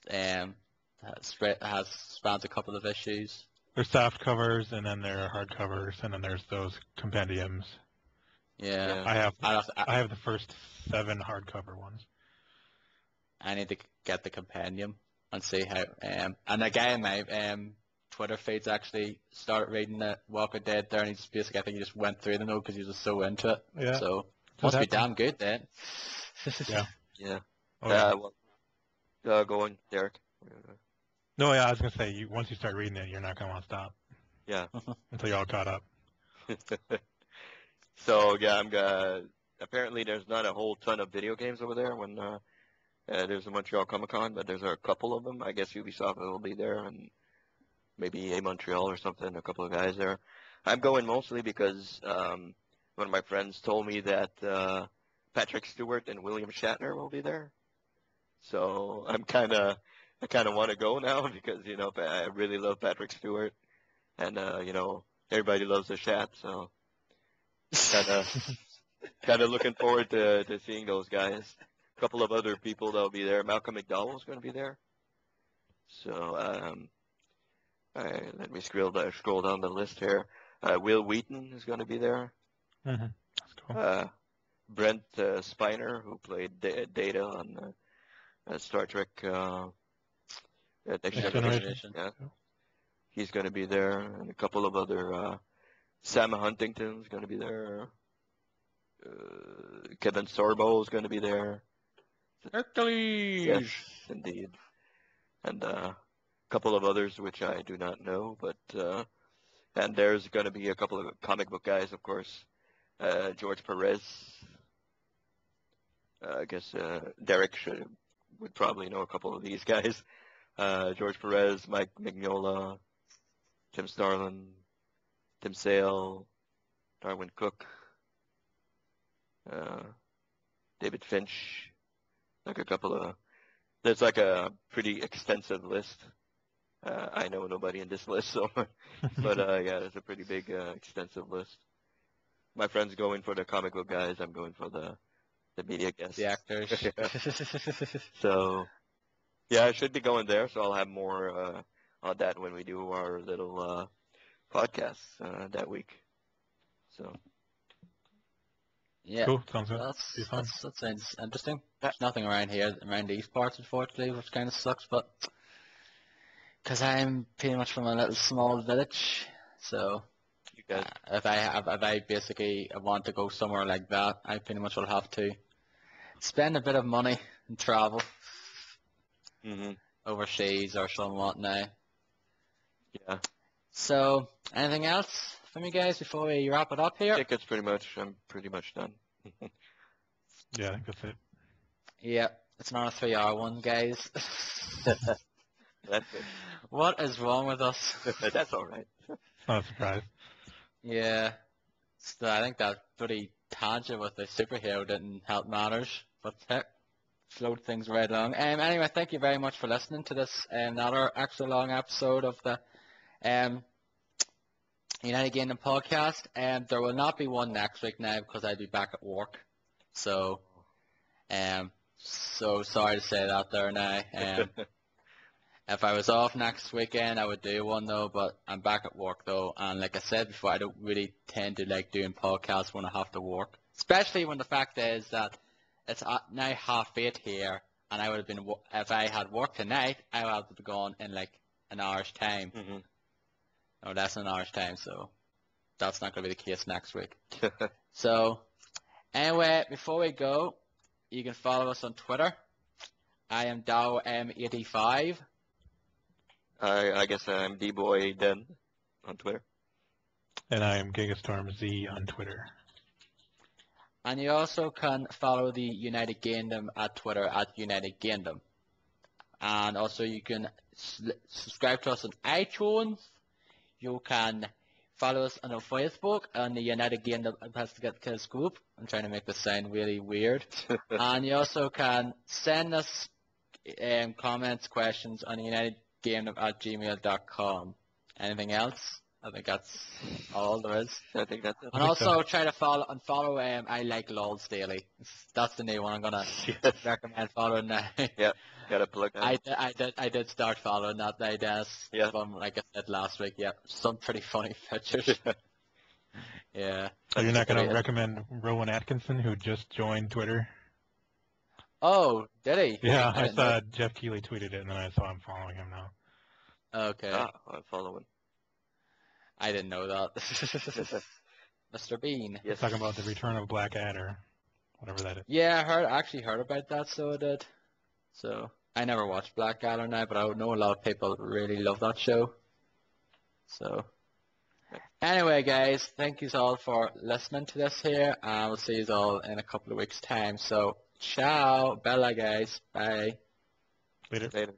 has spans a couple of issues. There's soft covers, and then there are hard covers, and then there's those compendiums. Yeah, Yeah. I have the first 7 hardcover ones. I need to get the compendium and see how. And a guy in my Twitter feeds actually started reading the Walking Dead there, and he just basically I think he just went through them because he was just so into it. Yeah. So What must be happened? damn good then. Yeah. Yeah. Oh, yeah. Go on, Derek. No, yeah, I was gonna say once you start reading it, you're not gonna want to stop Yeah. until you're all caught up. So yeah, I'm gonna. apparently there's not a whole ton of video games over there when there's a Montreal Comic Con, but there's a couple of them. I guess Ubisoft will be there, and maybe a Montreal or something. A couple of guys there. I'm going mostly because one of my friends told me that Patrick Stewart and William Shatner will be there. So I kind of want to go now because I really love Patrick Stewart, and everybody loves the Shat. So kind of looking forward to seeing those guys. A couple of other people that'll be there. Malcolm McDowell's going to be there. So let me scroll down the list here. Will Wheaton is going to be there. Mm-hmm. That's cool. Brent Spiner, who played Data on Star Trek Next Generation. Yeah. He's going to be there, and a couple of other. Sam Huntington's going to be there. Kevin Sorbo is going to be there. Hercules. Yes, indeed. And a couple of others which I do not know, but and there's going to be a couple of comic book guys, of course. George Perez. I guess Derek would probably know a couple of these guys. George Perez, Mike Mignola, Tim Starlin, Tim Sale, Darwin Cook, David Finch, there's like a pretty extensive list. I know nobody in this list, so, but yeah, it's a pretty big, extensive list. My friend's going for the comic book guys. I'm going for the media guests. The actors. So, yeah, I should be going there, so I'll have more on that when we do our little podcast that week. So. Yeah. Cool. Sounds good. That sounds interesting. There's nothing around here, around these parts, unfortunately, which kind of sucks, but because I'm pretty much from a little small village, so You guys. if I basically want to go somewhere like that, I pretty much will have to spend a bit of money and travel overseas or somewhat now. Yeah. So, anything else from you guys before we wrap it up here? I think I'm pretty much done. Yeah, I think that's it. Yeah, it's not a 3-hour one, guys. That's it. What is wrong with us? That's all right. It's not a surprise. Yeah, so I think that pretty tangent with the superhero didn't help matters, but heck, flowed things right along. Anyway, thank you very much for listening to this another extra long episode of the United Gamedom podcast. There will not be one next week now because I'll be back at work. So sorry to say that there now. If I was off next weekend, I would do one though, but I'm back at work though, and like I said before, I don't really tend to like doing podcasts when I have to work, especially when the fact is that it's now 8:30 here, and I would have been, if I had work tonight, I would have gone in like an hour's time, or less than an hour's time, so that's not going to be the case next week. So, anyway, before we go, you can follow us on Twitter. I am DowM85. I guess I'm D-Boy Den on Twitter. And I am GigastormZ on Twitter. And you also can follow the United Gamedom at Twitter at United Gamedom. And also you can subscribe to us on iTunes. You can follow us on Facebook on the United Gamedom Investigative Group. I'm trying to make this sound really weird. And you also can send us comments, questions on unitedgamedom@gmail.com. Anything else? I think that's all there is. I think that's it. And also try to follow I Like LOLs Daily. That's the new one I'm gonna recommend following now. Yeah, gotta plug that. I did start following that now, Dennis. Yeah. From, like I said last week, yeah. Some pretty funny pictures. Yeah. So you're not going to recommend Rowan Atkinson, who just joined Twitter? Oh, did he? Yeah, I saw Jeff Keighley tweeted it, and then I saw him following him now. Okay. I'm following. I didn't know that. Mr. Bean. Yes. Talking about the return of Blackadder, whatever that is. Yeah, I actually heard about that, so I did. So, I never watched Blackadder now, but I know a lot of people really love that show. So, Anyway, guys, thank you all for listening to this here, and we'll see you all in a couple of weeks' time. So, ciao, bella, guys, bye. Later. Later.